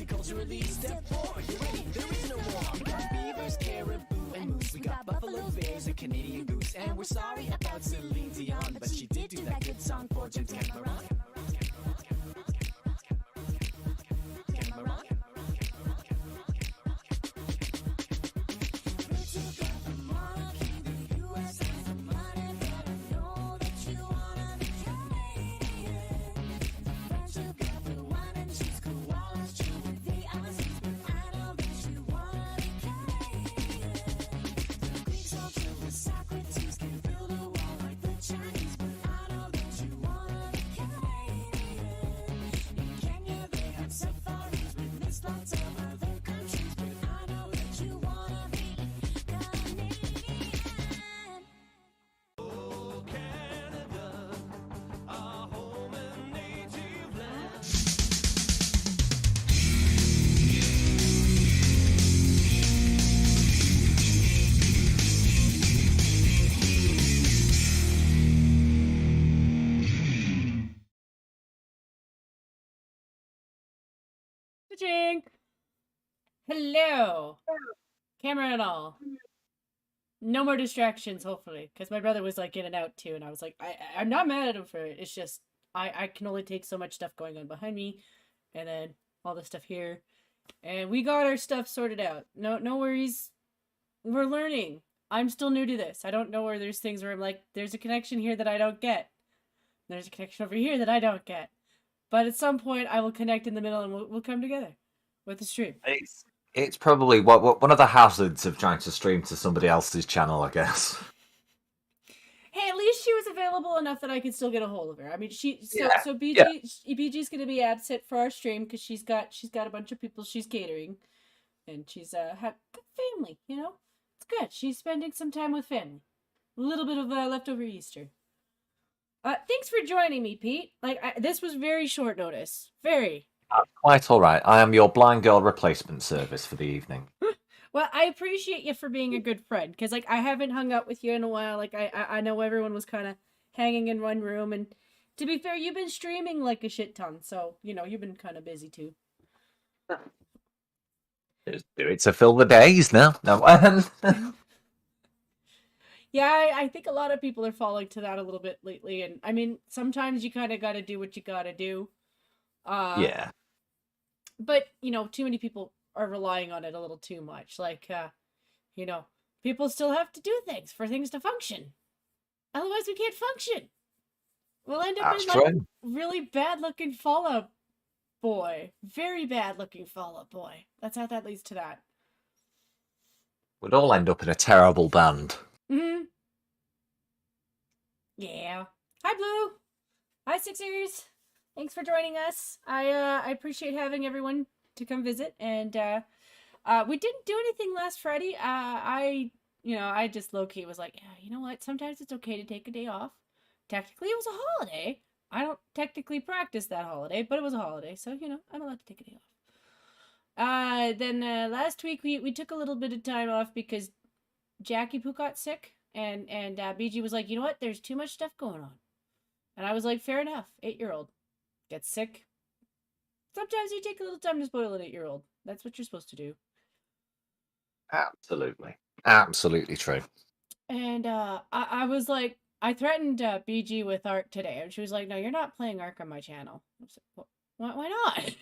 to culturally step forward. You're ready, there is no more. We got beavers, caribou, and moose. We got buffalo bears, a Canadian goose. And we're sorry about Celine Dion, but she did do that good song for James Cameron. Hello. Camera and all. No more distractions, hopefully. Because my brother was like in and out too. And I was like, I'm not mad at him for it. It's just, I can only take so much stuff going on behind me. And then all the stuff here. And we got our stuff sorted out. No worries. We're learning. I'm still new to this. I don't know where there's things where I'm like, there's a connection here that I don't get. There's a connection over here that I don't get. But at some point, I will connect in the middle and we'll come together with the stream. It's probably one of the hazards of trying to stream to somebody else's channel, I guess. Hey, at least she was available enough that I could still get a hold of her. I mean, BG's gonna be absent for our stream because she's got a bunch of people she's catering, and she's had good family. You know, it's good. She's spending some time with family. A little bit of leftover Easter. Thanks for joining me, Pete. This was very short notice. Very. Quite all right. I am your blind girl replacement service for the evening. Well, I appreciate you for being a good friend, because I haven't hung out with you in a while. I know everyone was kind of hanging in one room, and to be fair, you've been streaming like a shit ton, so you've been kind of busy too. Just do it to fill the days now. No. Yeah, I think a lot of people are falling to that a little bit lately, and I mean, sometimes you kind of got to do what you got to do. Yeah. But, too many people are relying on it a little too much. People still have to do things for things to function. Otherwise, we can't function. We'll end up in really bad-looking Fallout Boy. Very bad-looking Fallout Boy. That's how that leads to that. We'd all end up in a terrible band. Mm-hmm. Yeah. Hi, Blue. Hi, Sixers. Thanks for joining us. I appreciate having everyone to come visit, and we didn't do anything last Friday. I just low-key was like, yeah, you know what? Sometimes it's okay to take a day off. Technically, it was a holiday. I don't technically practice that holiday, but it was a holiday, so I'm allowed to take a day off. Then last week we took a little bit of time off because Jackie Poo got sick, and BG was like, you know what? There's too much stuff going on, and I was like, fair enough. 8-year-old. Get sick. Sometimes you take a little time to spoil an 8-year-old. That's what you're supposed to do. Absolutely. Absolutely true. And I was like, I threatened BG with Ark today, and she was like, no, you're not playing Ark on my channel. I was like, why not?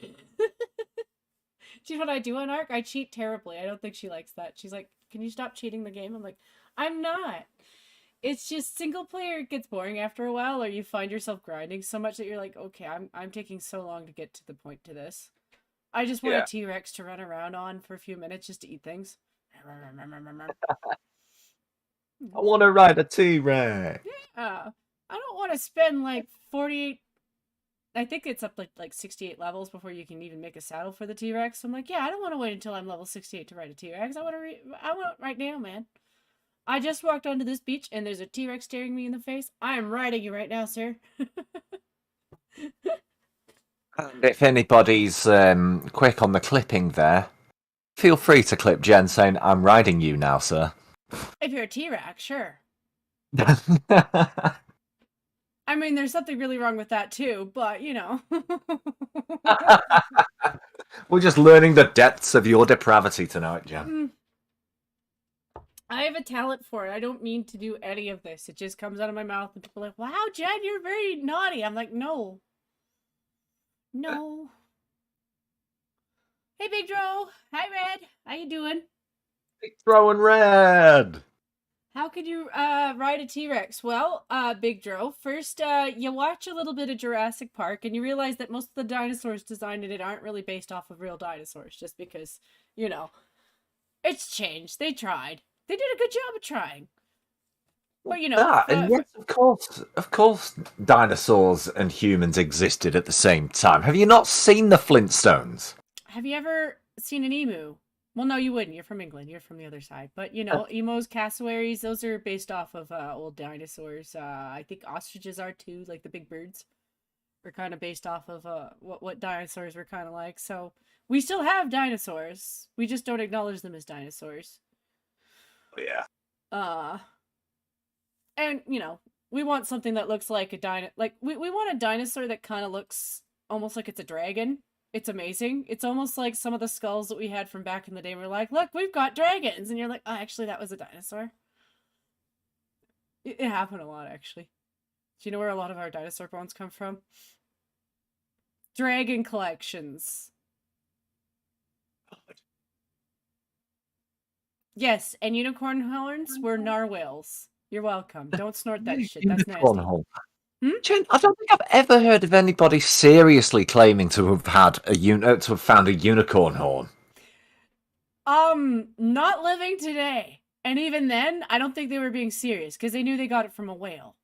Do you know what I do on Ark? I cheat terribly. I don't think she likes that. She's like, can you stop cheating the game? I'm like, I'm not. It's just single player gets boring after a while, or you find yourself grinding so much that you're like, okay, I'm taking so long to get to the point to this. I just want a T-Rex to run around on for a few minutes just to eat things. I want to ride a T-Rex. Yeah. I don't want to spend like 48... I think it's up like 68 levels before you can even make a saddle for the T-Rex. So I'm like, yeah, I don't want to wait until I'm level 68 to ride a T-Rex. I want right now, man. I just walked onto this beach and there's a T-Rex staring me in the face. I am riding you right now, sir. And if anybody's quick on the clipping there, feel free to clip Jen saying, I'm riding you now, sir. If you're a T-Rex, sure. I mean, there's something really wrong with that too, but We're just learning the depths of your depravity tonight, Jen. I have a talent for it. I don't mean to do any of this. It just comes out of my mouth and people are like, wow, Jen, you're very naughty. I'm like, no. No. Hey, Big Dro. Hi, Red. How you doing? Throwing red. How could you ride a T-Rex? Well, Big Dro, first you watch a little bit of Jurassic Park and you realize that most of the dinosaurs designed in it aren't really based off of real dinosaurs, just because, you know, it's changed. They tried. They did a good job of trying. But, you know... and yes, of course, dinosaurs and humans existed at the same time. Have you not seen the Flintstones? Have you ever seen an emu? Well, no, you wouldn't. You're from England. You're from the other side. But, you know, emos, cassowaries, those are based off of old dinosaurs. I think ostriches are too, like the big birds. Are kind of based off of what dinosaurs were kind of like. So, we still have dinosaurs. We just don't acknowledge them as dinosaurs. Yeah. And, you know, we want something that looks like a we want a dinosaur that kind of looks almost like it's a dragon. It's amazing. It's almost like some of the skulls that we had from back in the day. We're like, look, we've got dragons. And you're like, oh, actually, that was a dinosaur. It happened a lot, actually. Do you know where a lot of our dinosaur bones come from? Dragon collections. Yes, and unicorn horns were narwhals. You're welcome. Don't snort that shit. That's nasty. Jen, I don't think I've ever heard of anybody seriously claiming to have found a unicorn horn. Not living today. And even then, I don't think they were being serious because they knew they got it from a whale.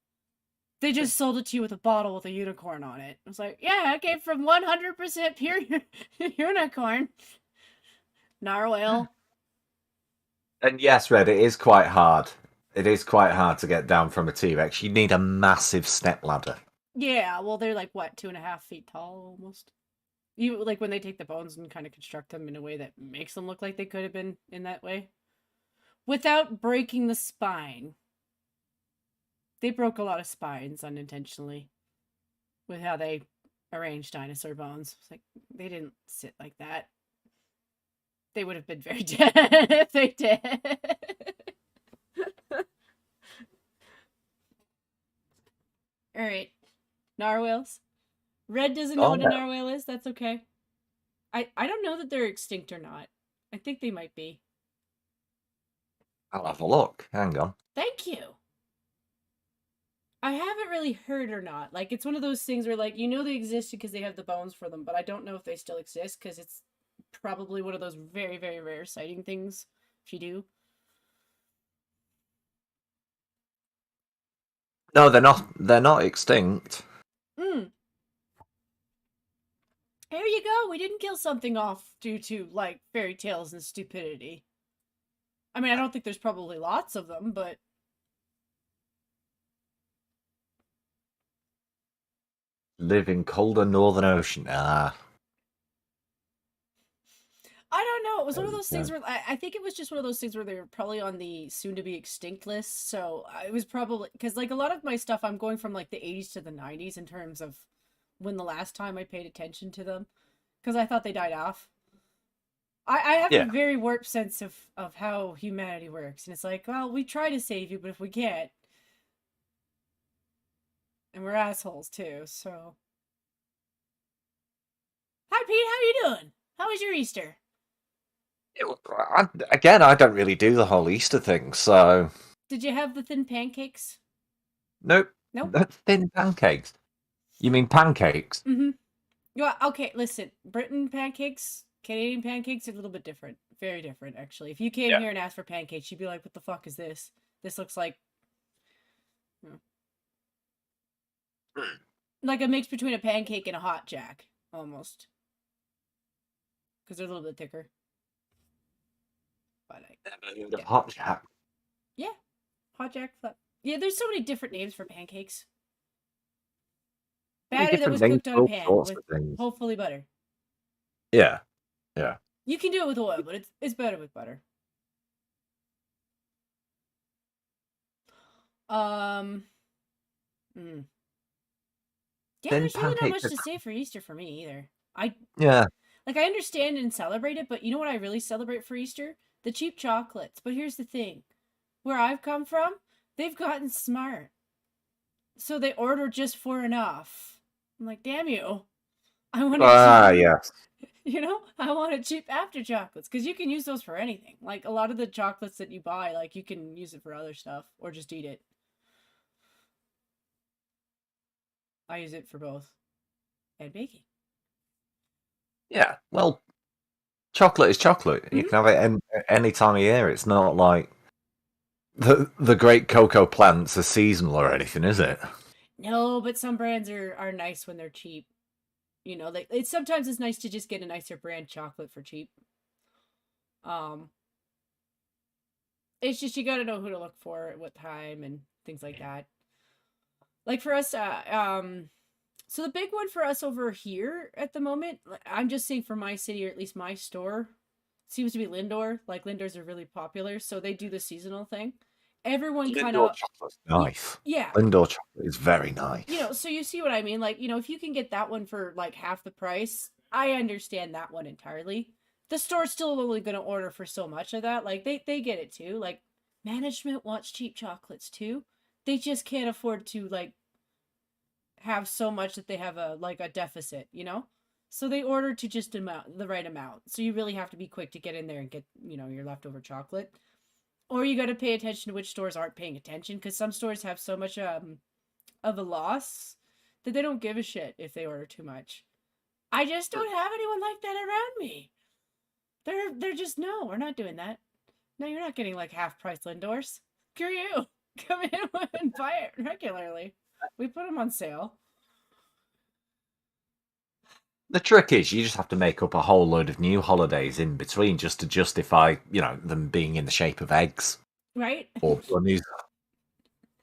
They just sold it to you with a bottle with a unicorn on it. It was like, yeah, it came from 100% pure unicorn. Narwhal. And yes, Red, it is quite hard. It is quite hard to get down from a T-Rex. You need a massive step ladder. Yeah, well, they're like, what, 2.5 feet tall, almost? You, like, when they take the bones and kind of construct them in a way that makes them look like they could have been in that way. Without breaking the spine. They broke a lot of spines unintentionally. With how they arranged dinosaur bones. It's like, they didn't sit like that. They would have been very dead if they did. Alright. Narwhals. Red doesn't know what a narwhal is. That's okay. I don't know that they're extinct or not. I think they might be. I'll have a look. Hang on. Thank you. I haven't really heard or not. Like, it's one of those things where, like, you know they exist because they have the bones for them, but I don't know if they still exist because it's probably one of those very, very rare sighting things, if you do. No, they're not. They're not extinct. There you go. We didn't kill something off due to, like, fairy tales and stupidity. I mean, I don't think there's probably lots of them, but... Live in colder Northern Ocean. Ah. I don't know. It was one of those things where I think it was just one of those things where they were probably on the soon-to-be extinct list. So it was probably because, like, a lot of my stuff, I'm going from like the 80s to the 90s in terms of when the last time I paid attention to them, because I thought they died off. I have a very warped sense of how humanity works, and it's like, well, we try to save you, but if we can't, and we're assholes too. So, hi Pete, how you doing? How was your Easter? Again, I don't really do the whole Easter thing, so... Did you have the thin pancakes? Nope. Nope. Thin pancakes? You mean pancakes? Mm-hmm. Yeah, okay, listen. Britain pancakes, Canadian pancakes are a little bit different. Very different, actually. If you came here and asked for pancakes, you'd be like, what the fuck is this? This looks like... like a mix between a pancake and a hot jack, almost. Because they're a little bit thicker. But Hot jack. Yeah, hot jack flap. Yeah, there's so many different names for pancakes. Batter that was cooked on a pan with hopefully butter. Yeah. You can do it with oil, but it's better with butter. Yeah, there's really not much to say for Easter for me either. Like, I understand and celebrate it, but you know what I really celebrate for Easter? The cheap chocolates. But here's the thing. Where I've come from, they've gotten smart. So they order just for enough. I'm like, damn you. I want it cheap. Yes. You know, I want it cheap after chocolates because you can use those for anything. Like a lot of the chocolates that you buy, like you can use it for other stuff or just eat it. I use it for both and baking. Yeah, well, chocolate is chocolate. You can have it any time of year. It's not like the great cocoa plants are seasonal or anything, is it? No, but some brands are nice when they're cheap. You know, like sometimes it's nice to just get a nicer brand chocolate for cheap. It's just you got to know who to look for at what time and things like that. Like for us, so the big one for us over here at the moment, I'm just saying for my city or at least my store, seems to be Lindor. Like Lindors are really popular, so they do the seasonal thing. Everyone kind Lindor of chocolate's nice. yeah. Lindor chocolate is very nice. You know, so you see what I mean? Like, you know, if you can get that one for like half the price, I understand that one entirely. The store's still only going to order for so much of that. Like, they get it too. Like, management wants cheap chocolates too. They just can't afford to like have so much that they have a deficit, you know? So they order to just the right amount. So you really have to be quick to get in there and get, you know, your leftover chocolate. Or you got to pay attention to which stores aren't paying attention because some stores have so much of a loss that they don't give a shit if they order too much. I just don't have anyone like that around me. They're just no, we're not doing that. No, you're not getting like half price Lindors. Screw you. Come in and buy it regularly. We put them on sale. The trick is you just have to make up a whole load of new holidays in between just to justify, you know, them being in the shape of eggs. Right? Or bunnies.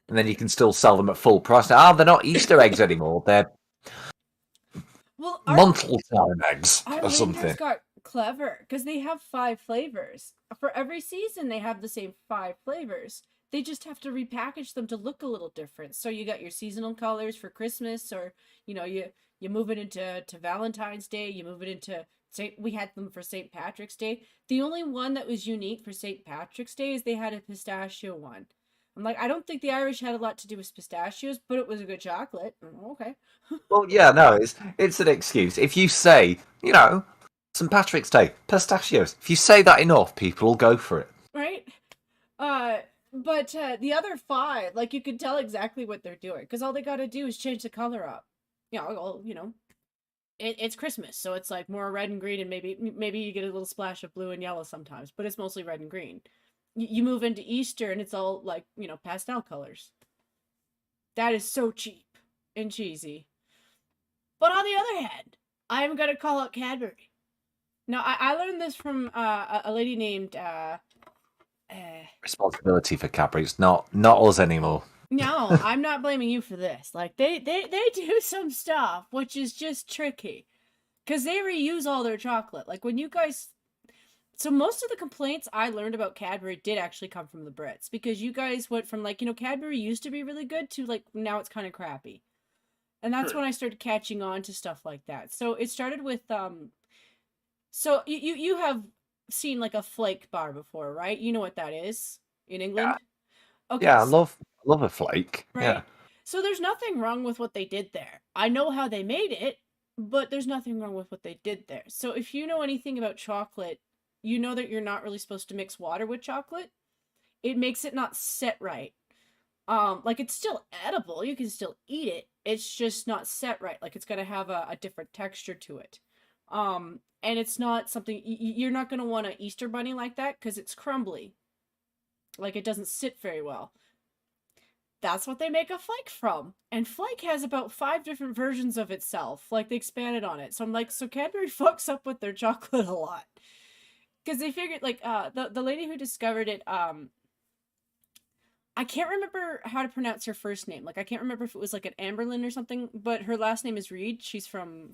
And then you can still sell them at full price. Now, they're not Easter eggs anymore. They're monthly time eggs our or something. Lindors got clever because they have 5 flavors. For every season, they have the same 5 flavors. They just have to repackage them to look a little different. So you got your seasonal colors for Christmas, or you know, you move it into Valentine's Day. You move it into we had them for St. Patrick's Day. The only one that was unique for St. Patrick's Day is they had a pistachio one. I'm like, I don't think the Irish had a lot to do with pistachios, but it was a good chocolate. Okay. Well, yeah, no, it's an excuse. If you say, you know, St. Patrick's Day, pistachios, if you say that enough, people will go for it. Right? But the other 5, like you can tell exactly what they're doing because all they got to do is change the color up. Yeah, well, you know, it's Christmas, so it's like more red and green, and maybe you get a little splash of blue and yellow sometimes, but it's mostly red and green. You move into Easter and it's all like, you know, pastel colors. That is so cheap and cheesy. But on the other hand, I'm gonna call out Cadbury. Now I learned this from a lady named Responsibility for Cadbury. It's not us anymore. No, I'm not blaming you for this. Like they do some stuff which is just tricky. Cause they reuse all their chocolate. Like when you guys so most of the complaints I learned about Cadbury did actually come from the Brits. Because you guys went from like, you know, Cadbury used to be really good to like now it's kind of crappy. And that's when I started catching on to stuff like that. So it started with so you have seen like a flake bar before, right? You know what that is in England? Yeah. Okay. Yeah, I love a flake. Right? Yeah. So there's nothing wrong with what they did there. I know how they made it, but there's nothing wrong with what they did there. So if you know anything about chocolate, you know that you're not really supposed to mix water with chocolate. It makes it not set right. Like it's still edible. You can still eat it. It's just not set right. Like it's gonna have a different texture to it. And it's not something you're not gonna want an Easter bunny like that because it's crumbly. Like it doesn't sit very well. That's what they make a flake from. And flake has about 5 different versions of itself. Like they expanded on it. So I'm like, so Cadbury fucks up with their chocolate a lot. Because they figured like the lady who discovered it, I can't remember how to pronounce her first name. Like I can't remember if it was like an Amberlyn or something, but her last name is Reed. She's from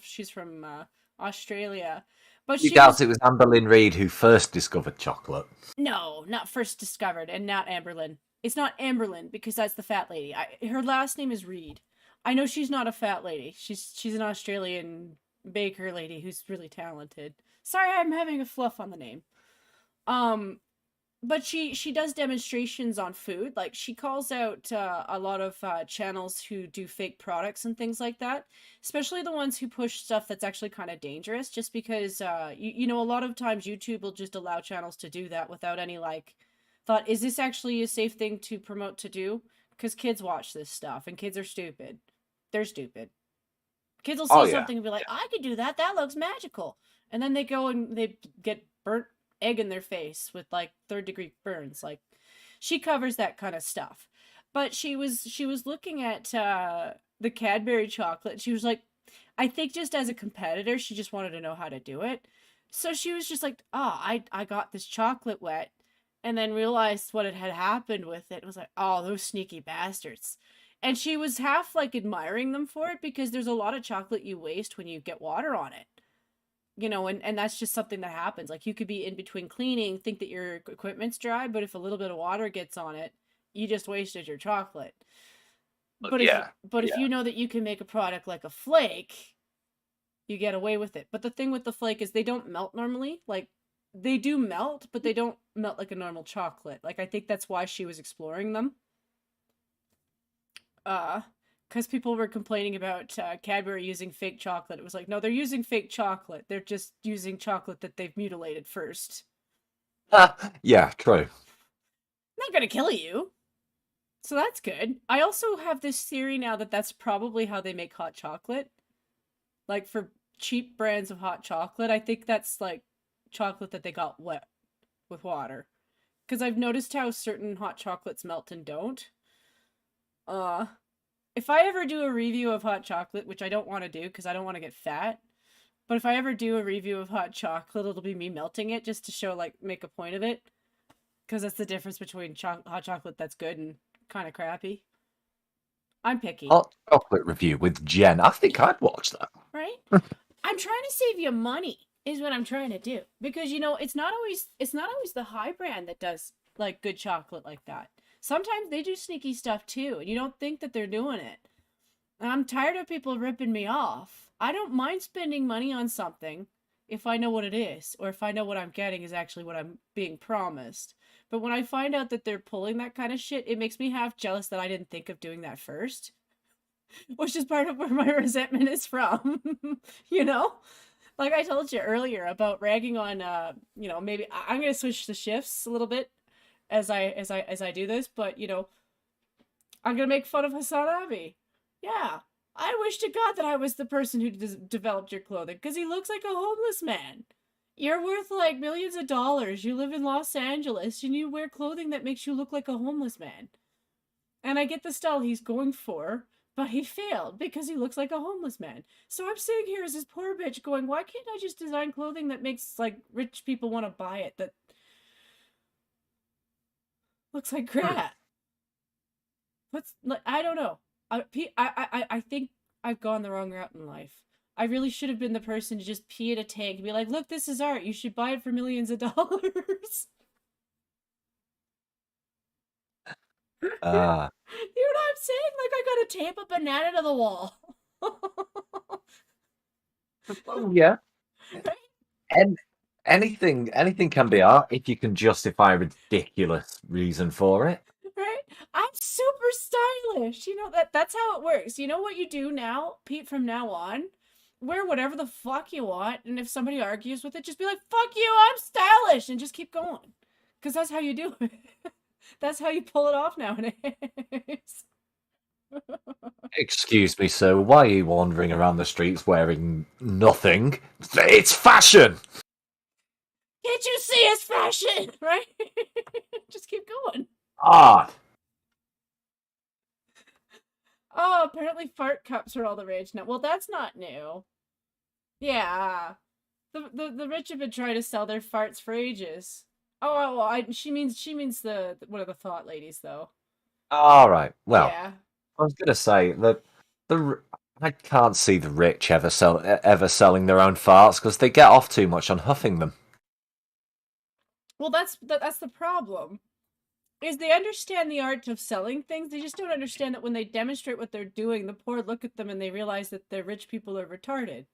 Australia. But You doubt it was Amberlyn Reed who first discovered chocolate? No, not first discovered, and not Amberlyn. It's not Amberlyn because that's the fat lady. Her last name is Reed. I know she's not a fat lady. She's an Australian baker lady who's really talented. Sorry, I'm having a fluff on the name. Um, but she does demonstrations on food. Like she calls out a lot of channels who do fake products and things like that, especially the ones who push stuff that's actually kind of dangerous. Just because you know, a lot of times YouTube will just allow channels to do that without any like thought. Is this actually a safe thing to promote to do? Because kids watch this stuff and kids are stupid. They're stupid. Kids will Oh see yeah. something and be like, I could do that. That looks magical. And then they go and they get burnt egg in their face with like third-degree burns. Like she covers that kind of stuff. But she was looking at the Cadbury chocolate. She was like, I think just as a competitor, she just wanted to know how to do it. So she was just like, oh, I got this chocolate wet and then realized what had happened with it. It was like, oh, those sneaky bastards. And she was half like admiring them for it because there's a lot of chocolate you waste when you get water on it. You know, and that's just something that happens. Like you could be in between cleaning, think that your equipment's dry, but if a little bit of water gets on it, you just wasted your chocolate. But if Yeah. but if Yeah. you know that you can make a product like a flake, you get away with it. But the thing with the flake is they don't melt normally. Like they do melt, but they don't melt like a normal chocolate. Like I think that's why she was exploring them. Because people were complaining about Cadbury using fake chocolate. It was like, no, they're using fake chocolate. They're just using chocolate that they've mutilated first. Yeah, true. Not gonna kill you. So that's good. I also have this theory now that that's probably how they make hot chocolate. Like for cheap brands of hot chocolate, I think that's like chocolate that they got wet with water. Because I've noticed how certain hot chocolates melt and don't. Uh, if I ever do a review of hot chocolate, which I don't want to do because I don't want to get fat, but if I ever do a review of hot chocolate, it'll be me melting it just to show, like, make a point of it. Because that's the difference between hot chocolate that's good and kind of crappy. I'm picky, Hot chocolate review with Jen. I think I'd watch that. right? I'm trying to save you money is what I'm trying to do. Because, you know, it's not always the high brand that does, like, good chocolate like that. Sometimes they do sneaky stuff too, and you don't think that they're doing it. And I'm tired of people ripping me off. I don't mind spending money on something if I know what it is, or if I know what I'm getting is actually what I'm being promised. But when I find out that they're pulling that kind of shit, it makes me half jealous that I didn't think of doing that first, which is part of where my resentment is from. You know? Like I told you earlier about ragging on you know, maybe I'm going to switch the shifts a little bit as I do this, but you know, I'm going to make fun of Hassan Abi. Yeah. I wish to God that I was the person who developed your clothing because he looks like a homeless man. You're worth like millions of dollars. You live in Los Angeles and you wear clothing that makes you look like a homeless man. And I get the style he's going for, but he failed because he looks like a homeless man. So I'm sitting here as this poor bitch going, why can't I just design clothing that makes like rich people want to buy it that looks like crap? What's like I don't know. I think I've gone the wrong route in life. I really should have been the person to just pee in a tank and be like, look, this is art. You should buy it for millions of dollars. Ah, You know what I'm saying? Like I gotta tape a banana to the wall. oh yeah. And anything can be art if you can justify a ridiculous reason for it. Right? I'm super stylish. You know that's how it works. You know what you do now, Pete, from now on? Wear whatever the fuck you want, and if somebody argues with it, just be like, fuck you, I'm stylish, and just keep going. Because that's how you do it. That's how you pull it off nowadays. Excuse me, sir, why are you wandering around the streets wearing nothing? It's fashion! Can't you see it's fashion? Right? Just keep going. Art! Oh, apparently fart cups are all the rage now. Well, that's not new. Yeah. The rich have been trying to sell their farts for ages. Oh, well, she means the one of the thought ladies though. Alright, well, Yeah. I was gonna say that I can't see the rich ever selling their own farts because they get off too much on huffing them. Well, that's the problem. Is they understand the art of selling things. They just don't understand that when they demonstrate what they're doing, the poor look at them and they realize that the rich people are retarded.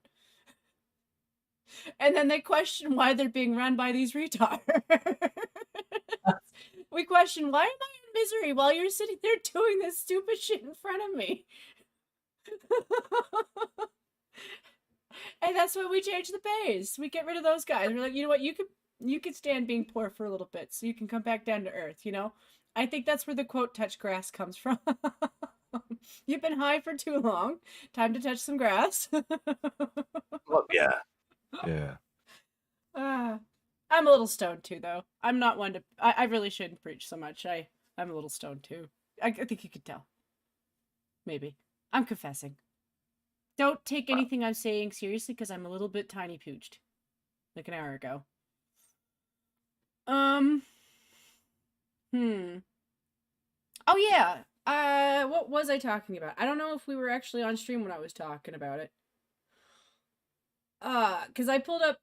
And then they question why they're being run by these retards. We question, why am I in misery while you're sitting there doing this stupid shit in front of me? And that's why we change the base. We get rid of those guys. We're like, you know what, you could stand being poor for a little bit so you can come back down to earth, you know? I think that's where the quote touch grass comes from. You've been high for too long. Time to touch some grass. Well, yeah. Yeah. I'm a little stoned too, though. I'm not one to. I really shouldn't preach so much. I'm a little stoned too. I think you could tell. Maybe. I'm confessing. Don't take anything I'm saying seriously because I'm a little bit tiny pooched. Like an hour ago. Oh yeah. What was I talking about? I don't know if we were actually on stream when I was talking about it. Because I pulled up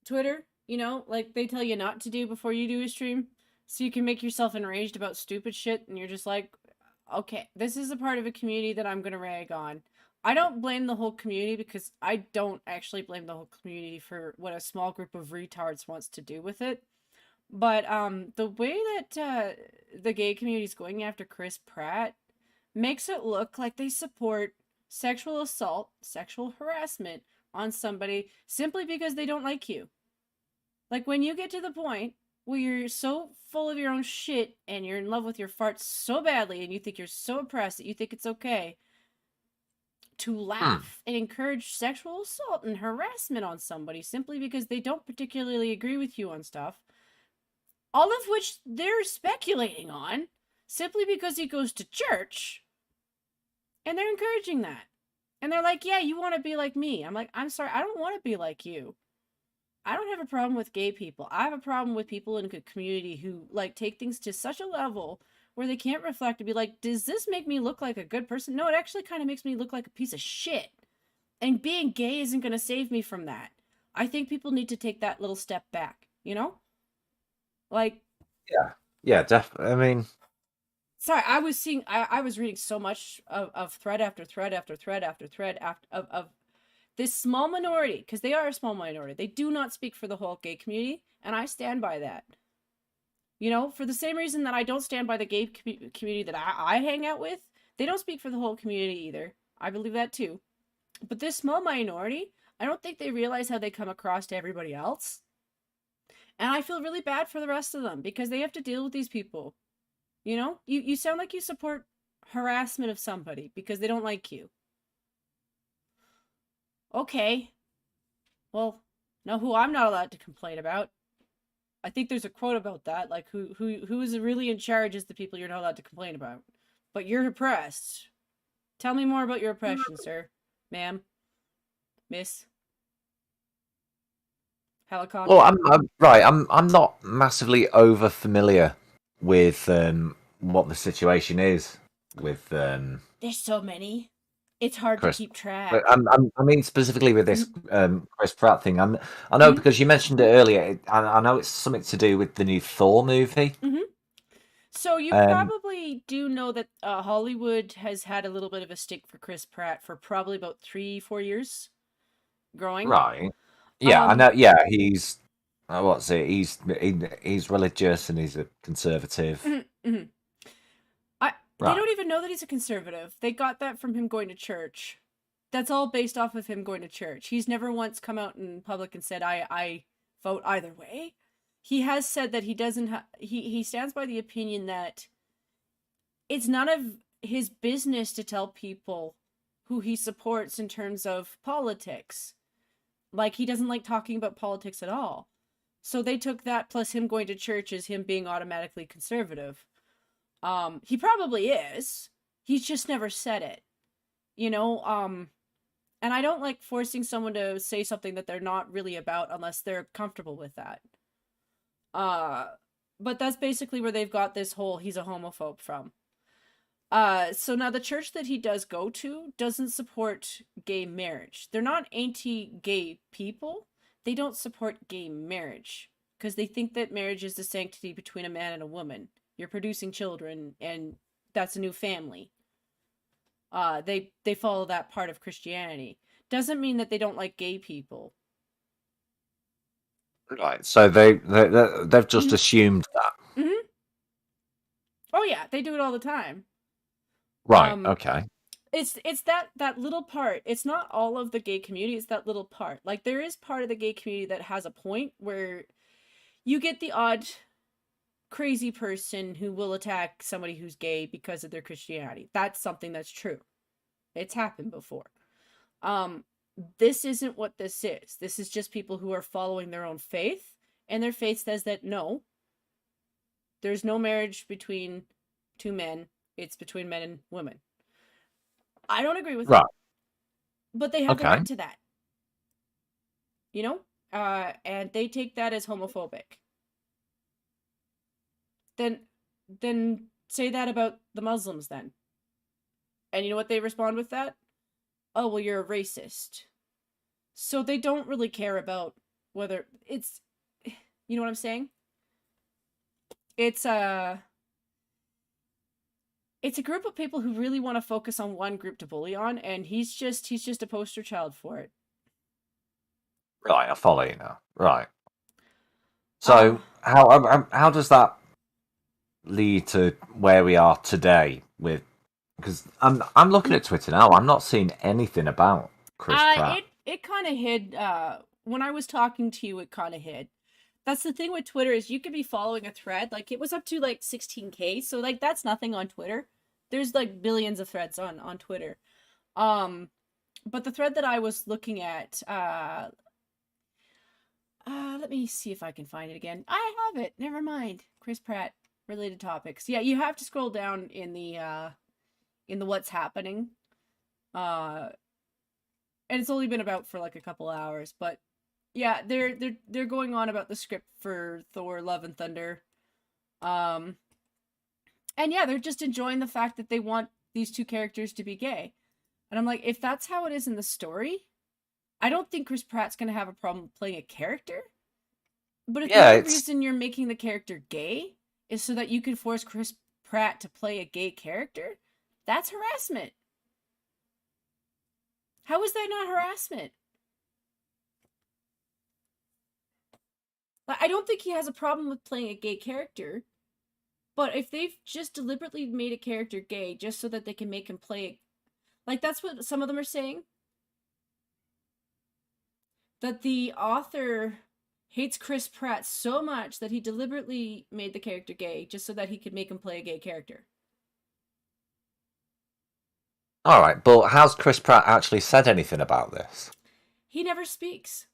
Twitter, you know, like they tell you not to do before you do a stream, so you can make yourself enraged about stupid shit, and you're just like, okay, this is a part of a community that I'm gonna rag on. I don't blame the whole community because I don't actually blame the whole community for what a small group of retards wants to do with it. But the way that the gay community is going after Chris Pratt makes it look like they support sexual assault, sexual harassment on somebody simply because they don't like you. Like when you get to the point where you're so full of your own shit and you're in love with your farts so badly and you think you're so oppressed that you think it's okay to laugh and encourage sexual assault and harassment on somebody simply because they don't particularly agree with you on stuff, all of which they're speculating on simply because he goes to church, and they're encouraging that. And they're like, yeah, you want to be like me. I'm like, I'm sorry, I don't want to be like you. I don't have a problem with gay people. I have a problem with people in a community who, like, take things to such a level where they can't reflect and be like, does this make me look like a good person? No, it actually kind of makes me look like a piece of shit. And being gay isn't going to save me from that. I think people need to take that little step back, you know? Like... Yeah, definitely. I mean... Sorry, I was reading so much of thread after thread after thread after thread of this small minority, because they are a small minority. They do not speak for the whole gay community, and I stand by that. You know, for the same reason that I don't stand by the gay community that I hang out with, they don't speak for the whole community either. I believe that too. But this small minority, I don't think they realize how they come across to everybody else. And I feel really bad for the rest of them, because they have to deal with these people. You know, you sound like you support harassment of somebody because they don't like you. Okay. Well, know who I'm not allowed to complain about. I think there's a quote about that, like who is really in charge is the people you're not allowed to complain about. But you're oppressed. Tell me more about your oppression, sir. Ma'am. Miss. Helicopter. Well, I'm not massively over familiar with what the situation is with There's so many. It's hard Chris. to keep track. But I mean specifically with this Chris Pratt thing. I know because you mentioned it earlier. I know it's something to do with the new Thor movie. So you probably do know that Hollywood has had a little bit of a stick for Chris Pratt for probably about 3-4 years growing. Right. Yeah, I know. Yeah, he's what's it? He's religious and he's a conservative. They don't even know that he's a conservative. They got that from him going to church. That's all based off of him going to church. He's never once come out in public and said, I vote either way. He has said that he doesn't he stands by the opinion that it's none of his business to tell people who he supports in terms of politics. Like, he doesn't like talking about politics at all. So they took that plus him going to church as him being automatically conservative. He probably is. He's just never said it. You know, and I don't like forcing someone to say something that they're not really about unless they're comfortable with that. But that's basically where they've got this whole he's a homophobe from. So now the church that he does go to doesn't support gay marriage. They're not anti-gay people. They don't support gay marriage because they think that marriage is the sanctity between a man and a woman. You're producing children, and that's a new family. They follow that part of Christianity. Doesn't mean that they don't like gay people. Right. So they've just assumed that. Mm-hmm. Oh yeah, they do it all the time. Right. Okay. It's that little part. It's not all of the gay community, it's that little part. Like there is part of the gay community that has a point where you get the odd crazy person who will attack somebody who's gay because of their Christianity. That's something that's true. It's happened before. Um this isn't what this is. This is just people who are following their own faith, and their faith says that no, there's no marriage between two men. It's between men and women. I don't agree with it, Right. but they have the Okay. right to that. You know? And they take that as homophobic. Then say that about the Muslims then. And you know what they respond with that? Oh, well, you're a racist. So they don't really care about whether it's, you know what I'm saying? It's a group of people who really want to focus on one group to bully on, and he's just a poster child for it. Right. I follow you now. Right. Um, So how does that lead to where we are today with? Because I'm looking at Twitter now. I'm not seeing anything about Chris Pratt. it kind of hid. When I was talking to you, it kind of hid. That's the thing with Twitter, is you could be following a thread, like it was up to like 16K, so like that's nothing on Twitter. There's like billions of threads on Twitter. But the thread that I was looking at, let me see if I can find it again. I have it. Never mind. Chris Pratt related topics. Yeah, you have to scroll down in the what's happening. And it's only been about for like a couple hours, but yeah, they're going on about the script for Thor: Love and Thunder. And yeah, they're just enjoying the fact that they want these two characters to be gay. And I'm like, if that's how it is in the story, I don't think Chris Pratt's going to have a problem playing a character. But if the only reason you're making the character gay is so that you can force Chris Pratt to play a gay character, that's harassment. How is that not harassment? I don't think he has a problem with playing a gay character. But if they've just deliberately made a character gay just so that they can make him play, like that's what some of them are saying. That the author hates Chris Pratt so much that he deliberately made the character gay just so that he could make him play a gay character. All right, but has Chris Pratt actually said anything about this? He never speaks.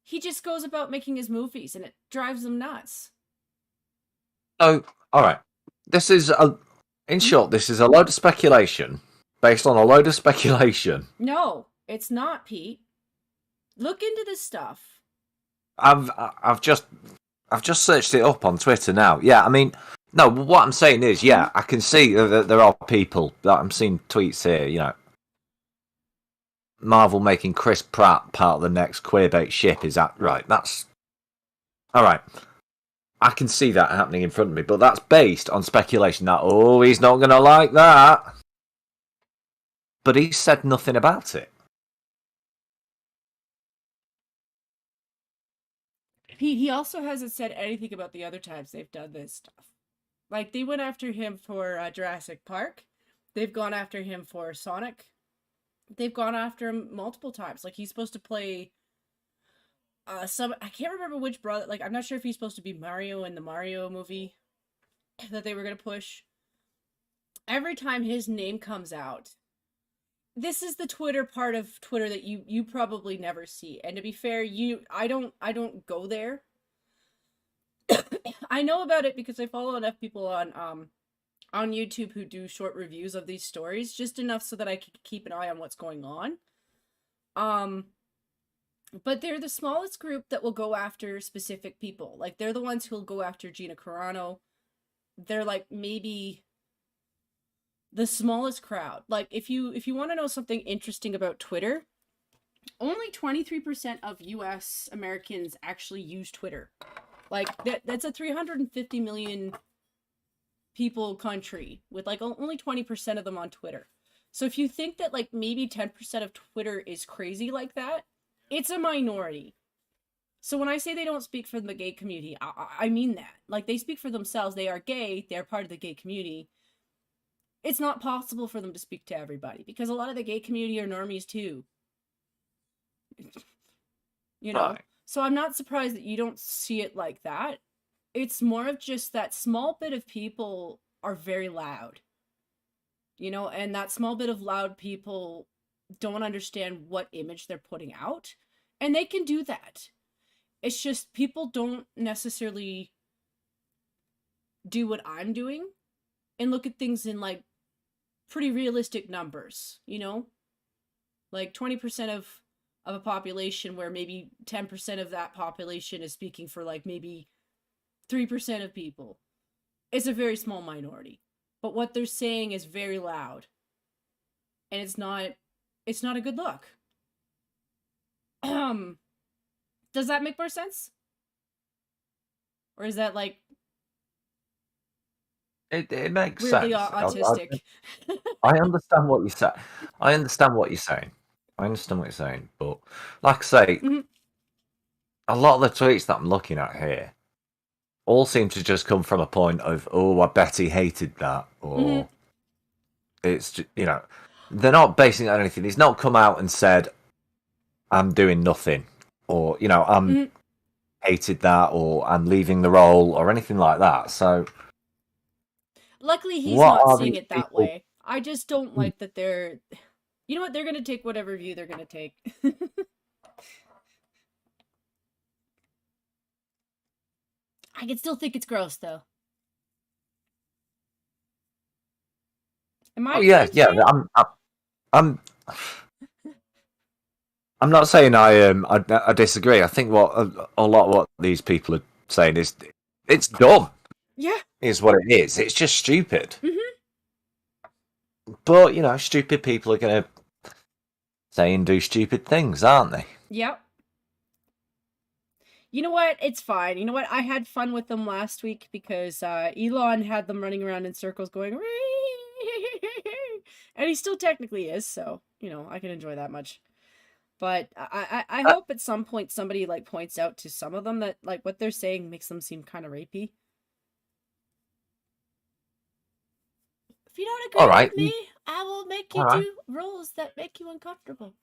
He just goes about making his movies, and it drives them nuts. So, all right, this is in short, this is a load of speculation based on a load of speculation. No, it's not, Pete. Look into this stuff. I've just searched it up on Twitter now. Yeah, I mean, no, what I'm saying is, yeah, I can see that there are people that I'm seeing tweets here. You know, Marvel making Chris Pratt part of the next queerbait ship. Is that right? That's all right. I can see that happening in front of me, but that's based on speculation that, oh, he's not going to like that. But he said nothing about it. He also hasn't said anything about the other times they've done this stuff. Like, they went after him for Jurassic Park. They've gone after him for Sonic. They've gone after him multiple times. Like, he's supposed to play I can't remember which brother. Like, I'm not sure if he's supposed to be Mario in the Mario movie that they were going to push. Every time his name comes out, this is the Twitter part of Twitter that you probably never see. And to be fair, I don't go there. I know about it because I follow enough people on YouTube who do short reviews of these stories, just enough so that I can keep an eye on what's going on. But they're the smallest group that will go after specific people. Like, they're the ones who'll go after Gina Carano. They're like maybe the smallest crowd. Like, if you want to know something interesting about Twitter, only 23% of US Americans actually use Twitter. Like, that's a 350 million people country with like only 20% of them on Twitter. So if you think that like maybe 10% of Twitter is crazy like that, it's a minority. So when I say they don't speak for the gay community, I mean that. Like, they speak for themselves. They are gay. They're part of the gay community. It's not possible for them to speak to everybody because a lot of the gay community are normies too. You know? Right. So I'm not surprised that you don't see it like that. It's more of just that small bit of people are very loud. You know, and that small bit of loud people don't understand what image they're putting out. And they can do that. It's just people don't necessarily do what I'm doing and look at things in like pretty realistic numbers, you know? Like 20% of a population where maybe 10% of that population is speaking for like maybe 3% of people. It's a very small minority. But what they're saying is very loud. And it's not a good look. Does that make more sense? Or is that like It makes weirdly sense. autistic? I understand what you say. I understand what you're saying. But like I say, a lot of the tweets that I'm looking at here all seem to just come from a point of, oh, I bet he hated that, or it's just, you know, they're not basing it on anything. He's not come out and said, I'm doing nothing, or, you know, I'm hated that, or I'm leaving the role, or anything like that. So luckily he's what not are seeing these it that people? way. I just don't like that they're, you know what, they're gonna take whatever view they're gonna take. I can still think it's gross though. Am I Oh yeah, the same? I'm I'm not saying I disagree. I think what a lot of what these people are saying is it's dumb. Yeah. Is what it is. It's just stupid. Mm-hmm. But you know, stupid people are going to say and do stupid things, aren't they? Yep. You know what? It's fine. You know what? I had fun with them last week because Elon had them running around in circles going, and he still technically is. So you know, I can enjoy that much. But I hope at some point somebody like points out to some of them that like what they're saying makes them seem kind of rapey. If you don't agree All right. with me, I will make you All right. do rules that make you uncomfortable.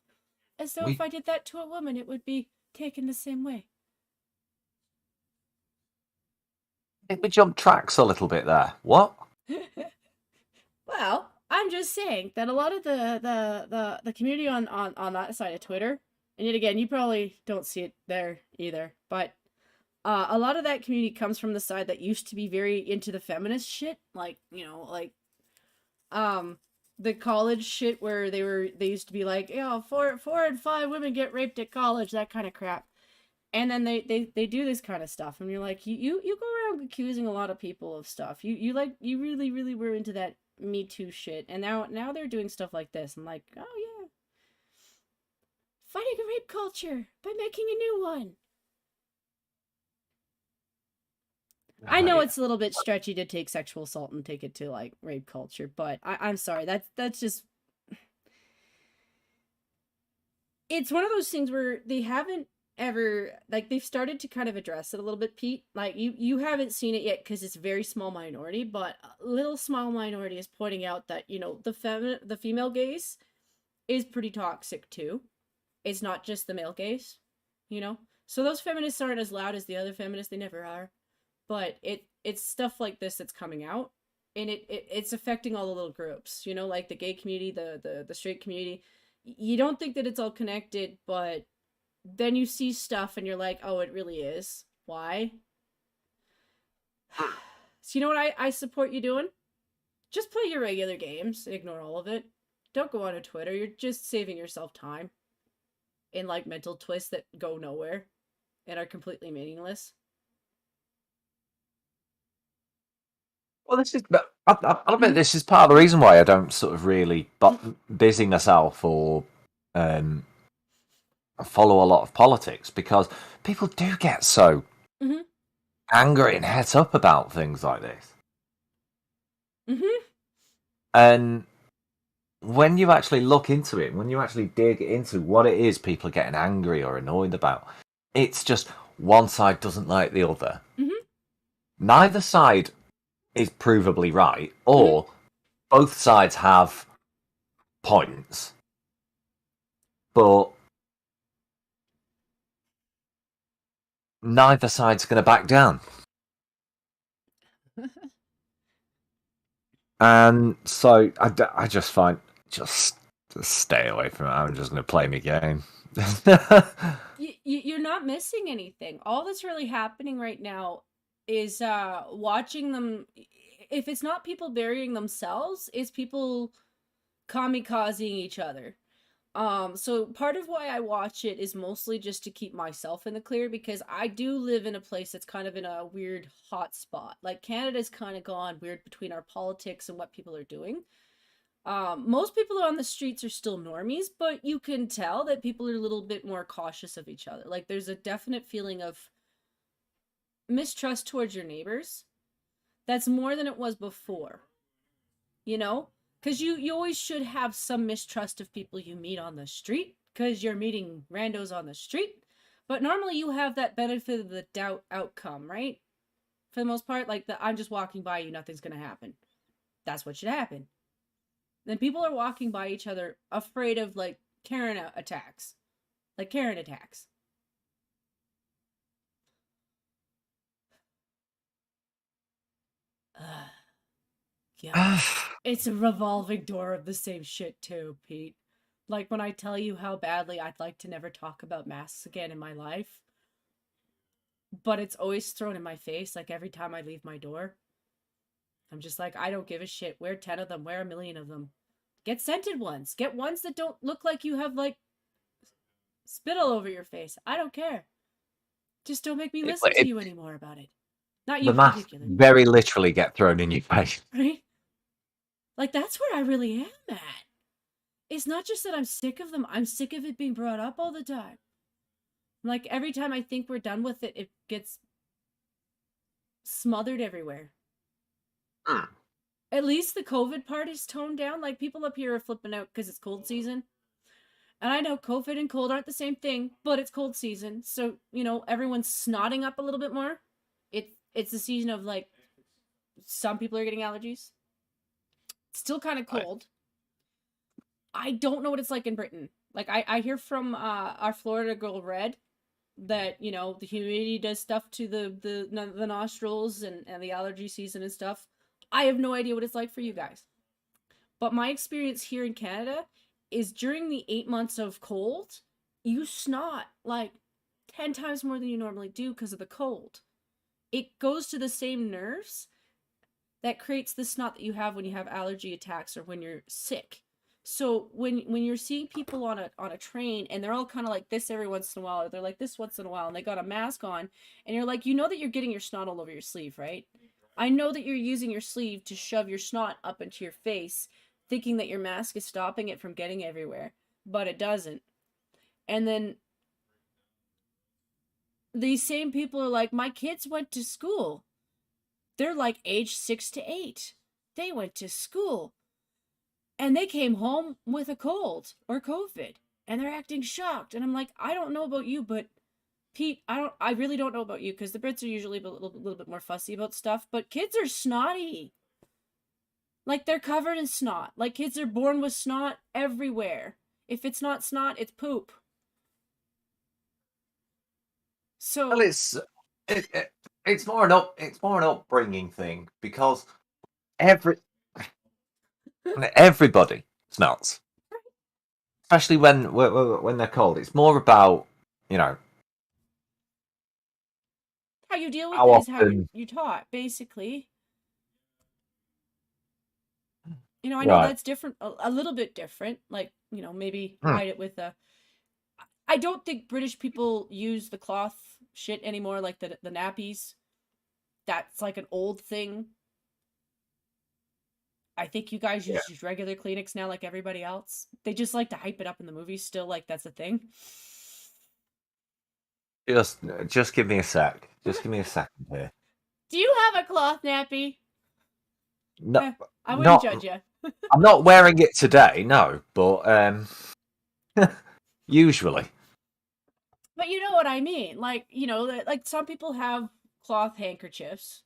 As though We- if I did that to a woman, it would be taken the same way. I think we jumped tracks a little bit there. What? Well, I'm just saying that a lot of the community on that side of Twitter, and yet again, you probably don't see it there either, but a lot of that community comes from the side that used to be very into the feminist shit, like, you know, like the college shit where they used to be like, you know, 4 and 5 women get raped at college, that kind of crap. And then they do this kind of stuff, and you're like, you go around accusing a lot of people of stuff. You really were into that Me Too shit, and now they're doing stuff like this. I'm like, oh yeah, fighting a rape culture by making a new one. I know it's a little bit stretchy to take sexual assault and take it to like rape culture, but I'm sorry, that's just, it's one of those things where they haven't ever, like, they've started to kind of address it a little bit, Pete. Like, you haven't seen it yet because it's a very small minority, but a little small minority is pointing out that, you know, the female gaze is pretty toxic too. It's not just the male gaze, you know? So those feminists aren't as loud as the other feminists, they never are. But it's stuff like this that's coming out, and it's affecting all the little groups, you know, like the gay community, the straight community. You don't think that it's all connected, but then you see stuff and you're like, oh, it really is. Why? So you know what I support you doing? Just play your regular games, ignore all of it. Don't go on to Twitter. You're just saving yourself time in like mental twists that go nowhere and are completely meaningless. Well, this is. I'll admit this is part of the reason why I don't sort of really busy myself or follow a lot of politics, because people do get so angry and het up about things like this. And when you actually look into it, when you actually dig into what it is people are getting angry or annoyed about, it's just one side doesn't like the other. Mm-hmm. Neither side is provably right, or both sides have points, but neither side's going to back down. And so I just find, just stay away from it. I'm just going to play my game. You're not missing anything. All that's really happening right now is watching them. If it's not people burying themselves, it's people kamikazing each other. So part of why I watch it is mostly just to keep myself in the clear, because I do live in a place that's kind of in a weird hot spot. Like, Canada's kind of gone weird between our politics and what people are doing. Most people on the streets are still normies, but you can tell that people are a little bit more cautious of each other. Like, there's a definite feeling of mistrust towards your neighbors. That's more than it was before. You know? Because you always should have some mistrust of people you meet on the street, because you're meeting randos on the street. But normally you have that benefit of the doubt outcome, right? For the most part, like, I'm just walking by you, nothing's going to happen. That's what should happen. Then people are walking by each other afraid of, like, Karen attacks. Like, Karen attacks. Yeah. It's a revolving door of the same shit too, Pete. Like, when I tell you how badly I'd like to never talk about masks again in my life, but it's always thrown in my face, like, every time I leave my door. I'm just like, I don't give a shit. Wear 10 of them. Wear a million of them. Get scented ones. Get ones that don't look like you have, like, spit all over your face. I don't care. Just don't make me listen to you anymore about it. Not you the math particularly. very literally get thrown in your face. Right? Like, that's where I really am at. It's not just that I'm sick of them. I'm sick of it being brought up all the time. Like, every time I think we're done with it, it gets smothered everywhere. At least the COVID part is toned down. Like, people up here are flipping out because it's cold season. And I know COVID and cold aren't the same thing, but it's cold season. So, you know, everyone's snotting up a little bit more. It's the season of, like, some people are getting allergies. It's still kind of cold. I don't know what it's like in Britain. Like, I hear from our Florida girl Red that, you know, the humidity does stuff to the nostrils and the allergy season and stuff. I have no idea what it's like for you guys. But my experience here in Canada is during the 8 months of cold, you snot like 10 times more than you normally do because of the cold. It goes to the same nerves that creates the snot that you have when you have allergy attacks or when you're sick. So when you're seeing people on a train and they're all kind of like this every once in a while, or they're like this once in a while, and they got a mask on, and you're like, you know that you're getting your snot all over your sleeve, right? I know that you're using your sleeve to shove your snot up into your face, thinking that your mask is stopping it from getting everywhere, but it doesn't. And then these same people are like, my kids went to school. They're like age 6 to 8. They went to school. And they came home with a cold or COVID. And they're acting shocked. And I'm like, I don't know about you, but Pete, I really don't know about you, because the Brits are usually a little bit more fussy about stuff. But kids are snotty. Like, they're covered in snot. Like, kids are born with snot everywhere. If it's not snot, it's poop. So Well, it's more an upbringing thing, because everybody smells, especially when they're cold. It's more about, you know, how you deal with how it is how often. you're taught, basically. You know, I know Right. that's different, a little bit different. Like, you know, maybe hide it with a. I don't think British people use the cloth shit anymore, like the nappies. That's like an old thing. I think you guys use just regular Kleenex now, like everybody else. They just like to hype it up in the movies still, like that's a thing. Just give me a sec. Just give me a second here. Do you have a cloth nappy? No, I wouldn't judge you. I'm not wearing it today, no, but usually. But you know what I mean. Like, like some people have cloth handkerchiefs.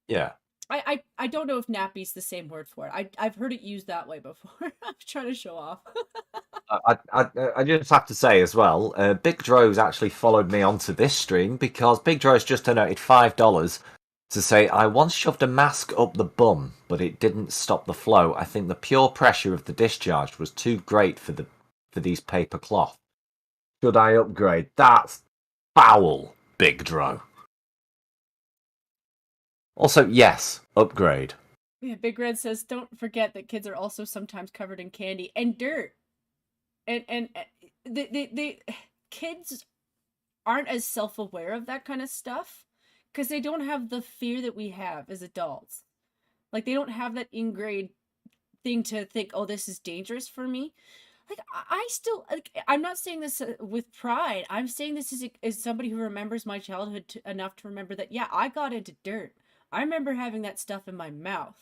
Yeah. I don't know if nappy's the same word for it. I've heard it used that way before. I'm trying to show off. I just have to say as well, Big Dro's actually followed me onto this stream because Big Dro's just donated $5 to say, I once shoved a mask up the bum, but it didn't stop the flow. I think the pure pressure of the discharge was too great for these paper cloth. Should I upgrade? That's foul, Big Dro. Also, yes, upgrade. Yeah, Big Red says, don't forget that kids are also sometimes covered in candy and dirt. And the kids aren't as self-aware of that kind of stuff because they don't have the fear that we have as adults. Like, they don't have that ingrained thing to think, oh, this is dangerous for me. Like, I still, like, I'm not saying this with pride. I'm saying this as somebody who remembers my childhood enough to remember that, yeah, I got into dirt. I remember having that stuff in my mouth.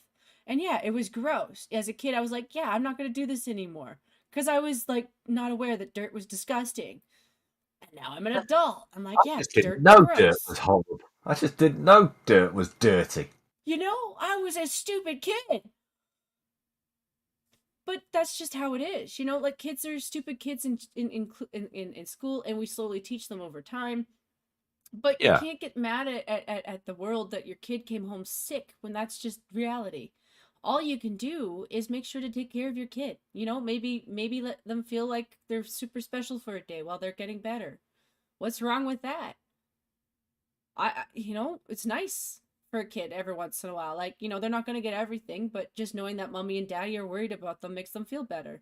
And yeah, it was gross. As a kid, I was like, yeah, I'm not going to do this anymore. Because I was, like, not aware that dirt was disgusting. And now I'm an adult. I'm like, I yeah, just didn't dirt's know dirt gross. was horrible. I just didn't know dirt was dirty. I was a stupid kid. But that's just how it is. Like, kids are stupid kids in school, and we slowly teach them over time. But you Yeah. can't get mad at the world that your kid came home sick when that's just reality. All you can do is make sure to take care of your kid. Maybe let them feel like they're super special for a day while they're getting better. What's wrong with that? It's nice for a kid every once in a while. Like, they're not going to get everything, but just knowing that mommy and daddy are worried about them makes them feel better.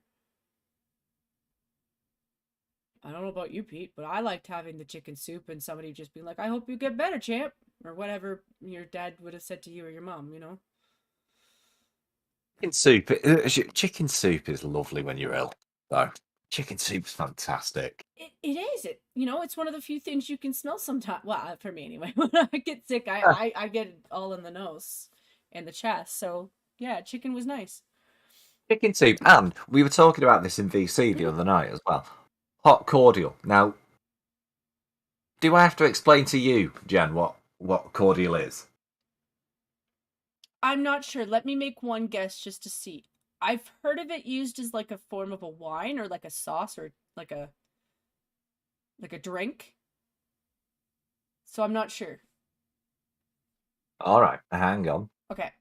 I don't know about you, Pete, but I liked having the chicken soup and somebody just being like, I hope you get better, champ. Or whatever your dad would have said to you or your mom. Chicken soup is lovely when you're ill, though. Chicken soup's fantastic. It is. It's one of the few things you can smell sometimes. Well, for me anyway. When I get sick, I get it all in the nose and the chest. So, yeah, chicken was nice. Chicken soup, and we were talking about this in VC the other night as well. Hot cordial. Now, do I have to explain to you, Jen, what cordial is? I'm not sure. Let me make one guess just to see. I've heard of it used as like a form of a wine or like a sauce or like a drink. So I'm not sure. All right, hang on. Okay.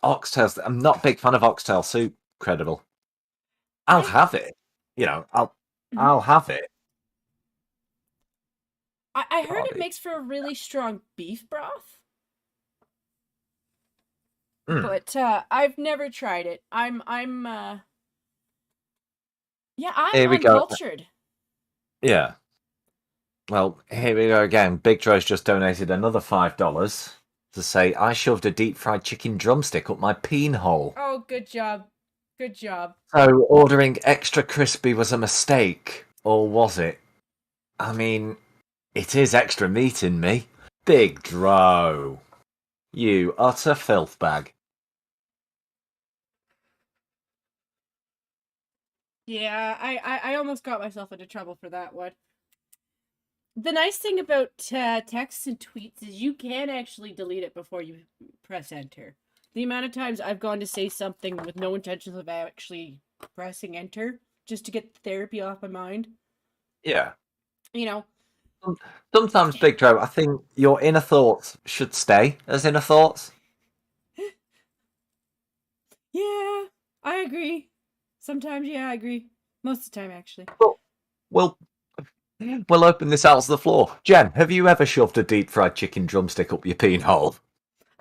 Oxtails. I'm not a big fan of oxtail soup. Credible. I'll have it. I'll have it. I heard it makes for a really strong beef broth. But I've never tried it. I'm Here we go. uncultured. Yeah. Well, here we go again. Big Troy's just donated another $5 to say I shoved a deep fried chicken drumstick up my peen hole. Oh, good job. Good job. So ordering extra crispy was a mistake, or was it? I mean, it is extra meat in me. Big Dro. You utter filth bag. Yeah, I almost got myself into trouble for that one. The nice thing about texts and tweets is you can actually delete it before you press enter. The amount of times I've gone to say something with no intentions of actually pressing enter just to get therapy off my mind. Yeah. Sometimes, Big Dro, I think your inner thoughts should stay as inner thoughts. Yeah, I agree. Sometimes, yeah, I agree. Most of the time, actually. We'll open this out to the floor. Jen, have you ever shoved a deep fried chicken drumstick up your peen hole?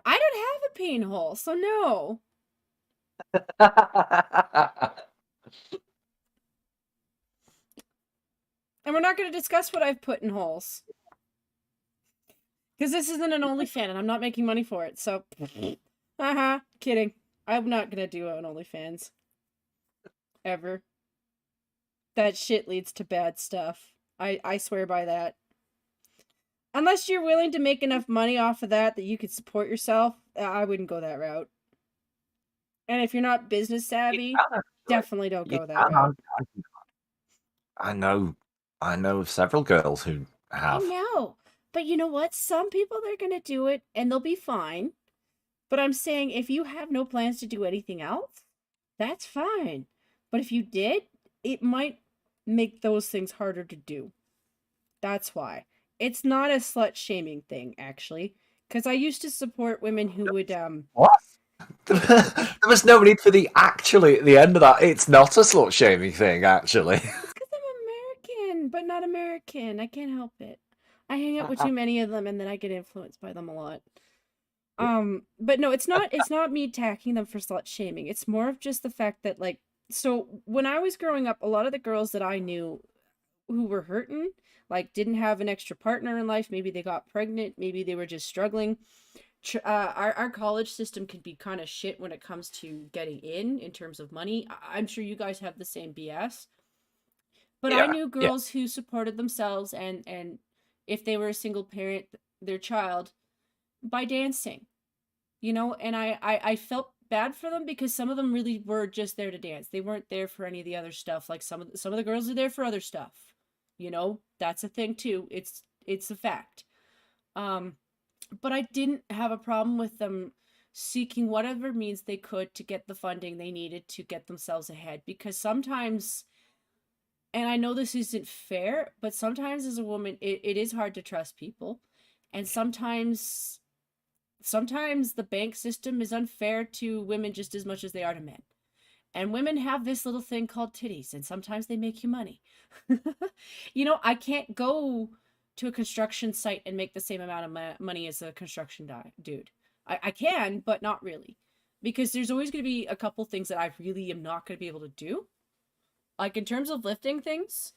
I don't have a peen hole, so no. And we're not going to discuss what I've put in holes. Because this isn't an OnlyFans, and I'm not making money for it, so... Kidding. I'm not going to do an OnlyFans. Ever. That shit leads to bad stuff. I swear by that. Unless you're willing to make enough money off of that you could support yourself, I wouldn't go that route. And if you're not business You savvy, can actually. definitely don't You go that can. route. I know. I know of several girls who I have. know. But you know what? Some people they're going to do it and they'll be fine. But I'm saying if you have no plans to do anything else, that's fine. But if you did, it might make those things harder to do. That's why. It's not a slut shaming thing, actually. Because I used to support women who would, What? There was no need for the actually at the end of that. It's not a slut shaming thing, actually. It's because I'm American, but not American. I can't help it. I hang out with too many of them and then I get influenced by them a lot. But no, it's not me attacking them for slut shaming. It's more of just the fact that like so when I was growing up, a lot of the girls that I knew who were hurting, like didn't have an extra partner in life, maybe they got pregnant, maybe they were just struggling. Our college system can be kind of shit when it comes to getting in terms of money. I'm sure you guys have the same BS. But I Yeah, knew yeah. girls who supported themselves and if they were a single parent, their child by dancing, and I felt bad for them because some of them really were just there to dance. They weren't there for any of the other stuff. Like some of the girls are there for other stuff. That's a thing too. It's a fact. Um, but I didn't have a problem with them seeking whatever means they could to get the funding they needed to get themselves ahead because sometimes, and I know this isn't fair, but sometimes as a woman it is hard to trust people, and sometimes the bank system is unfair to women just as much as they are to men. And women have this little thing called titties, and sometimes they make you money. I can't go to a construction site and make the same amount of money as a construction dude. I can, but not really. Because there's always going to be a couple things that I really am not going to be able to do. Like in terms of lifting things,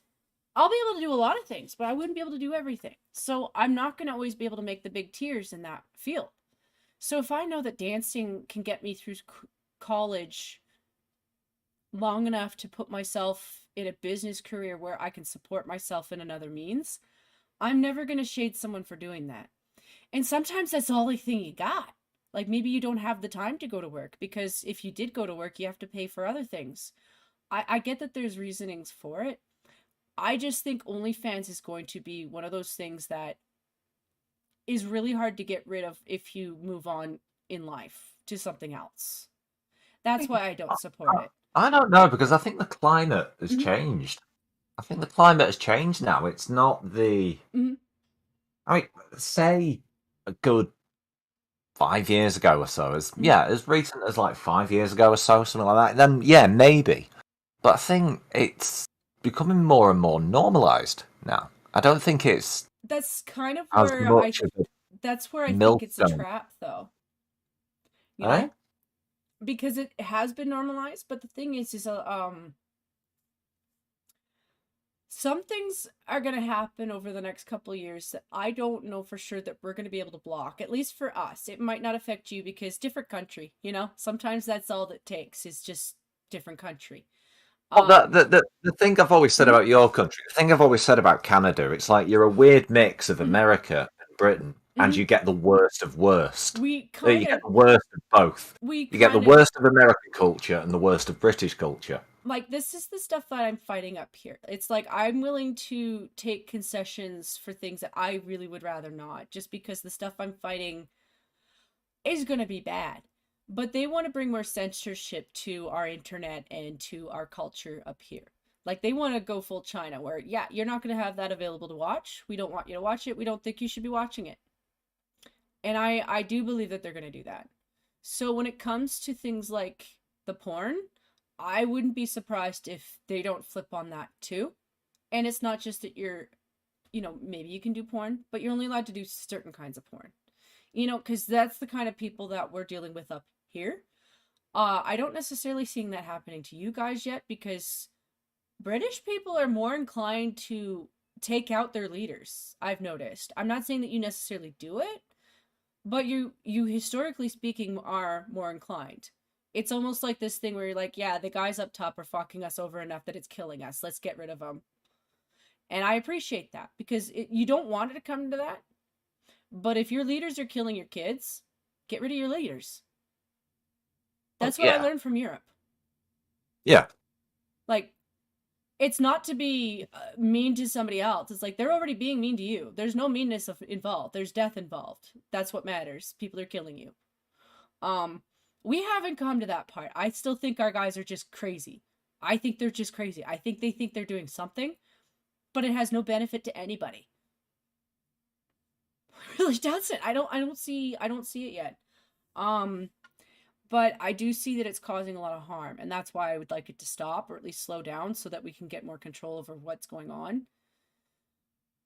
I'll be able to do a lot of things, but I wouldn't be able to do everything. So I'm not going to always be able to make the big tiers in that field. So if I know that dancing can get me through college long enough to put myself in a business career where I can support myself in another means, I'm never going to shade someone for doing that. And sometimes that's the only thing you got. Like maybe you don't have the time to go to work because if you did go to work, you have to pay for other things. I get that there's reasonings for it. I just think OnlyFans is going to be one of those things that is really hard to get rid of if you move on in life to something else. That's why I don't support it. I don't know because I think the climate has Mhm. changed. I think the climate has changed now. It's not the. Mhm. I mean, say a good 5 years ago or so, Mhm. as recent as like 5 years ago or so, something like that. Then yeah, maybe. But I think it's becoming more and more normalized now. I don't think it's That's kind of as where much of a that's where I think it's a millstone, trap though. You eh? know? Because it has been normalized, but the thing is some things are going to happen over the next couple of years that I don't know for sure that we're going to be able to block, at least for us. It might not affect you because different country. Sometimes that's all that takes is just different country. Well, Um, the thing I've always said mhm, about your country, the thing I've always said about Canada, it's like you're a weird mix of mhm, America and Britain, and mhm. you get the worst of worst. We You kind get of, the worst of both. we You get the kind of worst of American culture and the worst of British culture. like this is the stuff that I'm fighting up here. It's like I'm willing to take concessions for things that I really would rather not, just because the stuff I'm fighting is going to be bad. But they want to bring more censorship to our internet and to our culture up here. Like they want to go full China, where yeah, you're not going to have that available to watch. We don't want you to watch it. We don't think you should be watching it. And I do believe that they're going to do that. So when it comes to things like the porn, I wouldn't be surprised if they don't flip on that too. And it's not just that maybe you can do porn, but you're only allowed to do certain kinds of porn. Because that's the kind of people that we're dealing with up here. I don't necessarily seeing that happening to you guys yet because British people are more inclined to take out their leaders. I've noticed. I'm not saying that you necessarily do it, but you historically speaking are more inclined. It's almost like this thing where you're like, yeah, the guys up top are fucking us over enough that it's killing us. Let's get rid of them. And I appreciate that because you don't want it to come to that. But if your leaders are killing your kids, get rid of your leaders. That's what I yeah. learned from Europe. Yeah. Like, it's not to be mean to somebody else. It's like they're already being mean to you. There's no meanness involved. There's death involved. That's what matters. People are killing you. We haven't come to that part. I still think our guys are just crazy. I think they're just crazy. I think they think they're doing something, but it has no benefit to anybody. It really doesn't. I don't see it yet. But I do see that it's causing a lot of harm, and that's why I would like it to stop, or at least slow down, so that we can get more control over what's going on.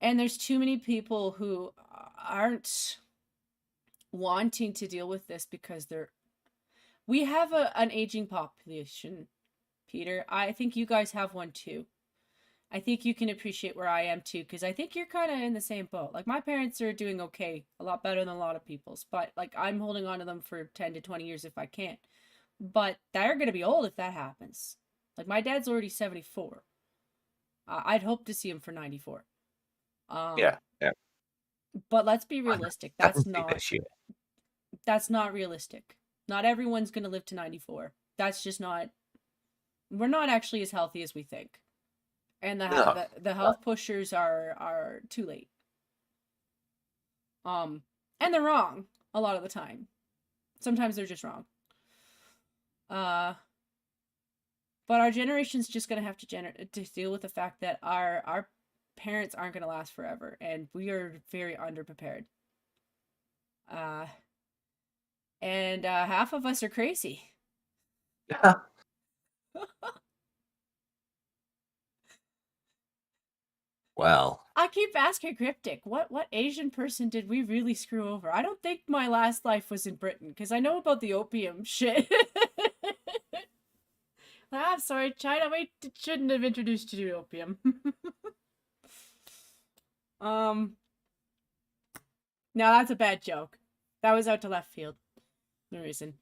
And there's too many people who aren't wanting to deal with this because we have an aging population, Peter. I think you guys have one too. I think you can appreciate where I am too, because I think you're kind of in the same boat. Like, my parents are doing okay, a lot better than a lot of people's, but like, I'm holding on to them for 10 to 20 years if I can. But they're going to be old if that happens. Like, my dad's already 74. I'd hope to see him for 94. Yeah. But let's be realistic. That's this year. That's not realistic. Not everyone's going to live to 94. That's just not. We're not actually as healthy as we think. And the health pushers are too late. And they're wrong a lot of the time. Sometimes they're just wrong. But our generation's just gonna have to deal with the fact that our parents aren't gonna last forever, and we are very underprepared. And half of us are crazy. Well, I keep asking Cryptic, what Asian person did we really screw over? I don't think my last life was in Britain, because I know about the opium shit. I'm sorry, China, we shouldn't have introduced you to opium. Now that's a bad joke. That was out to left field. No reason.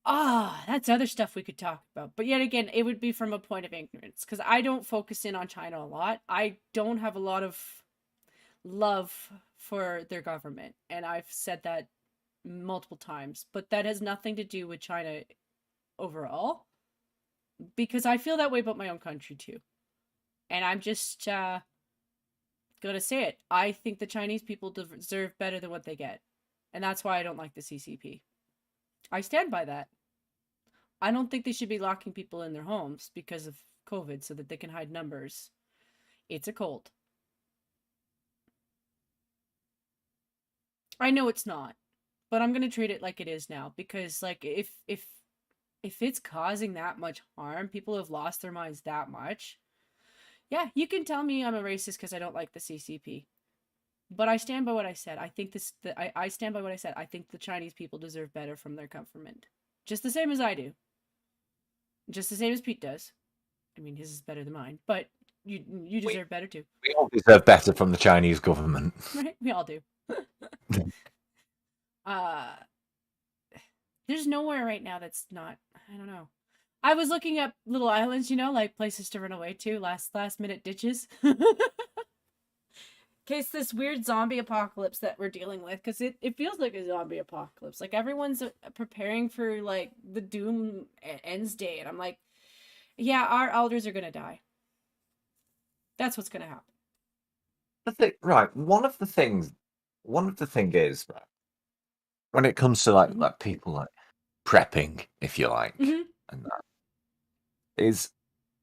That's other stuff we could talk about. But yet again, it would be from a point of ignorance, because I don't focus in on China a lot. I don't have a lot of love for their government, and I've said that multiple times. But that has nothing to do with China overall, because I feel that way about my own country too. And I'm just gonna say it. I think the Chinese people deserve better than what they get. And that's why I don't like the CCP. I stand by that. I don't think they should be locking people in their homes because of COVID so that they can hide numbers. It's a cult. I know it's not, but I'm gonna treat it like it is now, because like if it's causing that much harm, people have lost their minds that much. Yeah, you can tell me I'm a racist because I don't like the CCP. But I stand by what I said. I think I stand by what I said. I think the Chinese people deserve better from their government. Just the same as I do. Just the same as Pete does. I mean, his is better than mine, but you deserve better too. We all deserve better from the Chinese government. Right? We all do. There's nowhere right now that's not, I don't know. I was looking up little islands, like places to run away to, last minute ditches. Case this weird zombie apocalypse that we're dealing with, because it feels like a zombie apocalypse. Like, everyone's preparing for like the doom ends day, and I'm like, yeah, our elders are gonna die. That's what's gonna happen. Right. One of the things is, right, when it comes to like people like prepping, if you like, and that is,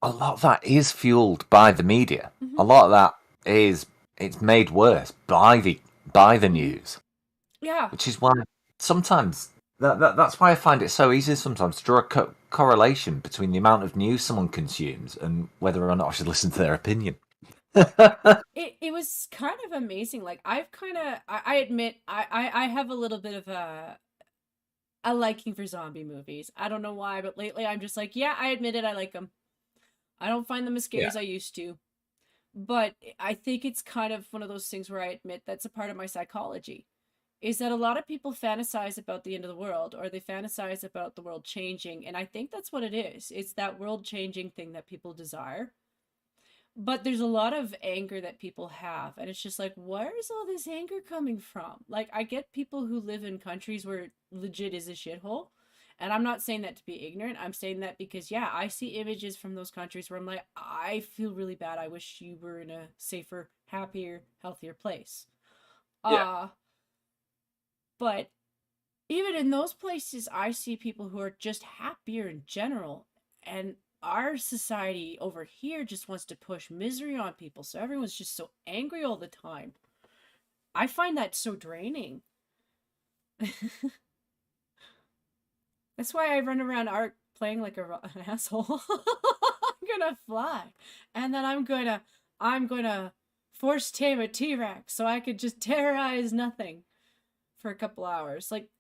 a lot of that is fueled by the media. A lot of that it's made worse by the news. Yeah. Which is why sometimes that's why I find it so easy sometimes to draw a correlation between the amount of news someone consumes and whether or not I should listen to their opinion. It was kind of amazing. Like, I admit I have a little bit of a liking for zombie movies. I don't know why, but lately I'm just like, yeah, I admit it, I like them. I don't find them as scary as I used to. But I think it's kind of one of those things where I admit that's a part of my psychology. Is that a lot of people fantasize about the end of the world, or they fantasize about the world changing. And I think that's what it is. It's that world changing thing that people desire. But there's a lot of anger that people have. And it's just like, where is all this anger coming from? Like, I get people who live in countries where it legit is a shithole. And I'm not saying that to be ignorant. I'm saying that because, yeah, I see images from those countries where I'm like, I feel really bad. I wish you were in a safer, happier, healthier place. Yeah. But even in those places, I see people who are just happier in general. And our society over here just wants to push misery on people. So everyone's just so angry all the time. I find that so draining. That's why I run around art playing like an asshole. I'm gonna fly. And then I'm gonna force tame a T-Rex so I could just terrorize nothing for a couple hours. Like,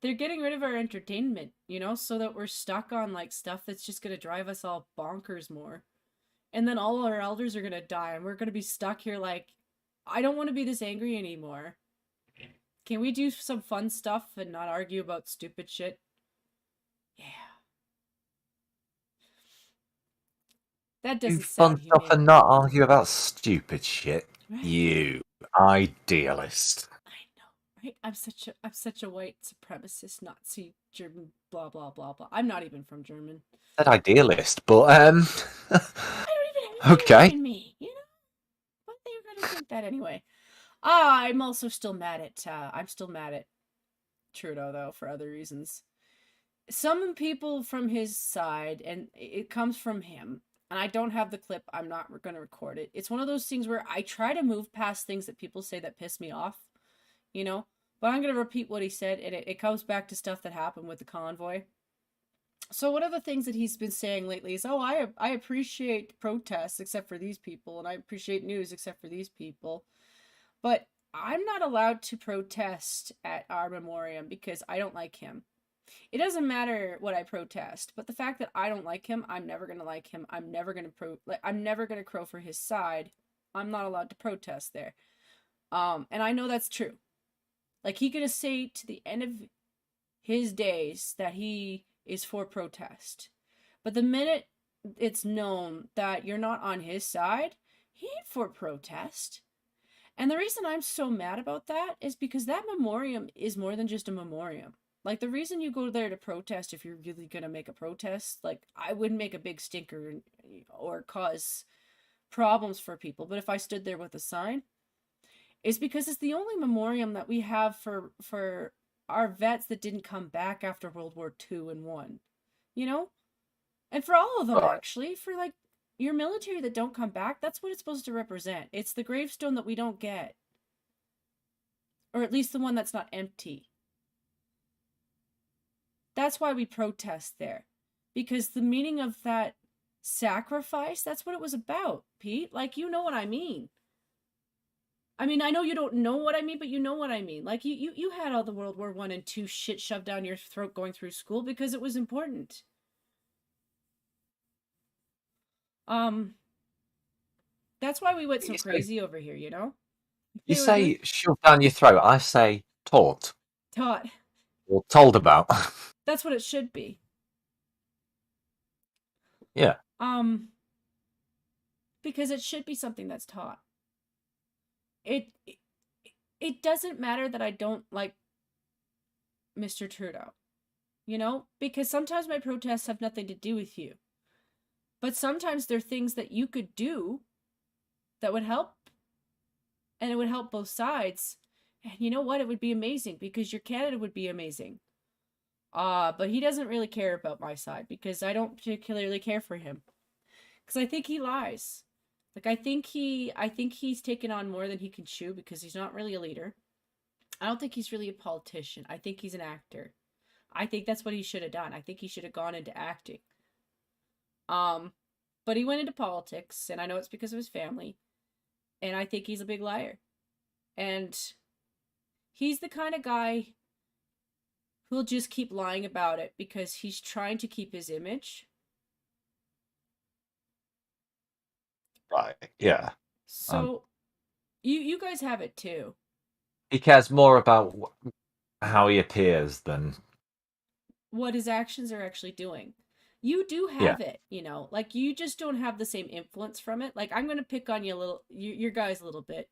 they're getting rid of our entertainment, so that we're stuck on like stuff that's just gonna drive us all bonkers more. And then all our elders are gonna die and we're gonna be stuck here like, I don't want to be this angry anymore. Can we do some fun stuff and not argue about stupid shit? Yeah. That doesn't Do fun sound stuff humane. and not argue about stupid shit. Right? You idealist. I know, right? I'm such a white supremacist, Nazi, German, blah blah blah blah. I'm not even from German. That idealist, but I don't even have okay. in me, But they were gonna think that anyway. I'm also still mad at Trudeau though, for other reasons. Some people from his side, and it comes from him, and I don't have the clip. I'm not going to record it. It's one of those things where I try to move past things that people say that piss me off, but I'm going to repeat what he said, and it comes back to stuff that happened with the convoy. So one of the things that he's been saying lately is, I appreciate protests except for these people, and I appreciate news except for these people. But I'm not allowed to protest at our memoriam because I don't like him. It doesn't matter what I protest, but the fact that I don't like him, I'm never gonna like him. I'm never gonna crow for his side. I'm not allowed to protest there. And I know that's true. Like, he gonna say to the end of his days that he is for protest, but the minute it's known that you're not on his side, he ain't for protest. And the reason I'm so mad about that is because that memoriam is more than just a memoriam. Like, the reason you go there to protest, if you're really going to make a protest, like, I wouldn't make a big stinker or cause problems for people. But if I stood there with a sign, it's because it's the only memoriam that we have for our vets that didn't come back after World War II and won, And for all of them, actually, for like your military that don't come back, that's what it's supposed to represent. It's the gravestone that we don't get. Or at least the one that's not empty. That's why we protest there. Because the meaning of that sacrifice, that's what it was about, Pete. Like, you know what I mean. I mean, I know you don't know what I mean, but you know what I mean. Like, you had all the World War I and II shit shoved down your throat going through school because it was important. That's why we went so crazy over here, You say shoved down your throat. I say taught. Taught. Or told about. That's what it should be. Yeah. Because it should be something that's taught. It doesn't matter that I don't like Mr. Trudeau, because sometimes my protests have nothing to do with you. But sometimes there are things that you could do that would help, and it would help both sides. And you know what? It would be amazing because your candidate would be amazing. But he doesn't really care about my side because I don't particularly care for him. Because I think he lies. Like, I think he's taken on more than he can chew because he's not really a leader. I don't think he's really a politician. I think he's an actor. I think that's what he should have done. I think he should have gone into acting. But he went into politics, and I know it's because of his family. And I think he's a big liar. And he's the kind of guy who'll just keep lying about it because he's trying to keep his image. Right, yeah. So, you guys have it too. He cares more about how he appears than what his actions are actually doing. You do have it, like, you just don't have the same influence from it. Like, I'm going to pick on your guys a little bit.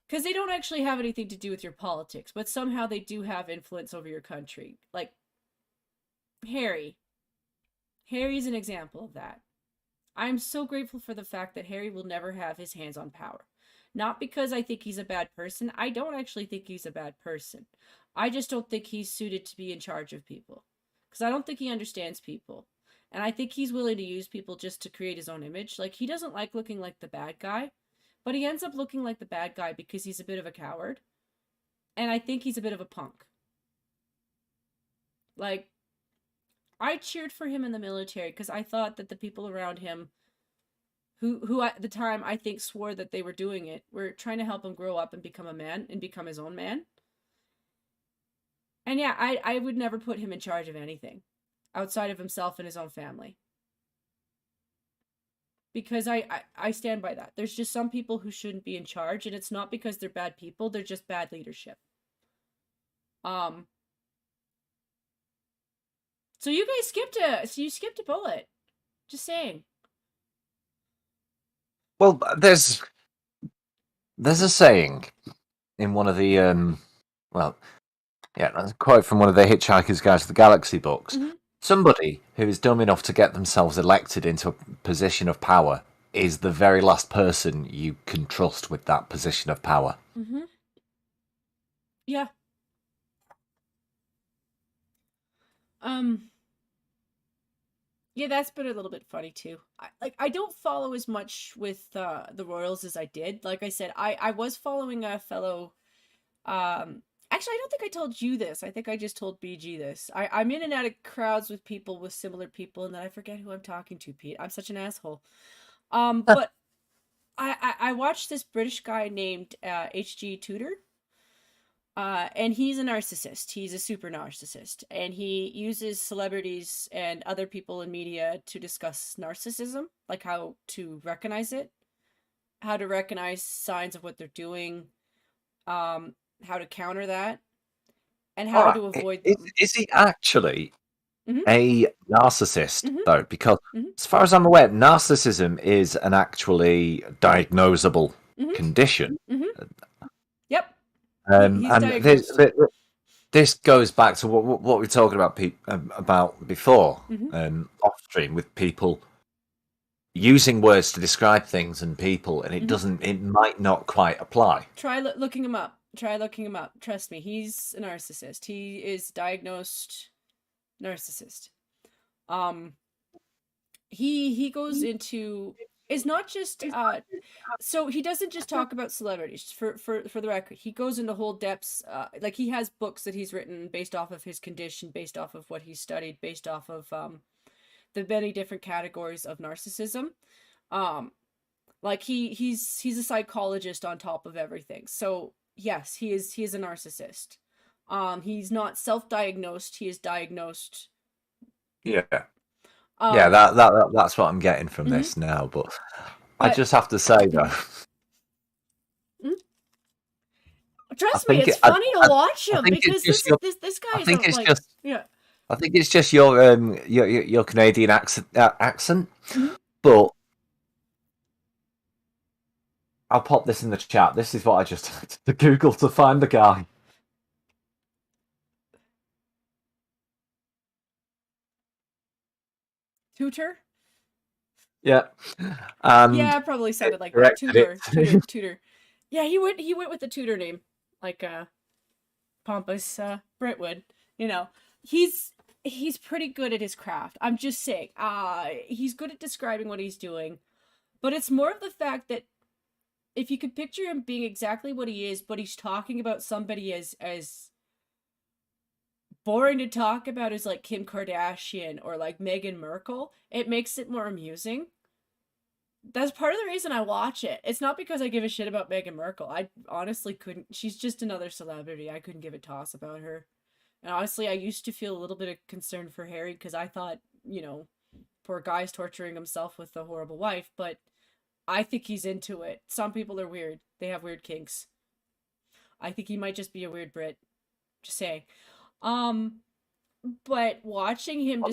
Because they don't actually have anything to do with your politics, but somehow they do have influence over your country. Like, Harry. Harry's an example of that. I'm so grateful for the fact that Harry will never have his hands on power. Not because I think he's a bad person. I don't actually think he's a bad person. I just don't think he's suited to be in charge of people. Because I don't think he understands people. And I think he's willing to use people just to create his own image. Like, he doesn't like looking like the bad guy, but he ends up looking like the bad guy because he's a bit of a coward. And I think he's a bit of a punk. Like, I cheered for him in the military because I thought that the people around him who at the time I think swore that they were doing it were trying to help him grow up and become a man and become his own man. And yeah, I would never put him in charge of anything outside of himself and his own family. Because I stand by that. There's just some people who shouldn't be in charge, and it's not because they're bad people, they're just bad leadership. So you guys skipped a bullet. Just saying. Well, there's a saying in one of the a quote from one of the Hitchhiker's Guide to the Galaxy books. Mm-hmm. Somebody who is dumb enough to get themselves elected into a position of power is the very last person you can trust with that position of power. Mm-hmm. Yeah. Yeah, that's been a little bit funny too. I don't follow as much with the Royals as I did. Like I said, I was following a fellow. Actually, I don't think I told you this. I think I just told BG this. I'm in and out of crowds with people with similar people, and then I forget who I'm talking to. Pete, I'm such an asshole. But I watched this British guy named H.G. Tudor. And he's a narcissist. He's a super narcissist. And he uses celebrities and other people in media to discuss narcissism, like how to recognize it, how to recognize signs of what they're doing, how to counter that, and how to avoid them. Is he actually Mm-hmm. a narcissist, Mm-hmm. though? Because Mm-hmm. as far as I'm aware, narcissism is an actually diagnosable Mm-hmm. condition. Mm-hmm. Yep. And He's diagnosed. this goes back to what we were talking about before, Mm-hmm. off stream, with people using words to describe things and people, and it might not quite apply. Try looking him up. Trust me, he's a narcissist. He is diagnosed narcissist. He goes into, it's not just so he doesn't just talk about celebrities. For the record, he goes into whole depths. Like, he has books that he's written based off of his condition, based off of what he's studied, based off of the many different categories of narcissism. Like, he's a psychologist on top of everything. So yes, he is a narcissist. He's not self-diagnosed, he is diagnosed. Yeah. Yeah, that's what I'm getting from this now, but I just have to say though. Trust me, it's funny to watch him because this guy is yeah. I think it's just your Canadian accent, but I'll pop this in the chat. This is what I just had to Google to find the guy. Tutor? Yeah. Yeah, it probably sounded like that. Tutor. Yeah, he went with the Tutor name, like pompous Brentwood. You know, he's pretty good at his craft. I'm just saying, he's good at describing what he's doing, but it's more of the fact that if you could picture him being exactly what he is, but he's talking about somebody as boring to talk about as like Kim Kardashian or like Meghan Markle, it makes it more amusing. That's part of the reason I watch it. It's not because I give a shit about Meghan Markle. I honestly couldn't. She's just another celebrity. I couldn't give a toss about her. And honestly, I used to feel a little bit of concern for Harry because I thought, poor guy's torturing himself with a horrible wife, but I think he's into it. Some people are weird. They have weird kinks. I think he might just be a weird Brit. Just saying. But watching him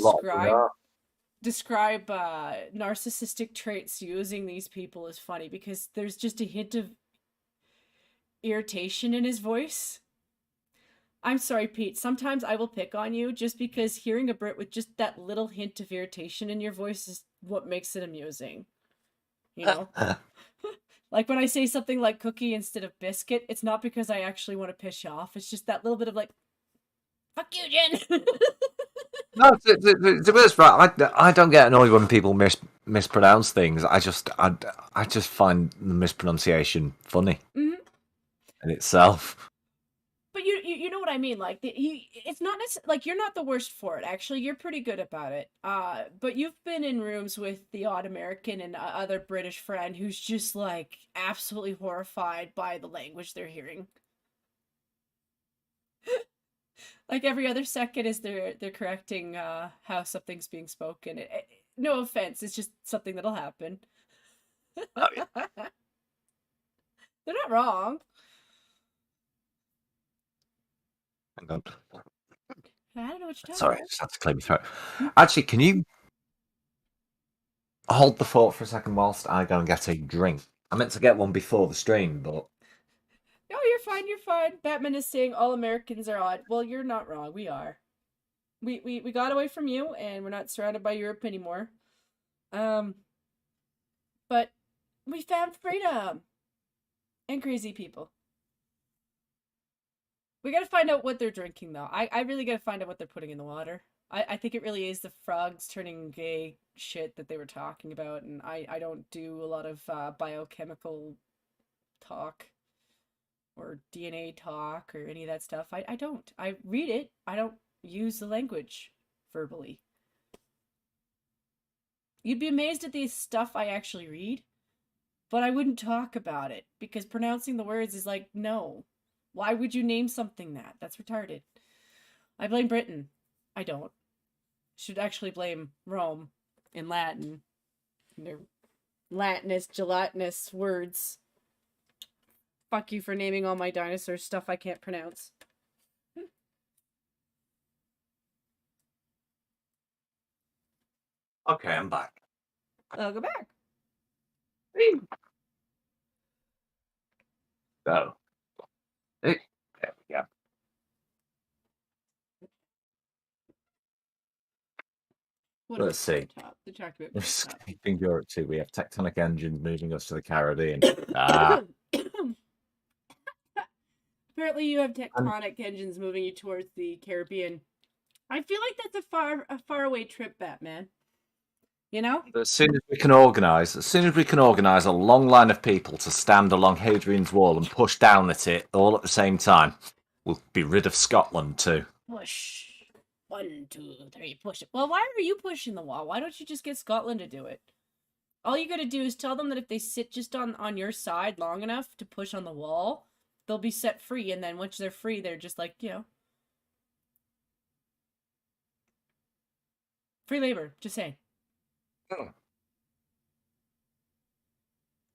describe narcissistic traits using these people is funny because there's just a hint of irritation in his voice. I'm sorry, Pete. Sometimes I will pick on you just because hearing a Brit with just that little hint of irritation in your voice is what makes it amusing. You know? Like when I say something like cookie instead of biscuit, it's not because I actually want to piss you off. It's just that little bit of like, fuck you, Jen. No, to be honest, right, I don't get annoyed when people mispronounce things. I just find the mispronunciation funny Mhm. in itself. But you know what I mean? Like it's not like you're not the worst for it. Actually, you're pretty good about it. But you've been in rooms with the odd American and other British friend who's just like absolutely horrified by the language they're hearing. Like every other second is they're correcting how something's being spoken. No offense, it's just something that'll happen. Oh, yeah. They're not wrong. Hang on. I don't know what you're talking Sorry, I about. just had to clear my throat. Actually, can you hold the fort for a second whilst I go and get a drink? I meant to get one before the stream, but Oh, you're fine, you're fine. Batman is saying all Americans are odd. Well, you're not wrong. We are. We got away from you, and we're not surrounded by Europe anymore. But we found freedom and crazy people. We gotta find out what they're drinking, though. I really gotta find out what they're putting in the water. I think it really is the frogs turning gay shit that they were talking about, and I don't do a lot of biochemical talk or DNA talk or any of that stuff. I don't. I read it. I don't use the language verbally. You'd be amazed at the stuff I actually read, but I wouldn't talk about it because pronouncing the words is like, no. Why would you name something that? That's retarded. I blame Britain. I don't. Should actually blame Rome in Latin. Their Latinous, gelatinous words. Fuck you for naming all my dinosaurs stuff I can't pronounce. okay, I'm back. I'll go back. So, there we go. What Let's see. They're talking about We're escaping Europe too. We have tectonic engines moving us to the Caribbean. Apparently, you have tectonic engines moving you towards the Caribbean. I feel like that's a far away trip, Batman. You know? As soon as we can organise a long line of people to stand along Hadrian's Wall and push down at it all at the same time, we'll be rid of Scotland too. Push. 1, 2, 3, push it. Well, why are you pushing the wall? Why don't you just get Scotland to do it? All you gotta do is tell them that if they sit just on your side long enough to push on the wall, they'll be set free, and then once they're free, they're just like, free labor, just saying. Oh.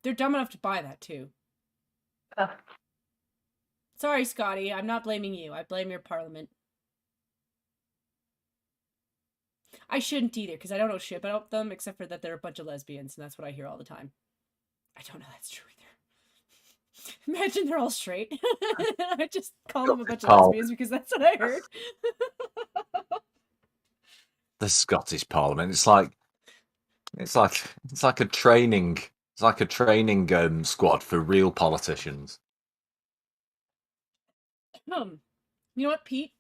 They're dumb enough to buy that, too. Sorry, Scotty, I'm not blaming you. I blame your parliament. I shouldn't either, because I don't know shit about them, except for that they're a bunch of lesbians, and that's what I hear all the time. I don't know that's true either. Imagine they're all straight. I just call them a bunch of lesbians because that's what I heard. The Scottish Parliament. It's like a training. It's like a training squad for real politicians. You know what, Pete?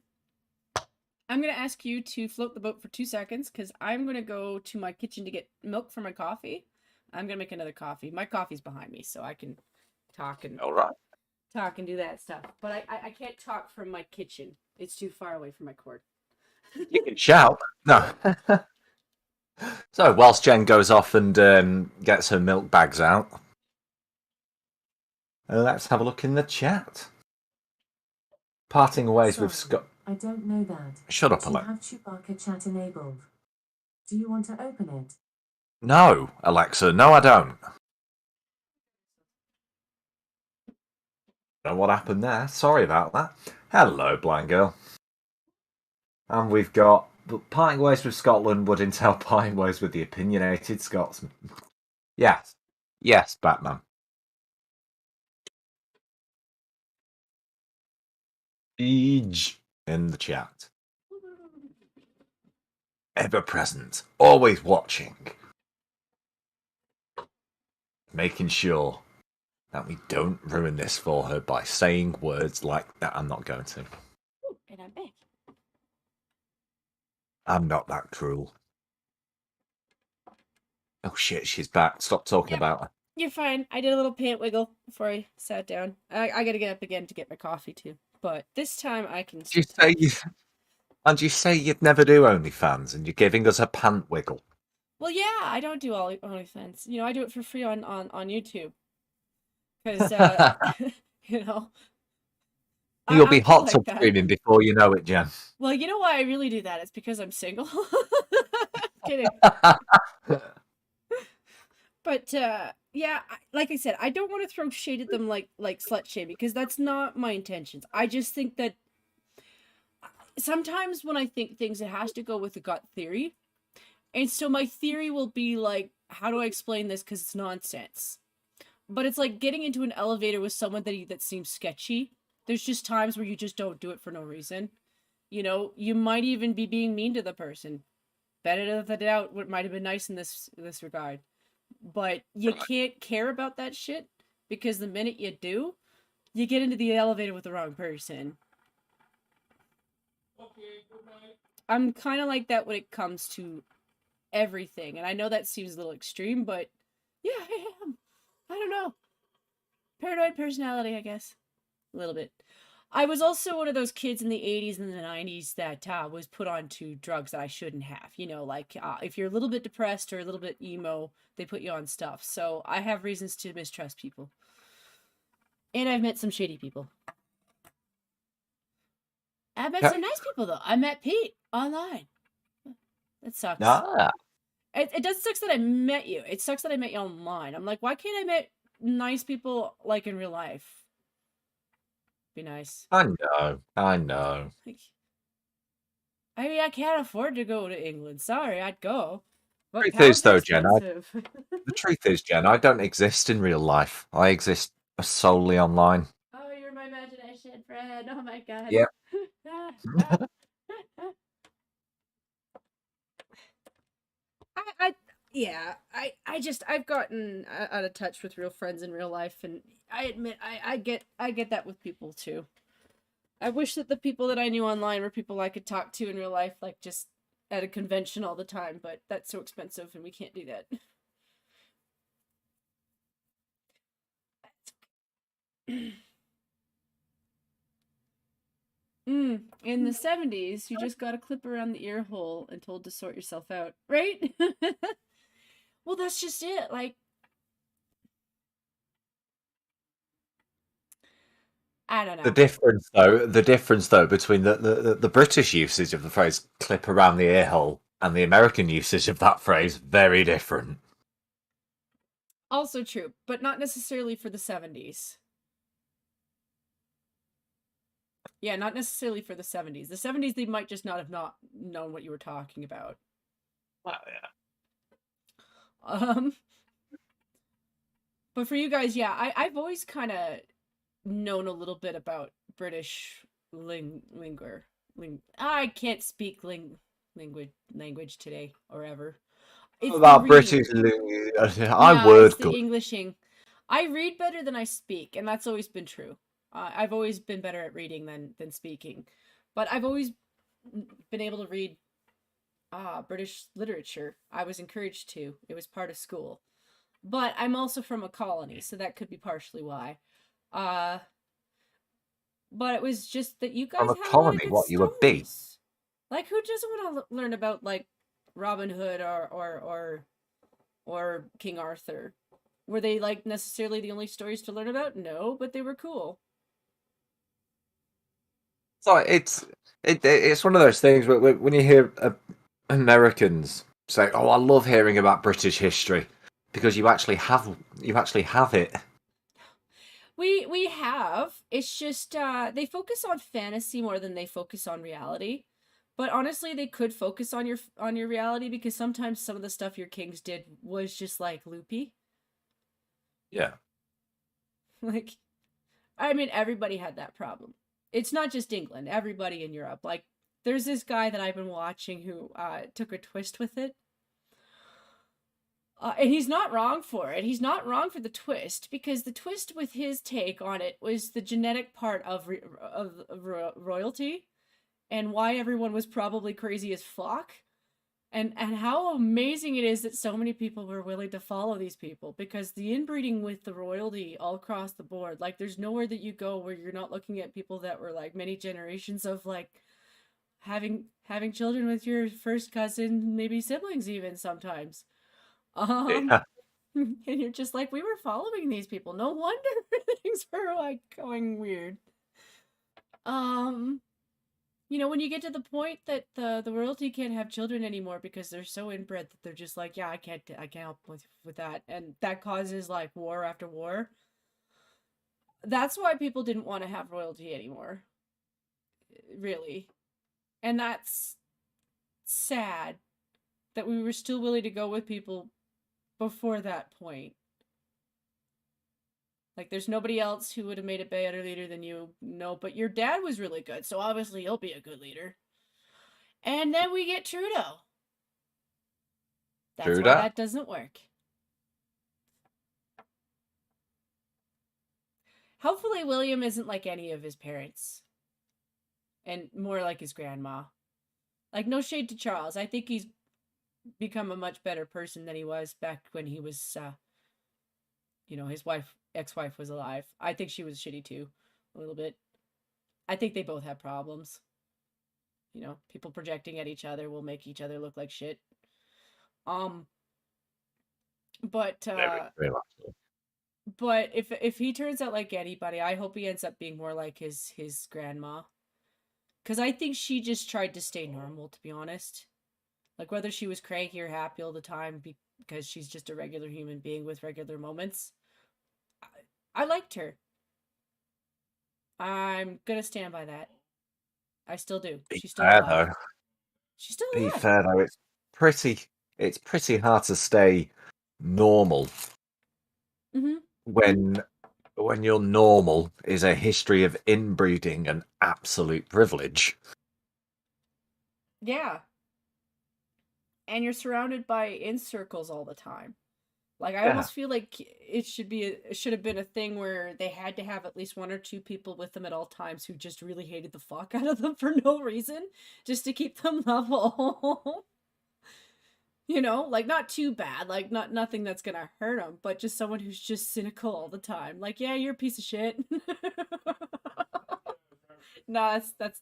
I'm going to ask you to float the boat for 2 seconds because I'm going to go to my kitchen to get milk for my coffee. I'm going to make another coffee. My coffee's behind me, so I can talk and talk and do that stuff. But I can't talk from my kitchen. It's too far away from my cord. You can shout. No. So whilst Jen goes off and gets her milk bags out, let's have a look in the chat. Parting ways with Scott. I don't know that. Shut up, Alexa. You have Chewbacca chat enabled. Do you want to open it? No, Alexa. No, I don't. Don't know what happened there. Sorry about that. Hello, blind girl. And we've got parting ways with Scotland would entail parting ways with the opinionated Scotsman. Yes. Yes, Batman. Eej. in the chat. Ever present, always watching. Making sure that we don't ruin this for her by saying words like that. I'm not going to. Ooh, and I'm back. I'm not that cruel. Oh shit, she's back. Stop talking Yep. about her. You're fine. I did a little pant wiggle before I sat down. I gotta get up again to get my coffee too. But this time I can. And you say you'd never do OnlyFans, and you're giving us a pant wiggle. Well, yeah, I don't do OnlyFans. You know, I do it for free on YouTube. Because, you know. You'll be I'm hot like tub that. streaming before you know it, Jen. Well, you know why I really do that? It's because I'm single. Kidding. But yeah, like I said, I don't want to throw shade at them like slut shame, because that's not my intentions. I just think that sometimes when I think things, it has to go with a gut theory. And so my theory will be like, how do I explain this? Because it's nonsense. But it's like getting into an elevator with someone that seems sketchy. There's just times where you just don't do it for no reason. You know, you might even be being mean to the person. Benefit of the doubt, what might have been nice in this regard. But you can't care about that shit, because the minute you do, you get into the elevator with the wrong person. I'm kind of like that when it comes to everything. And I know that seems a little extreme, but yeah, I am. I don't know. Paranoid personality, I guess. A little bit. I was also one of those kids in the 80s and the 90s that was put onto drugs that I shouldn't have. You know, like if you're a little bit depressed or a little bit emo, they put you on stuff. So I have reasons to mistrust people. And I've met some shady people. I've met some nice people, though. I met Pete online. That sucks. Ah. It does suck that I met you. It sucks that I met you online. I'm like, why can't I meet nice people like in real life? Be nice. I know. Like, I mean, I can't afford to go to England. Sorry, I'd go. But Truth pounds is, though, are Jen, expensive. the truth is, Jen, I don't exist in real life. I exist solely online. Oh, you're my imagination friend. Oh my god. Yep. I've gotten out of touch with real friends in real life, and I admit I get that with people too. I wish that the people that I knew online were people I could talk to in real life, like just at a convention all the time, but that's so expensive and we can't do that. In the 70s, you just got a clip around the ear hole and told to sort yourself out, right? Well, that's just it. Like, I don't know. The difference though between the British usage of the phrase "clip around the ear hole" and the American usage of that phrase, very different. Also true, but not necessarily for the 70s. Yeah, not necessarily for the 70s. The 70s, they might just not have known what you were talking about. Well, yeah. But for you guys, yeah, I've always kind of known a little bit about British I can't speak language today or ever. It's About British. I word it's the good. Englishing. I read better than I speak, and that's always been true. I've always been better at reading than speaking, but I've always been able to read British literature. I was encouraged to. It was part of school. But I'm also from a colony, so that could be partially why. But it was just that you guys From a had a lot of colony, good what, you were big? stories. Like, who doesn't want to learn about like Robin Hood or King Arthur? Were they like necessarily the only stories to learn about? No, but they were cool. So it's one of those things where when you hear Americans say, "Oh, I love hearing about British history," because you actually have it. We have. It's just they focus on fantasy more than they focus on reality. But honestly, they could focus on your reality, because sometimes some of the stuff your kings did was just like loopy. Yeah. Like, I mean, everybody had that problem. it's not just England, everybody in Europe. Like, there's this guy that I've been watching who took a twist with it. And he's not wrong for it. He's not wrong for the twist, because the twist with his take on it was the genetic part of royalty, and why everyone was probably crazy as fuck. And how amazing it is that so many people were willing to follow these people, because the inbreeding with the royalty all across the board, like, there's nowhere that you go where you're not looking at people that were like many generations of like having children with your first cousin, maybe siblings even sometimes. Yeah. And you're just like, we were following these people. No wonder things were like going weird. You know, when you get to the point that the royalty can't have children anymore because they're so inbred that they're just like, yeah, I can't help with that, and that causes like war after war. That's why people didn't want to have royalty anymore, really, and that's sad that we were still willing to go with people before that point. Like, there's nobody else who would have made a better leader than you. No, but your dad was really good, so obviously he'll be a good leader. And then we get Trudeau. That's why that doesn't work. Hopefully William isn't like any of his parents. And more like his grandma. Like, no shade to Charles. I think he's become a much better person than he was back when he was, you know, his ex-wife was alive. I think she was shitty too, a little bit. I think they both have problems. You know, people projecting at each other will make each other look like shit. But if he turns out like anybody, I hope he ends up being more like his grandma. Because I think she just tried to stay normal, to be honest. Like, whether she was cranky or happy all the time because she's just a regular human being with regular moments. I liked her. I'm gonna stand by that. I still do. She's still alive. She's still alive. Be fair though, it's pretty hard to stay normal when your normal is a history of inbreeding and absolute privilege. Yeah. And you're surrounded by in circles all the time. Like, I almost feel like it should have been a thing where they had to have at least one or two people with them at all times who just really hated the fuck out of them for no reason, just to keep them level. You know, like, not too bad, like, nothing that's gonna hurt them, but just someone who's just cynical all the time. Like, yeah, you're a piece of shit. No, that's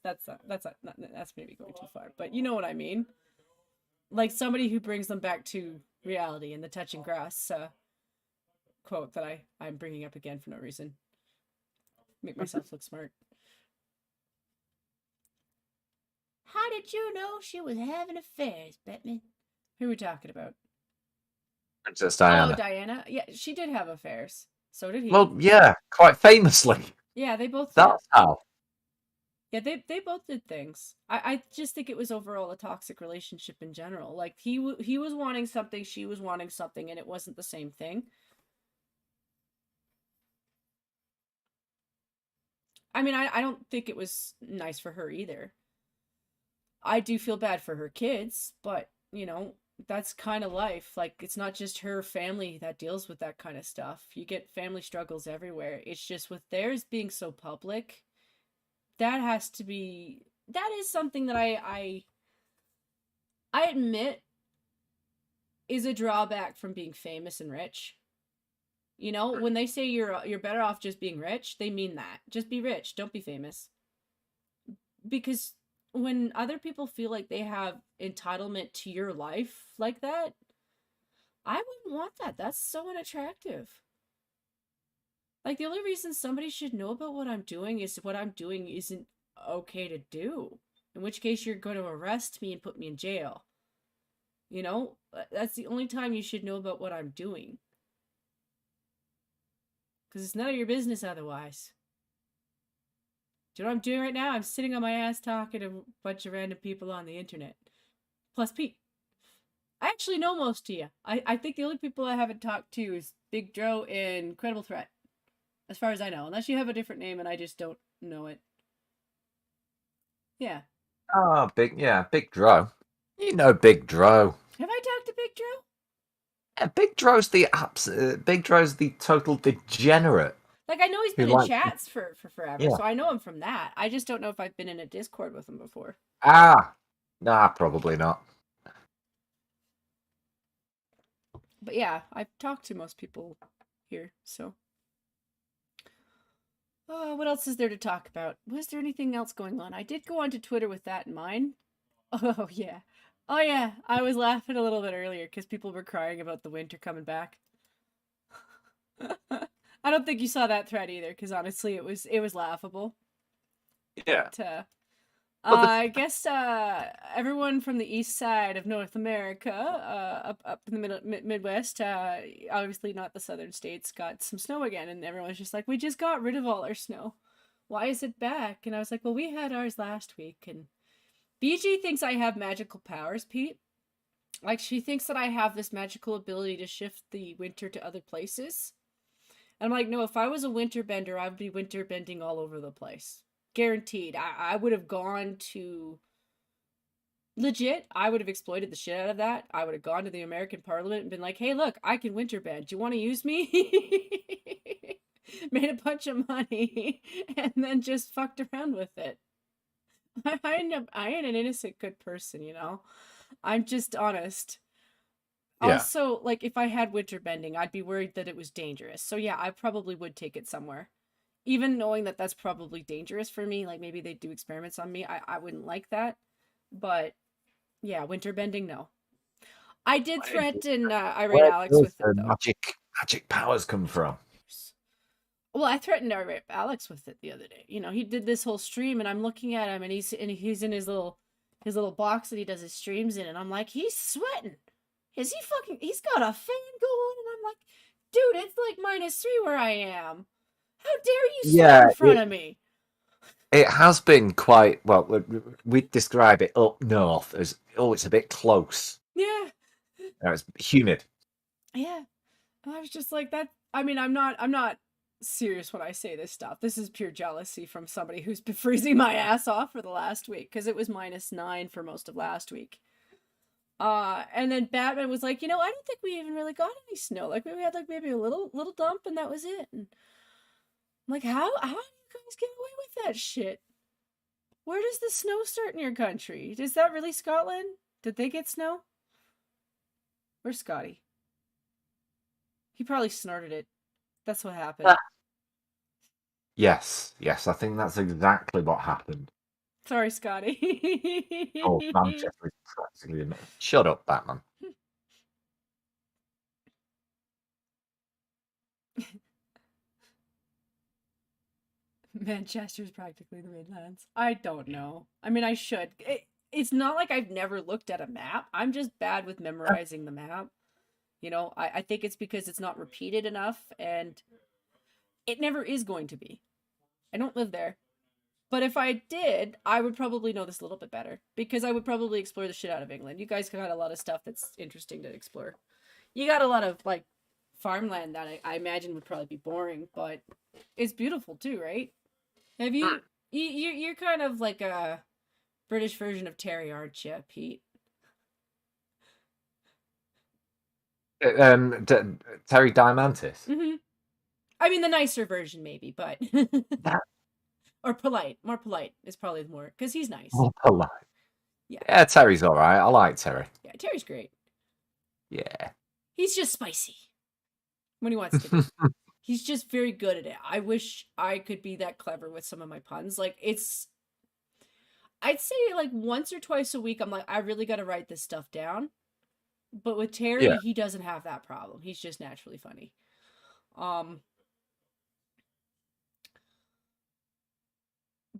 maybe going too far, but you know what I mean. Like, somebody who brings them back to reality, and the touching grass quote that I'm bringing up again for no reason. Make myself look smart. How did you know she was having affairs, Batman? Who are we talking about? Princess Diana. Oh, Diana. Yeah, she did have affairs. So did he. Well, yeah, quite famously. Yeah, they both did. That's how. Yeah, they both did things. I just think it was overall a toxic relationship in general. Like, he was wanting something, she was wanting something, and it wasn't the same thing. I mean, I don't think it was nice for her either. I do feel bad for her kids, but, you know, that's kind of life. Like, it's not just her family that deals with that kind of stuff. You get family struggles everywhere. It's just with theirs being so public, that is something that I admit is a drawback from being famous and rich. You know, when they say you're better off just being rich, they mean that. Just be rich, don't be famous. Because when other people feel like they have entitlement to your life like that, I wouldn't want that. That's so unattractive. Like, the only reason somebody should know about what I'm doing is what I'm doing isn't okay to do. In which case, you're going to arrest me and put me in jail. You know? That's the only time you should know about what I'm doing. Because it's none of your business otherwise. Do you know what I'm doing right now? I'm sitting on my ass talking to a bunch of random people on the internet. Plus Pete. I actually know most of you. I think the only people I haven't talked to is Big Dro and Credible Threat. As far as I know. Unless you have a different name and I just don't know it. Yeah. Oh, Big Dro. You know Big Dro. Have I talked to Big Drew? Yeah, Big Dro's the total degenerate Like, I know he's who been in likes. chats for forever, Yeah. so I know him from that. I just don't know if I've been in a Discord with him before. Nah, probably not. But yeah, I've talked to most people here, so. Oh, what else is there to talk about? Was there anything else going on? I did go onto Twitter with that in mind. Oh, yeah. Oh, yeah. I was laughing a little bit earlier because people were crying about the winter coming back. I don't think you saw that thread either, because honestly, it was laughable. Yeah. But, But I guess everyone from the east side of North America, up in the Midwest, obviously not the southern states, got some snow again, and everyone's just like, we just got rid of all our snow. Why is it back? And I was like, well, we had ours last week, and BG thinks I have magical powers, Pete. Like, she thinks that I have this magical ability to shift the winter to other places. And I'm like, no, if I was a winter bender, I would be winter bending all over the place. Guaranteed. I would have gone to... Legit, I would have exploited the shit out of that. I would have gone to the American Parliament and been like, hey, look, I can winter bend. Do you want to use me? Made a bunch of money and then just fucked around with it. I ain't an innocent good person, you know? I'm just honest. Yeah. Also, like, if I had winter bending, I'd be worried that it was dangerous. So yeah, I probably would take it somewhere. Even knowing that that's probably dangerous for me, like maybe they do experiments on me, I wouldn't like that. But yeah, winter bending, no. I did threaten Irate where Alex does with it the though. magic powers come from? Well, I threatened Irate Alex with it the other day. You know, he did this whole stream, and I'm looking at him, and he's in his little box that he does his streams in, and I'm like, he's sweating. He's got a fan going, and I'm like, dude, it's like -3 where I am. How dare you sweat in front of me? It has been quite, well, we describe it up north as, it's a bit close. Yeah. It's humid. Yeah. I was just like that. I mean, I'm not serious when I say this stuff. This is pure jealousy from somebody who's been freezing my ass off for the last week, because it was -9 for most of last week. And then Batman was like, I don't think we even really got any snow. Like, we had like maybe a little dump, and that was it. And I'm like, how do you guys get away with that shit? Where does the snow start in your country? Is that really Scotland? Did they get snow? Where's Scotty? He probably snorted it. That's what happened. Yes, I think that's exactly what happened. Sorry, Scotty. Oh, Manchester is practically... Shut up, Batman. Manchester's practically the Midlands. I don't know. I mean, I should. It's not like I've never looked at a map. I'm just bad with memorizing the map. I think it's because it's not repeated enough, and it never is going to be. I don't live there. But if I did, I would probably know this a little bit better, because I would probably explore the shit out of England. You guys got a lot of stuff that's interesting to explore. You got a lot of, like, farmland that I imagine would probably be boring, but it's beautiful too, right? Have you're kind of like a British version of Terry, aren't you, Pete? Terry Diamantis. Mm-hmm. I mean, the nicer version, maybe, but or polite. More polite is probably more, because he's nice. More polite. Yeah, Terry's all right. I like Terry. Yeah, Terry's great. Yeah. He's just spicy when he wants to be. He's just very good at it. I wish I could be that clever with some of my puns. Like, I'd say like once or twice a week, I'm like, I really got to write this stuff down. But with Terry, he doesn't have that problem. He's just naturally funny.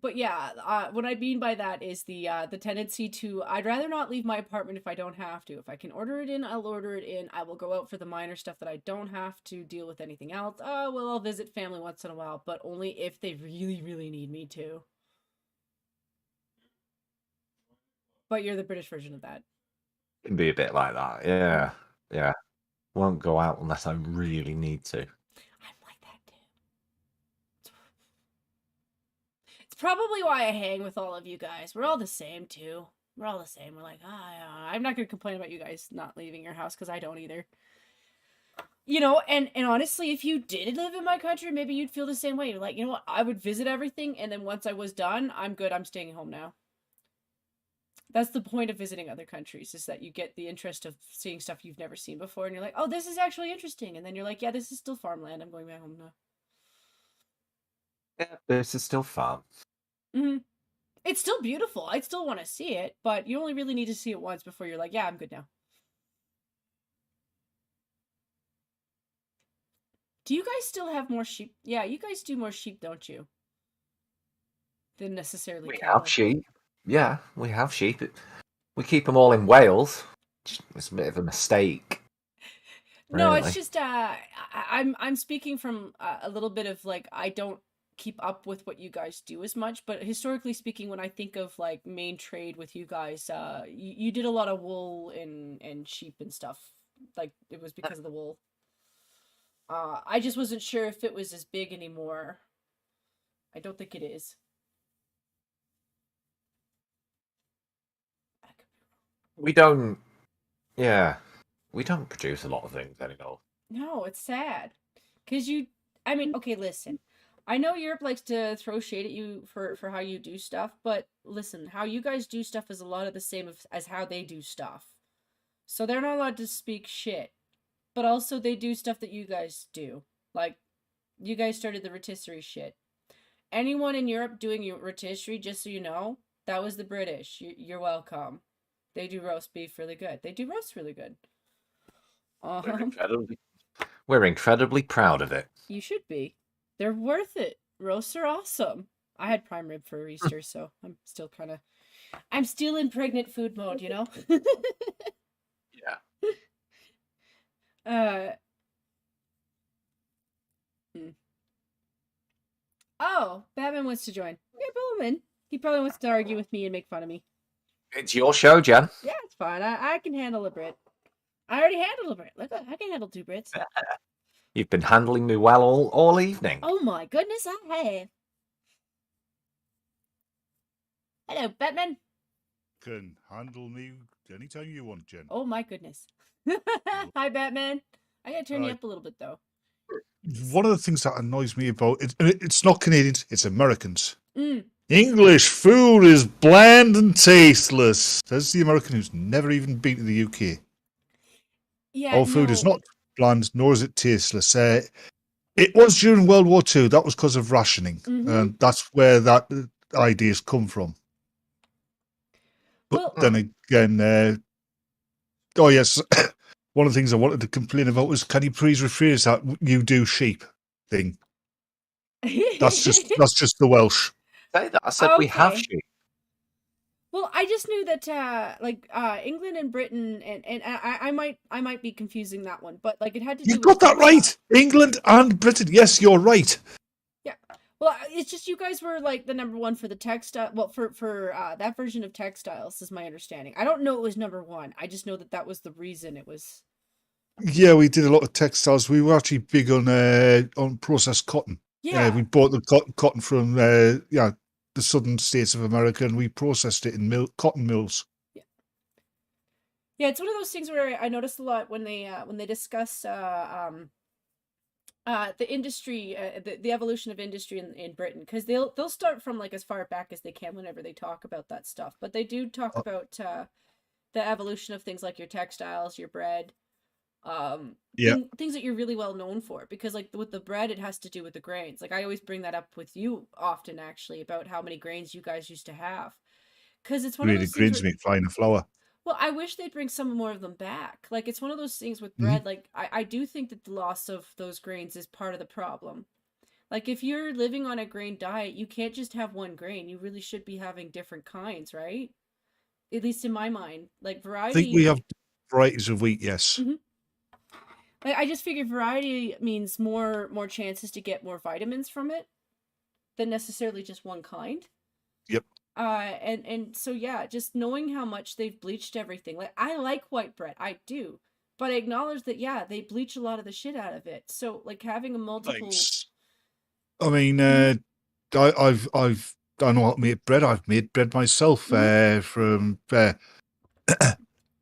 But yeah, what I mean by that is the tendency to, I'd rather not leave my apartment if I don't have to. If I can order it in, I'll order it in. I will go out for the minor stuff that I don't have to deal with anything else. Well, I'll visit family once in a while, but only if they really, really need me to. But you're the British version of that. It can be a bit like that. Yeah. Won't go out unless I really need to. I'm like that too. It's probably why I hang with all of you guys. We're all the same too. We're all the same. We're like, I'm not gonna complain about you guys not leaving your house because I don't either. And honestly, if you did live in my country, maybe you'd feel the same way. You're like, you know what? I would visit everything, and then once I was done, I'm good. I'm staying home now. That's the point of visiting other countries, is that you get the interest of seeing stuff you've never seen before, and you're like, oh, this is actually interesting. And then you're like, yeah, this is still farmland. I'm going back home now. Yeah, this is still fun. Mm-hmm. It's still beautiful. I'd still want to see it, but you only really need to see it once before you're like, yeah, I'm good now. Do you guys still have more sheep? Yeah, you guys do more sheep, don't you? Than necessarily We cattle. have sheep. Yeah, we have sheep. We keep them all in Wales. It's a bit of a mistake. No, really. it's just I'm speaking from a little bit of like, I don't keep up with what you guys do as much, but historically speaking, when I think of like main trade with you guys, you did a lot of wool and sheep and stuff. Like it was because of the wool. I just wasn't sure if it was as big anymore. I don't think it is. We don't. Yeah, we don't produce a lot of things anymore. No, it's sad. I mean, okay, listen. I know Europe likes to throw shade at you for how you do stuff, but listen, how you guys do stuff is a lot of the same as how they do stuff. So they're not allowed to speak shit. But also they do stuff that you guys do. Like, you guys started the rotisserie shit. Anyone in Europe doing your rotisserie, just so you know, that was the British. You're welcome. They do roast beef really good. They do roast really good. We're incredibly proud of it. You should be. They're worth it. Roasts are awesome. I had prime rib for Easter, so I'm still in pregnant food mode, you know? Yeah. Oh, Batman wants to join. Okay, Bowman. He probably wants to argue with me and make fun of me. It's your show, Jen. Yeah, it's fine. I can handle a Brit. I already handled a Brit. Look, I can handle 2 Brits. You've been handling me well all evening. Oh my goodness, I have. Hello, Batman. Can handle me anytime you want, Jen. Oh my goodness. Hi, Batman. I gotta turn you up a little bit, though. One of the things that annoys me about it, it's not Canadians, it's Americans. English food is bland and tasteless, says the American who's never even been to the UK. Yeah, Our food is not bland, nor is it tasteless. It was during World War II. That was because of rationing, and that's where that ideas come from. But then again, oh yes, one of the things I wanted to complain about was, can you please rephrase that "you do sheep" thing? That's just the Welsh. Say that. I said we have sheep. Well, I just knew that England and Britain and I might be confusing that one, but like it had to do. You got that right. England and Britain. Yes, you're right. Yeah. Well, it's just you guys were like the number 1 for the textile. Well, for that version of textiles is my understanding. I don't know it was number 1. I just know that was the reason it was. Yeah, we did a lot of textiles. We were actually big on processed cotton. Yeah, we bought the cotton from the southern states of America, and we processed it in cotton mills. Yeah, it's one of those things where I noticed a lot when they discuss the industry, the evolution of industry in Britain, because they'll start from like as far back as they can whenever they talk about that stuff. But they do talk about the evolution of things like your textiles, your bread, things that you're really well known for. Because like with the bread, it has to do with the grains. Like I always bring that up with you often, actually, about how many grains you guys used to have. Because it's one of those grains make finer flour. Well, I wish they'd bring some more of them back. Like, it's one of those things with bread. Like, I do think that the loss of those grains is part of the problem. Like, if you're living on a grain diet, you can't just have one grain. You really should be having different kinds, right? At least in my mind. Like, variety... I think we have varieties of wheat, yes. Like, I just figure variety means more chances to get more vitamins from it than necessarily just one kind. Yep. And so yeah, just knowing how much they've bleached everything. Like I like white bread, I do, but I acknowledge that they bleach a lot of the shit out of it. So like having a multiple. Thanks. I mean, I've I know how to make bread. I've made bread myself from. I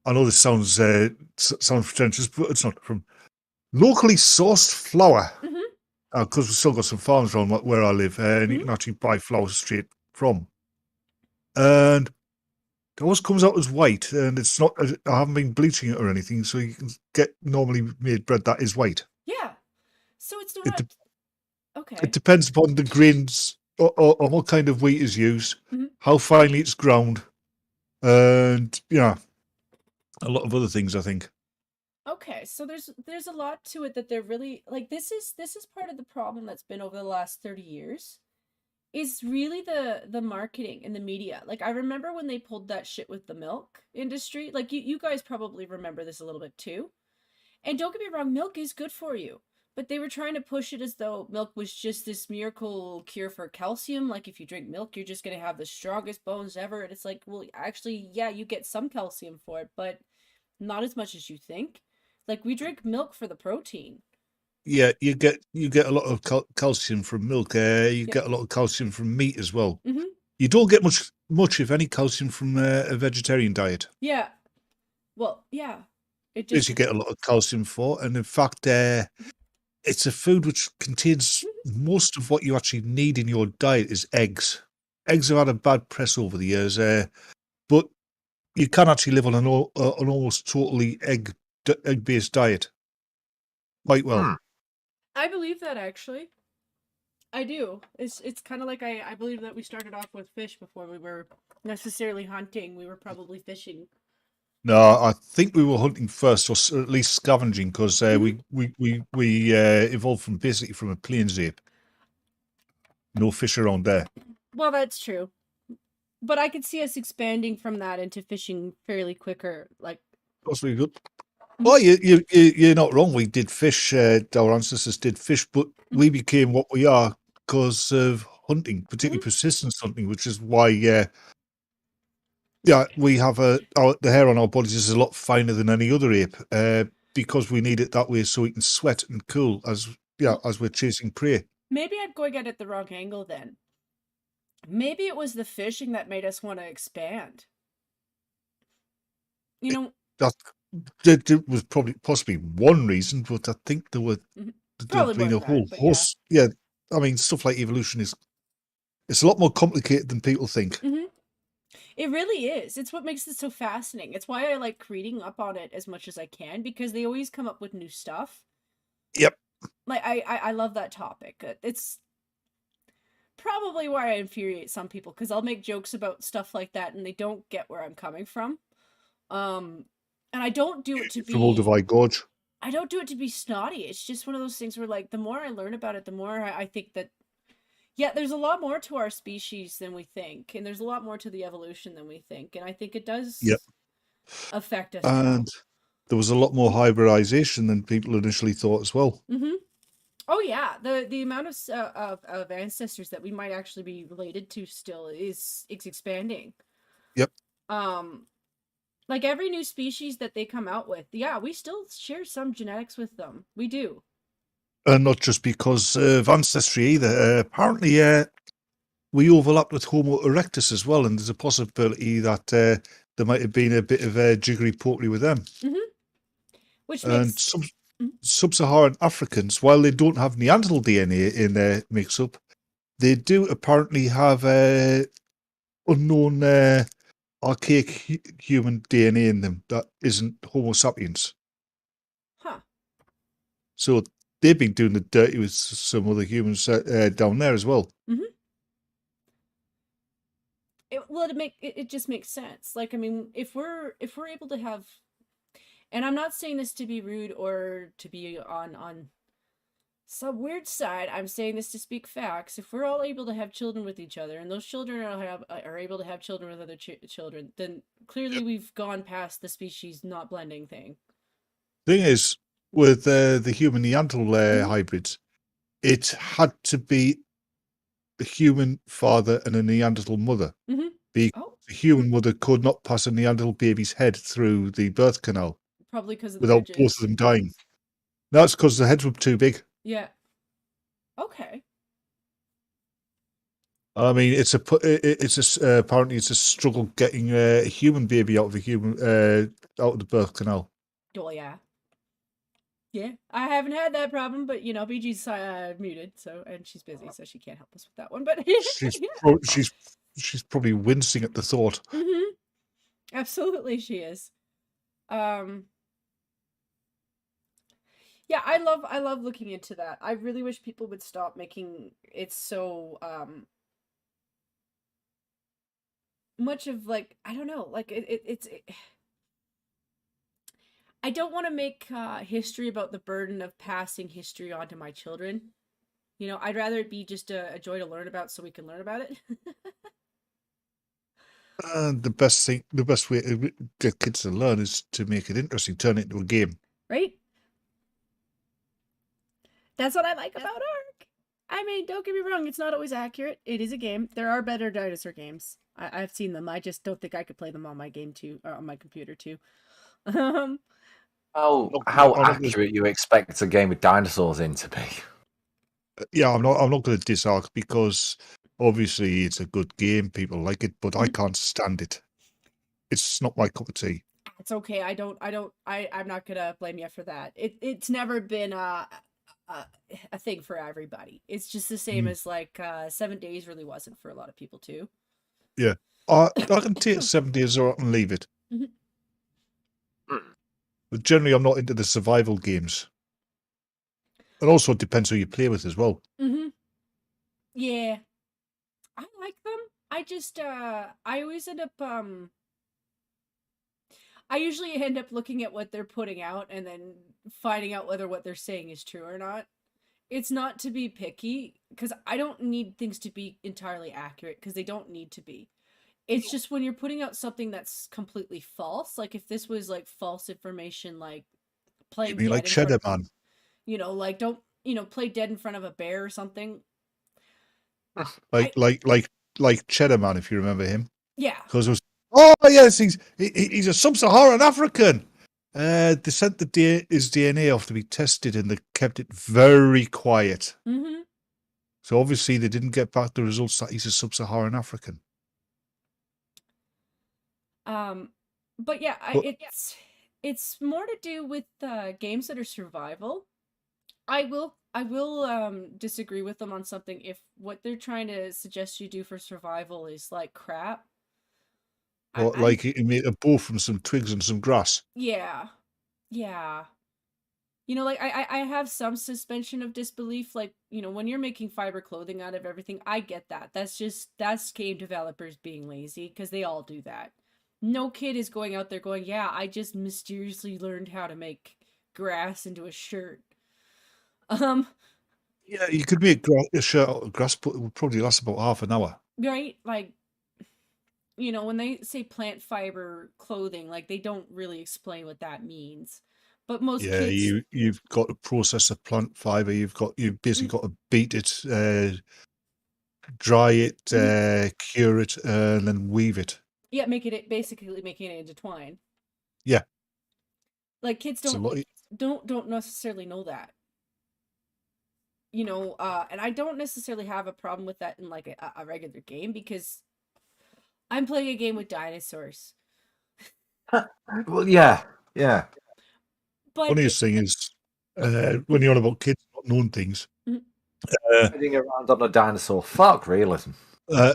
know this sounds pretentious, but it's not, from locally sourced flour. Because we've still got some farms around where I live, and you can actually buy flour straight from. And it always comes out as white, and it's not. I haven't been bleaching it or anything, so you can get normally made bread that is white. Yeah. So it's It, not. de- Okay. it depends upon the grains or what kind of wheat is used, how finely it's ground, and a lot of other things, I think. Okay, so there's a lot to it that they're really like this is part of the problem that's been over the last 30 years is really the marketing and the media. Like I remember when they pulled that shit with the milk industry. Like you guys probably remember this a little bit too. And don't get me wrong, milk is good for you. But they were trying to push it as though milk was just this miracle cure for calcium. Like if you drink milk, you're just going to have the strongest bones ever. And it's like, well, actually, yeah, you get some calcium for it, but not as much as you think. Like we drink milk for the protein. Yeah, you get a lot of calcium from milk. You get a lot of calcium from meat as well. You don't get much, if any, calcium from a vegetarian diet. Yeah. Well, yeah. It As you get a lot of calcium for, and in fact, it's a food which contains most of what you actually need in your diet is eggs. Eggs have had a bad press over the years, but you can actually live on an almost totally egg-based diet quite well. I believe that actually. I do. It's kind of like I believe that we started off with fish before we were necessarily hunting. We were probably fishing. No, I think we were hunting first, or at least scavenging, because we evolved basically from a plains ape. No fish around there. Well, that's true. But I could see us expanding from that into fishing fairly quicker. Like, Possibly good. Well, you're not wrong. We did fish. Our ancestors did fish, but we became what we are because of hunting, particularly persistence hunting, which is why, we have the hair on our bodies is a lot finer than any other ape, because we need it that way so we can sweat and cool as we're chasing prey. Maybe I'm going at it the wrong angle then. Maybe it was the fishing that made us want to expand. You know, That was possibly one reason, but I think there's been a whole host. Yeah, I mean, stuff like evolution it's a lot more complicated than people think. It really is. It's what makes it so fascinating. It's why I like reading up on it as much as I can, because they always come up with new stuff. Yep. Like I love that topic. It's probably why I infuriate some people, because I'll make jokes about stuff like that and they don't get where I'm coming from. And I don't do it to be from Olduvai Gorge. I don't do it to be snotty. It's just one of those things where, like, the more I learn about it, the more I think that, yeah, there's a lot more to our species than we think, and there's a lot more to the evolution than we think, and I think it does affect us. And there was a lot more hybridization than people initially thought as well. Oh yeah, the amount of ancestors that we might actually be related to still is expanding. Yep. Like every new species that they come out with, we still share some genetics with them. We do. And not just because of ancestry either. Apparently, we overlapped with Homo erectus as well, and there's a possibility that there might have been a bit of jiggery-pokery with them. Which makes... Sub-Saharan Africans, while they don't have Neanderthal DNA in their mix-up, they do apparently have unknown archaic human DNA in them that isn't Homo sapiens. Huh. So they've been doing the dirty with some other humans down there as well. It just makes sense. Like, I mean, if we're able to have, and I'm not saying this to be rude or to be on some weird side, I'm saying this to speak facts. If we're all able to have children with each other, and those children are able to have children with other children, then clearly we've gone past the species not blending thing. Thing is, with the human Neanderthal hybrids, it had to be a human father and a Neanderthal mother. Because the human mother could not pass a Neanderthal baby's head through the birth canal. Probably because of without both of them dying. That's because the heads were too big. Yeah. Okay. I mean, apparently it's a struggle getting a human baby out of out of the birth canal. Oh yeah. Yeah, I haven't had that problem, but BG's muted, so and she's busy, so she can't help us with that one. But She's probably wincing at the thought. Mm-hmm. Absolutely, she is. Yeah, I love looking into that. I really wish people would stop making it so much of like I don't know, like it's. I don't want to make history about the burden of passing history on to my children. I'd rather it be just a joy to learn about so we can learn about it. And the best way to get kids to learn is to make it interesting, turn it into a game. Right? That's what I like about Ark. I mean, don't get me wrong, it's not always accurate. It is a game. There are better dinosaur games. I've seen them. I just don't think I could play them on my game too, or on my computer too. How accurate you expect a game with dinosaurs in to be? Yeah, I'm not going to diss Ark because obviously it's a good game. People like it, but I can't stand it. It's not my cup of tea. It's okay. I'm not gonna blame you for that. It's never been a thing for everybody. It's just the same as like 7 days really wasn't for a lot of people too. Yeah, I can take 7 days or I can leave it. But generally, I'm not into the survival games. And also, it depends who you play with as well. Yeah, I like them. I just I always end up I usually end up looking at what they're putting out and then finding out whether what they're saying is true or not. It's not to be picky because I don't need things to be entirely accurate because they don't need to be. It's just when you're putting out something that's completely false, like if this was like false information, like playing You mean dead like in front Cheddar of, Man? like don't play dead in front of a bear or something. Like Cheddar Man, if you remember him. Yeah. Because it was, oh yes, he's a sub-Saharan African. They sent his DNA off to be tested, and they kept it very quiet. So obviously they didn't get back the results that he's a sub-Saharan African. But yeah, it's more to do with games that are survival. I will disagree with them on something if what they're trying to suggest you do for survival is like crap. Or like he made a bow from some twigs and some grass. Yeah. Like I have some suspension of disbelief. Like, when you're making fiber clothing out of everything, I get that. That's game developers being lazy because they all do that. No kid is going out there going, yeah, I just mysteriously learned how to make grass into a shirt. Yeah, you could make a shirt out of grass, but it would probably last about half an hour. Right? Like, when they say plant fiber clothing, like they don't really explain what that means. But most kids, you've got to process a plant fiber. You've basically got to beat it, dry it, cure it, and then weave it. Yeah, basically making it into twine. Yeah, like kids don't necessarily know that. And I don't necessarily have a problem with that in like a regular game because I'm playing a game with dinosaurs. Well, yeah. But funniest thing is when you're on about kids not knowing things. Sitting around on a dinosaur. Fuck realism.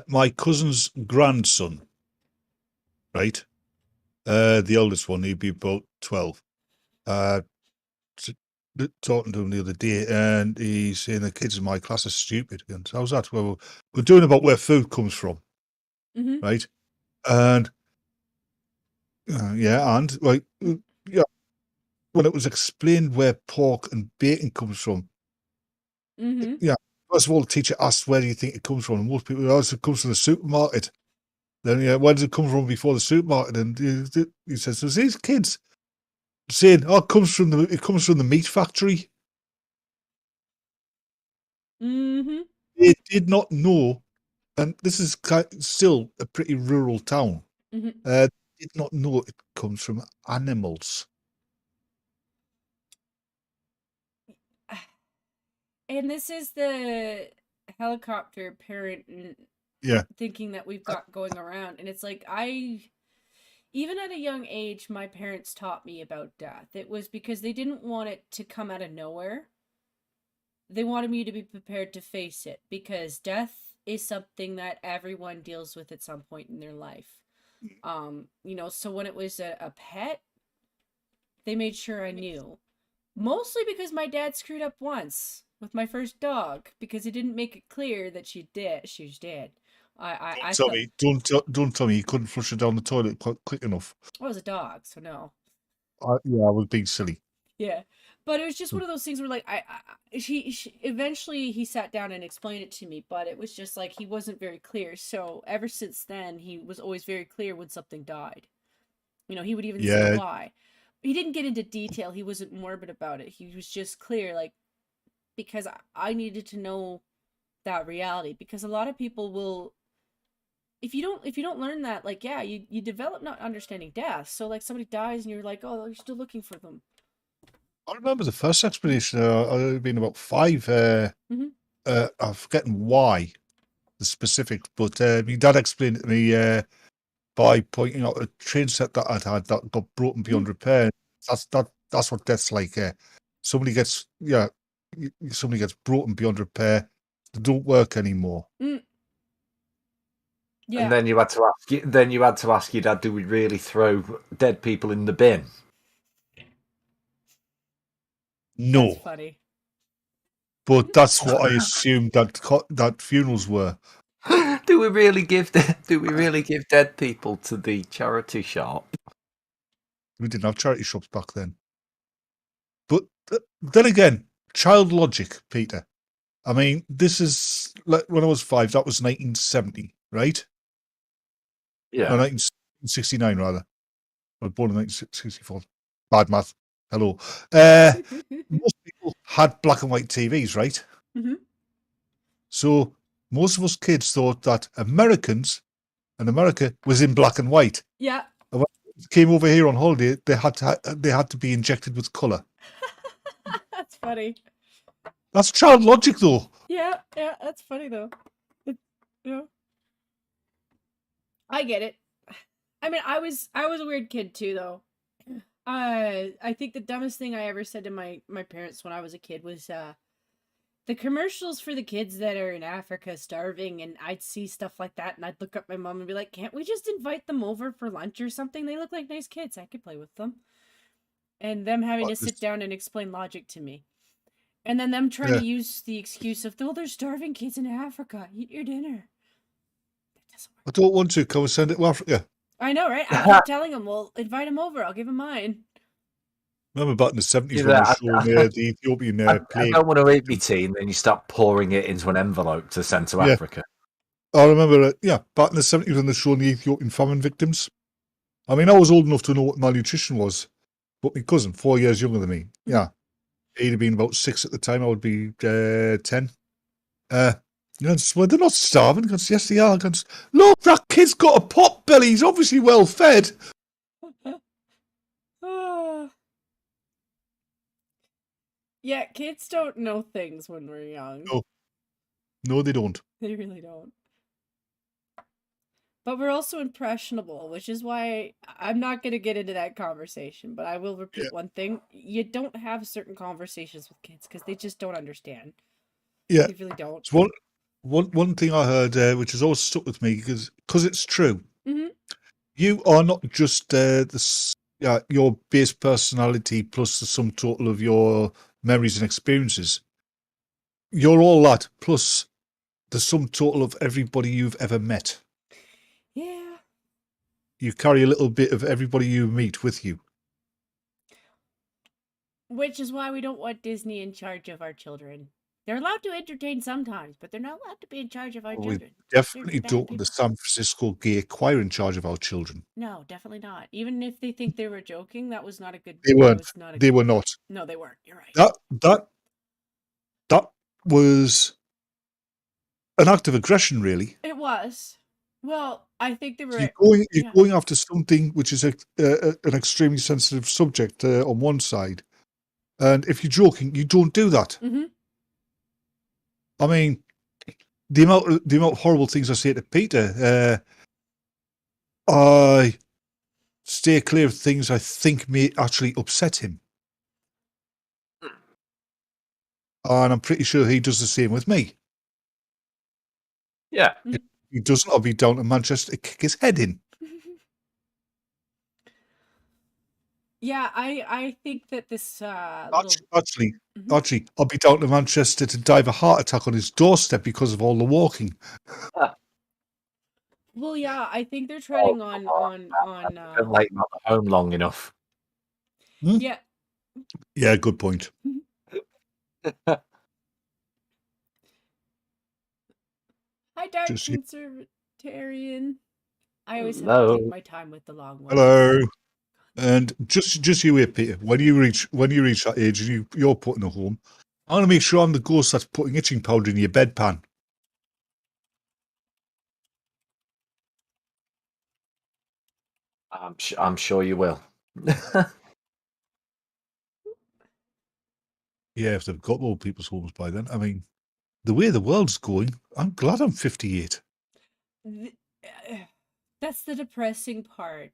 My cousin's grandson, right? The oldest one, he'd be about 12. Talking to him the other day, and he's saying the kids in my class are stupid. And how's that? Well, we're doing about where food comes from, right? And and like when it was explained where pork and bacon comes from, first of all, the teacher asked, "Where do you think it comes from?" And most people, it comes from the supermarket. Then, where does it come from before the supermarket? And he says, "There's these kids saying, oh, it comes from the meat factory." They did not know, and this is still a pretty rural town. Did not know it comes from animals. And this is the helicopter parent Yeah. thinking that we've got going around. And it's like, even at a young age, my parents taught me about death. It was because they didn't want it to come out of nowhere. They wanted me to be prepared to face it, because death is something that everyone deals with at some point in their life. So when it was a pet, they made sure I knew. Mostly because my dad screwed up once with my first dog, because he didn't make it clear that she was dead. Don't tell me you couldn't flush it down the toilet quick enough. Well, it was a dog, so no. I was being silly. Yeah, but it was just one of those things where, like, she eventually he sat down and explained it to me, but it was just like he wasn't very clear. So ever since then, he was always very clear when something died. He would even say why. He didn't get into detail. He wasn't morbid about it. He was just clear, like, because I needed to know that reality. Because a lot of people will, if you don't learn that, like, yeah, you develop not understanding death. So, like, somebody dies and you're like, oh, you're still looking for them. I remember the first expedition. I'd been about 5. I'm forgetting why the specifics, but my dad explained it to me by pointing out a train set that I'd had that got broken beyond repair. That's what death's like. Somebody gets broken beyond repair. They don't work anymore. Yeah. And then you had to ask your dad, do we really throw dead people in the bin? No. That's funny. But that's what I assumed that funerals were. Do we really give dead people to the charity shop? We didn't have charity shops back then. But then again, child logic, Peter. I mean, this is like when I was 5. That was 1970, right? Yeah. No, 1969 rather. I was born in 1964. Bad math. Hello. Most people had black and white TVs, right? Mm-hmm. So most of us kids thought that America was in black and white. Yeah. And when they came over here on holiday, they had to be injected with colour. That's funny. That's child logic, though. Yeah, that's funny though. I get it. I mean, I was a weird kid too, though. I think the dumbest thing I ever said to my parents when I was a kid was the commercials for the kids that are in Africa starving, and I'd see stuff like that, and I'd look up my mom and be like, can't we just invite them over for lunch or something? They look like nice kids. I could play with them. And them having to sit down and explain logic to me. And then them trying to use the excuse of, there's starving kids in Africa. Eat your dinner. That doesn't work. I don't want to. Can we send it to Africa? I know, right? I kept telling them, well, invite them over. I'll give them mine. Remember back in the 70s when they were showing the Ethiopian I don't want to eat my tea, and then you start pouring it into an envelope to send to Africa. I remember, back in the 70s when they were showing the Ethiopian famine victims. I mean, I was old enough to know what malnutrition was, but my cousin, 4 years younger than me, he'd have been about 6 at the time. I would be 10. Well, they're not starving. Goes, yes, they are. Goes, look, that kid's got a pot belly. He's obviously well fed. Yeah, kids don't know things when we're young. No, they don't. They really don't. But we're also impressionable, which is why I'm not going to get into that conversation, but I will repeat one thing. You don't have certain conversations with kids because they just don't understand. Yeah. They really don't. So one thing I heard, which has always stuck with me, because it's true. Mm-hmm. You are not just your base personality plus the sum total of your memories and experiences. You're all that plus the sum total of everybody you've ever met. Yeah. You carry a little bit of everybody you meet with you. Which is why we don't want Disney in charge of our children. They're allowed to entertain sometimes, but they're not allowed to be in charge of our children. We definitely don't want the San Francisco Gay Choir in charge of our children. No, definitely not. Even if they think they were joking, that was not a good... They weren't. They were not. No, they weren't. You're right. That was an act of aggression, really. It was. Well, I think they were... You're going after something which is an extremely sensitive subject on one side. And if you're joking, you don't do that. Mm-hmm. I mean, the amount of horrible things I say to Peter. I stay clear of things I think may actually upset him. And I'm pretty sure he does the same with me. Yeah. If he doesn't, I'll be down to Manchester to kick his head in. Yeah, I think that this little Actually, Mhm. I'll be down to Manchester to die of a heart attack on his doorstep because of all the walking. Well, yeah, I think they're Oh, treading come on Don't let him at home long enough. yeah. Yeah, good point. Hi, Dark Just you. Conservatarian. I always have to Hello. take my time with the long ones. Hello. And just you wait, Peter. When you reach that age and you're putting a home, I'm gonna make sure I'm the ghost that's putting itching powder in your bedpan. I'm sure you will. Yeah, if they've got old people's homes by then. I mean, the way the world's going, I'm glad I'm 58. That's the depressing part.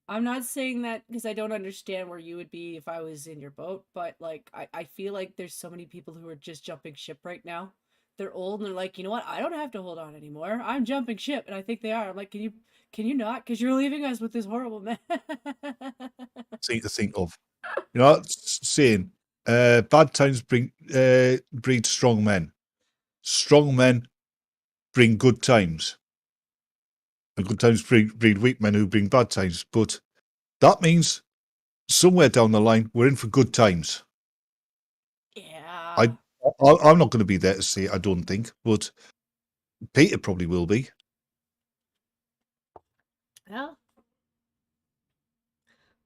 I'm not saying that because I don't understand where you would be if I was in your boat, but like I feel like there's so many people who are just jumping ship right now. They're old and they're like, you know what? I don't have to hold on anymore. I'm jumping ship, and I think they are. I'm like, can you not? Because you're leaving us with this horrible man. Thing to think of. You know, saying bad times breed strong men. Strong men bring good times. And good times breed weak men who bring bad times. But that means somewhere down the line, we're in for good times. Yeah. I'm not going to be there to see it, I don't think. But Peter probably will be. Well,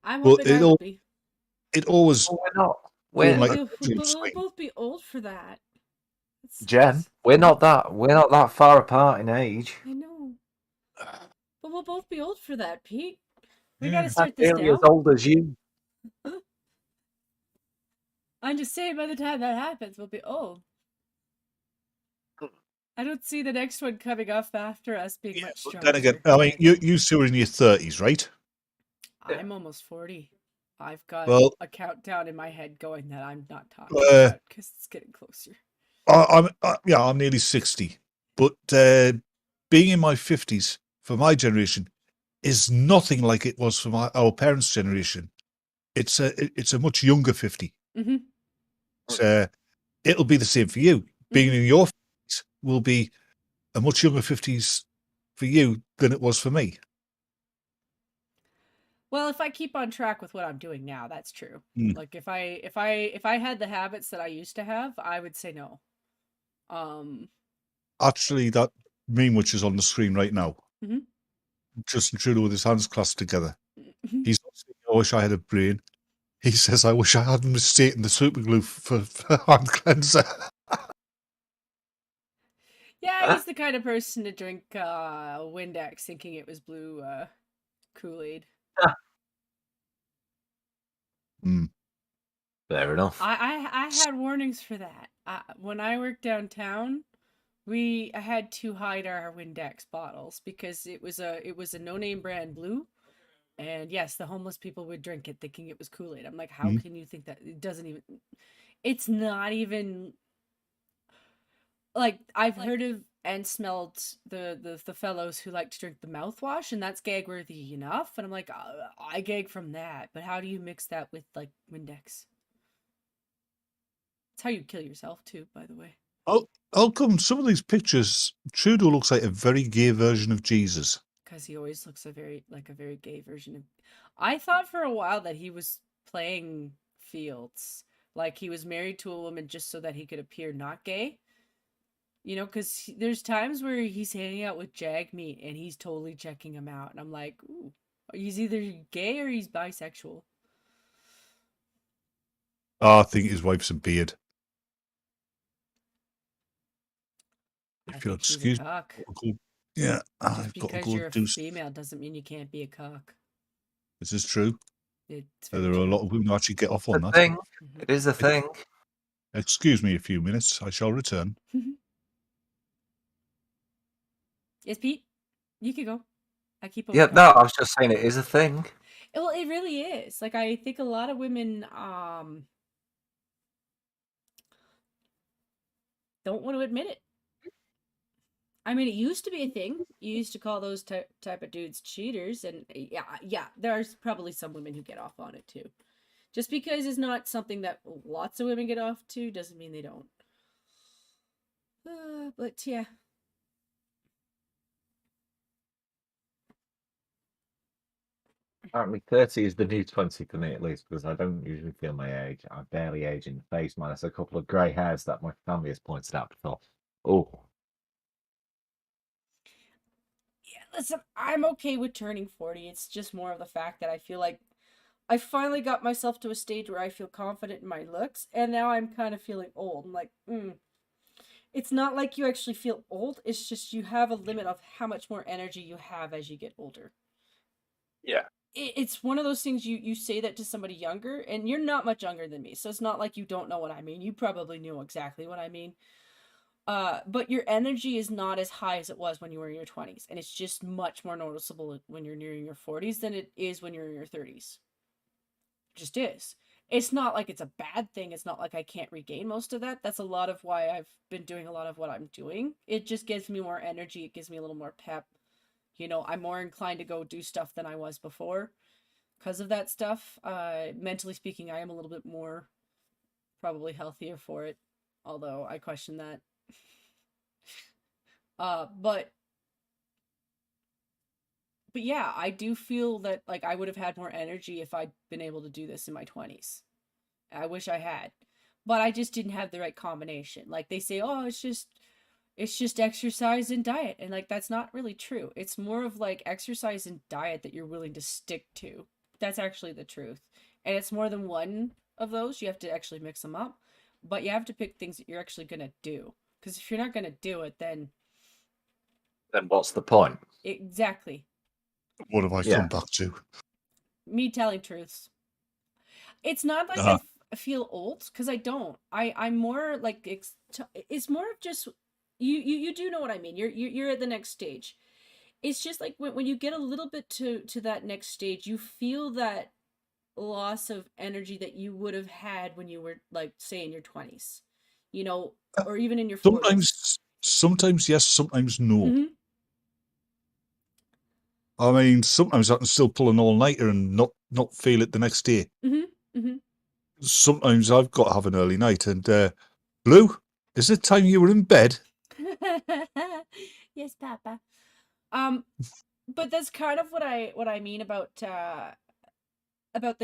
I'm But hoping I will be. it always Oh, we're not. going We're like a But pendulum we'll swing. both be old for that. Jen. We're not that far apart in age. I know. But we'll both be old for that, Pete. We Yeah. gotta I'm start this nearly as now. old as you. I'm just saying, by the time that happens, we'll be old. I don't see the next one coming up after us being Yeah, much but stronger. then again, I mean, you two are in your 30s, right? I'm almost 40. I've got Well, a countdown in my head going that I'm not talking Uh, about because it's getting closer. I'm nearly 60, but being in my 50s for my generation is nothing like it was for our parents' generation. It's a much younger 50. Mm-hmm. So it'll be the same for you. Being in your 50s will be a much younger 50s for you than it was for me. Well, if I keep on track with what I'm doing now, that's true. Mm. Like if I had the habits that I used to have, I would say no. Actually, that meme which is on the screen right now, Mhm. Justin Trudeau with his hands clasped together. He's not saying, I wish I had a brain. He says, I wish I hadn't mistaken the super glue for hand cleanser. Yeah, he's the kind of person to drink Windex thinking it was blue Kool-Aid. Fair enough. I had warnings for that. When I worked downtown, I had to hide our Windex bottles because it was a no-name brand blue. And yes, the homeless people would drink it thinking it was Kool-Aid. I'm like, how can you think that? It doesn't even, it's not even, like, I've heard of and smelled the fellows who like to drink the mouthwash, and that's gag worthy enough. And I'm like, I gag from that, but how do you mix that with like Windex? It's how you kill yourself too, by the way. How come some of these pictures, Trudeau looks like a very gay version of Jesus? Because he always looks a very gay version of. I thought for a while that he was playing Fields, like he was married to a woman just so that he could appear not gay. You know, because there's times where he's hanging out with Jagmeet and he's totally checking him out, and I'm like, ooh, he's either gay or he's bisexual. I think his wife's a beard. If you'll I think she's a excuse cock. me. Yeah, Just I've got to because go you're a do. female doesn't mean you can't be a cock. This is true. It's There very are a true. lot of women who actually get off on The that. thing. Mhm. It is a thing. Excuse me a few minutes. I shall return. Yes, Pete? You can go. I keep Yeah, over no, I was just saying it is a thing. Well, it really is. Like, I think a lot of women don't want to admit it. I mean, it used to be a thing. You used to call those type of dudes cheaters, and yeah, there's probably some women who get off on it too. Just because it's not something that lots of women get off to doesn't mean they don't. But yeah. Apparently, 30 is the new 20 for me, at least, because I don't usually feel my age. I barely age in the face, minus a couple of grey hairs that my family has pointed out before. Oh, Yeah, listen, I'm okay with turning 40. It's just more of the fact that I feel like I finally got myself to a stage where I feel confident in my looks, and now I'm kind of feeling old. I'm like, It's not like you actually feel old, it's just you have a limit of how much more energy you have as you get older. yeah. It's one of those things you say that to somebody younger, and you're not much younger than me, so it's not like you don't know what I mean. You probably know exactly what I mean. But your energy is not as high as it was when you were in your 20s, and it's just much more noticeable when you're nearing your 40s than it is when you're in your 30s. Just is. It's not like it's a bad thing. It's not like I can't regain most of that. That's a lot of why I've been doing a lot of what I'm doing. It just gives me more energy. It gives me a little more pep. You know, I'm more inclined to go do stuff than I was before because of that stuff. Mentally speaking, I am a little bit more probably healthier for it, although I question that. But yeah, I do feel that like I would have had more energy if I'd been able to do this in my 20s. I wish I had. But I just didn't have the right combination. Like they say, "Oh, it's just exercise and diet." And like that's not really true. It's more of like exercise and diet that you're willing to stick to. That's actually the truth. And it's more than one of those. You have to actually mix them up. But you have to pick things that you're actually going to do. Because if you're not going to do it, then Then what's the point? exactly. What have I Yeah. come back to? Me telling truths. It's not like Uh-huh. I feel old because I don't. I'm more like it's more of just you do know what I mean. You're at the next stage. It's just like when you get a little bit to that next stage, you feel that loss of energy that you would have had when you were like say in your 20s. You know, or even in your 40s. Sometimes yes, sometimes no. Mhm. I mean, sometimes I can still pull an all-nighter and not feel it the next day. Mhm. Mhm. Sometimes I've got to have an early night. And Blue, is it time you were in bed? Yes, Papa. Um but that's kind of what I mean about the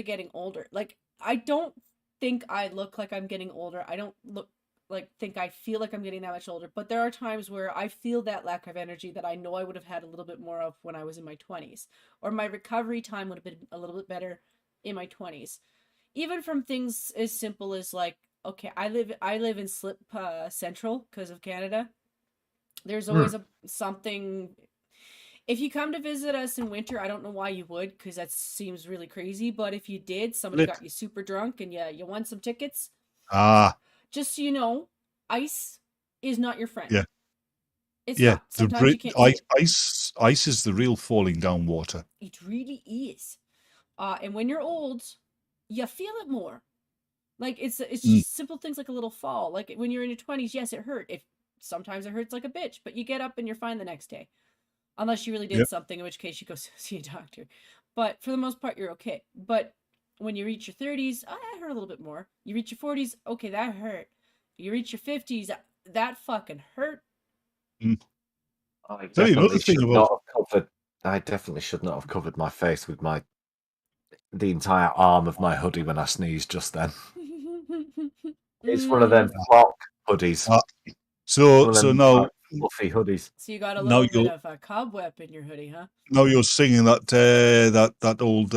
getting older. Like I don't think I look like I'm getting older. I don't look like think I feel like I'm getting that much older, but there are times where I feel that lack of energy that I know I would have had a little bit more of when I was in my 20s, or my recovery time would have been a little bit better in my 20s. Even from things as simple as like okay, I live in Slip Central because of Canada. There's always a something if you come to visit us in winter, I don't know why you would, because that seems really crazy. But if you did, somebody Lit. got you super drunk and you won some tickets, Ah, just so you know, ice is not your friend. yeah. It's Yeah, not. Sometimes you can't see it. ice is the real falling down water. It really is. And when you're old, you feel it more. Like it's Mm, just simple things like a little fall. Like when you're in your 20s, yes, it hurt. If sometimes it hurts like a bitch, but you get up and you're fine the next day. Unless you really did yep. something, in which case you go see a doctor. But for the most part, you're okay. But when you reach your 30s, oh, that hurt a little bit more. You reach your 40s, okay, that hurt. You reach your 50s, that fucking hurt. Mm. I Tell you definitely another thing should about not have covered. I definitely should not have covered my face with the entire arm of my hoodie when I sneezed just then. It's one of them flock hoodies. uh, One so of so them now fluffy hoodies. So you got a now little bit you're of a cobweb in your hoodie, huh? now you're singing that old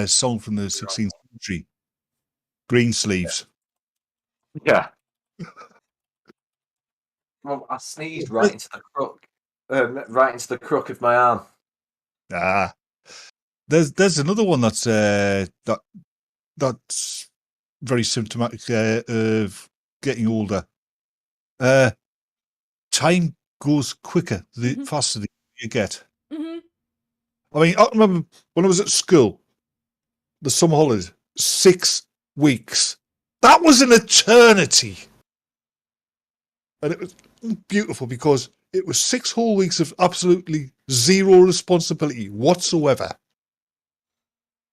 song from the 16th century, Green Sleeves. Yeah. Well, I sneezed right into the crook of my arm. Ah, there's another one that's that's very symptomatic of getting older. Time goes quicker the faster you get. Mm-hmm. I mean, I remember when I was at school, the summer holidays, 6 weeks. That was an eternity. And it was beautiful because it was 6 whole weeks of absolutely zero responsibility whatsoever.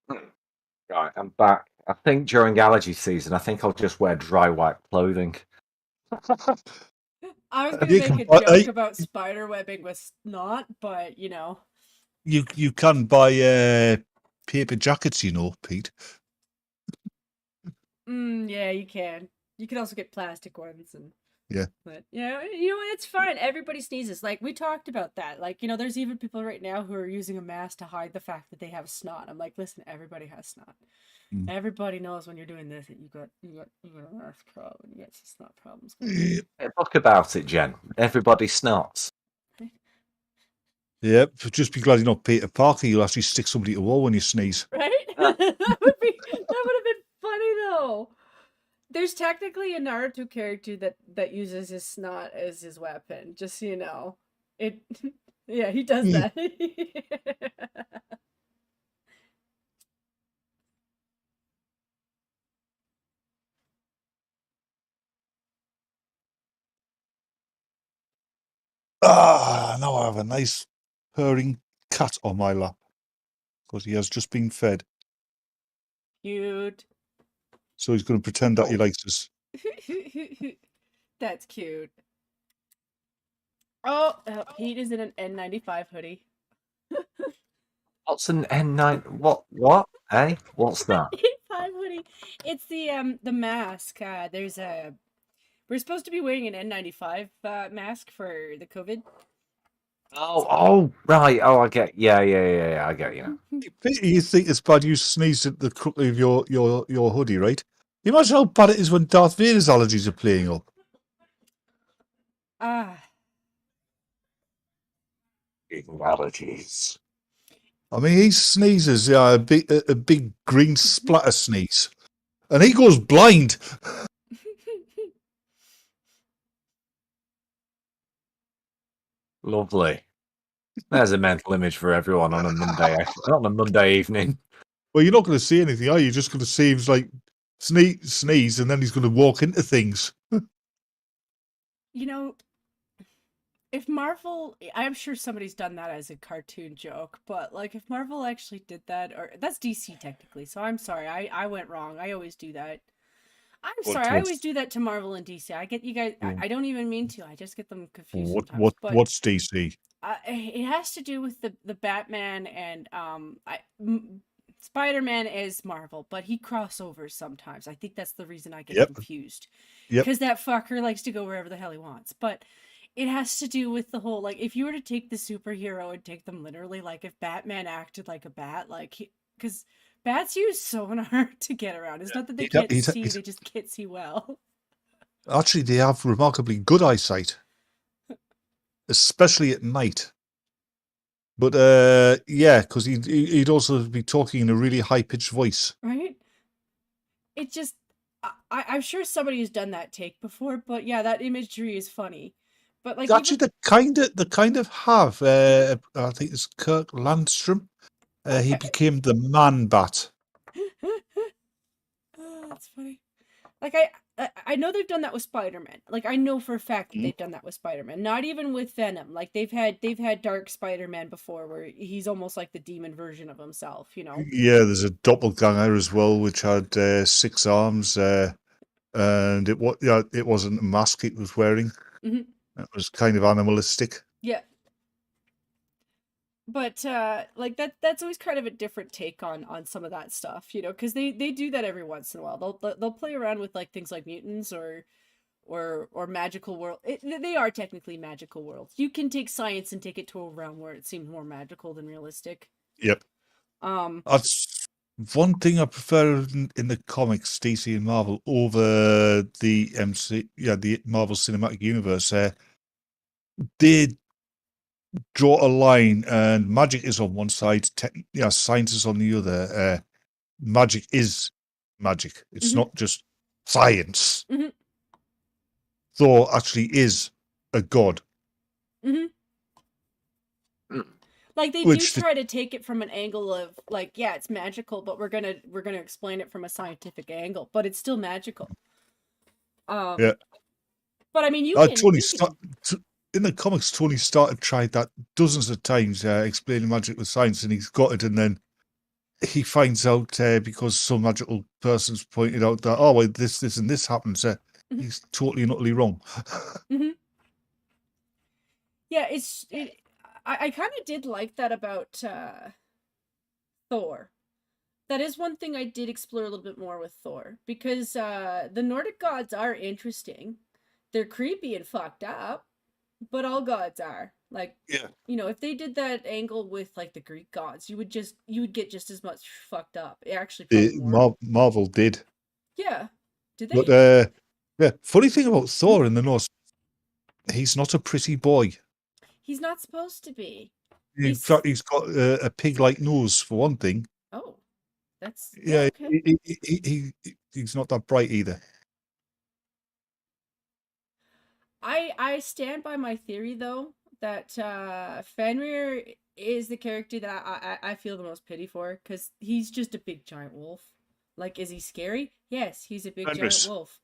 Right, I'm back. I think during allergy season, I think I'll just wear dry white clothing. I was gonna You make can a buy- joke about spider webbing with snot, but You can buy paper jackets, Pete. Yeah, you can. You can also get plastic ones Yeah. But it's fine. Everybody sneezes. Like we talked about that. Like, there's even people right now who are using a mask to hide the fact that they have snot. I'm like, listen, everybody has snot. Everybody knows when you're doing this that you got a mask problem, you got some snot problems. Hey, talk about it, Jen. Everybody snots. Yeah, just be glad you're not Peter Parker. You'll actually stick somebody to the wall when you sneeze. Right? that would have been funny though. There's technically a Naruto character that uses his snot as his weapon, just so you know. Yeah, he does that. Now I have a nice purring cat on my lap because he has just been fed. Cute. So he's going to pretend that he likes us. That's cute. Oh, Pete is in an N95 hoodie. What's an N9? What? Hey, what's that? N95 hoodie. It's the mask. We're supposed to be wearing an N95 mask for the COVID. Oh, right. Oh, I get. Yeah. I get you. You think it's bad you sneezed at the crook of your hoodie, right? Imagine how bad it is when Darth Vader's allergies are playing up. Allergies. I mean, he sneezes, a big green splatter sneeze, and he goes blind. Lovely. There's a mental image for everyone on a Monday evening. Well, you're not going to see anything, are you? You're just going to see him like sneeze, and then he's going to walk into things. If Marvel, I'm sure somebody's done that as a cartoon joke, but like if Marvel actually did that, or that's DC technically, so I'm sorry, I went wrong. I always do that. I always do that to Marvel and DC. I get you guys, I don't even mean to, I just get them confused sometimes. What's DC? It has to do with the Batman and Spider-Man is Marvel, but he crossovers sometimes. I think that's the reason I get confused. Because that fucker likes to go wherever the hell he wants. But it has to do with the whole, like, if you were to take the superhero and take them literally, like, if Batman acted like a bat, like, because bats use sonar to get around. It's not that they can't see, they just can't see well. Actually, they have remarkably good eyesight, especially at night. But, because he'd also be talking in a really high-pitched voice. Right? It just, I'm sure somebody has done that take before, but yeah, that imagery is funny. But like Actually, they kind of have. I think it's Kirk Landstrom. He became the Man Bat. Oh, that's funny. Like I know they've done that with Spider-Man. Like I know for a fact that they've done that with Spider-Man. Not even with Venom. Like they've had Dark Spider-Man before, where he's almost like the demon version of himself. Yeah, there's a doppelganger as well, which had 6 arms, and it wasn't a mask it was wearing. Mm-hmm. It was kind of animalistic. Yeah. But like that's always kind of a different take on some of that stuff, because they do that every once in a while. They'll play around with like things like mutants or magical world. They are technically magical worlds. You can take science and take it to a realm where it seems more magical than realistic. Yep. That's one thing I prefer in the comics, DC and Marvel, over the the Marvel Cinematic Universe. They draw a line, and magic is on one side, science is on the other. Magic is magic. It's not just science. Thor actually is a god. Hmm. Mm. Like they Which do try to take it from an angle of like, yeah, it's magical, but we're gonna explain it from a scientific angle, but it's still magical. Yeah. But I mean, Tony in the comics, Tony Stark tried that dozens of times, explaining magic with science, and he's got it, and then he finds out because some magical person's pointed out that, oh, well, this, and this happens. He's totally and utterly wrong. Hmm. Yeah, I kind of did like that about Thor. That is one thing I did explore a little bit more with Thor, because the Nordic gods are interesting. They're creepy and fucked up, but all gods are. Like, Yeah. you know, if they did that angle with like the Greek gods, you would get just as much fucked up. Actually, probably more. Marvel did. Yeah. Did they? But yeah, funny thing about Thor in the Norse, he's not a pretty boy. He's not supposed to be. In fact, he's got a pig-like nose for one thing. Oh, that's Yeah, okay. he's not that bright either. I stand by my theory though that Fenrir is the character that I feel the most pity for, because he's just a big giant wolf. Like, is he scary? Yes, he's a big giant wolf.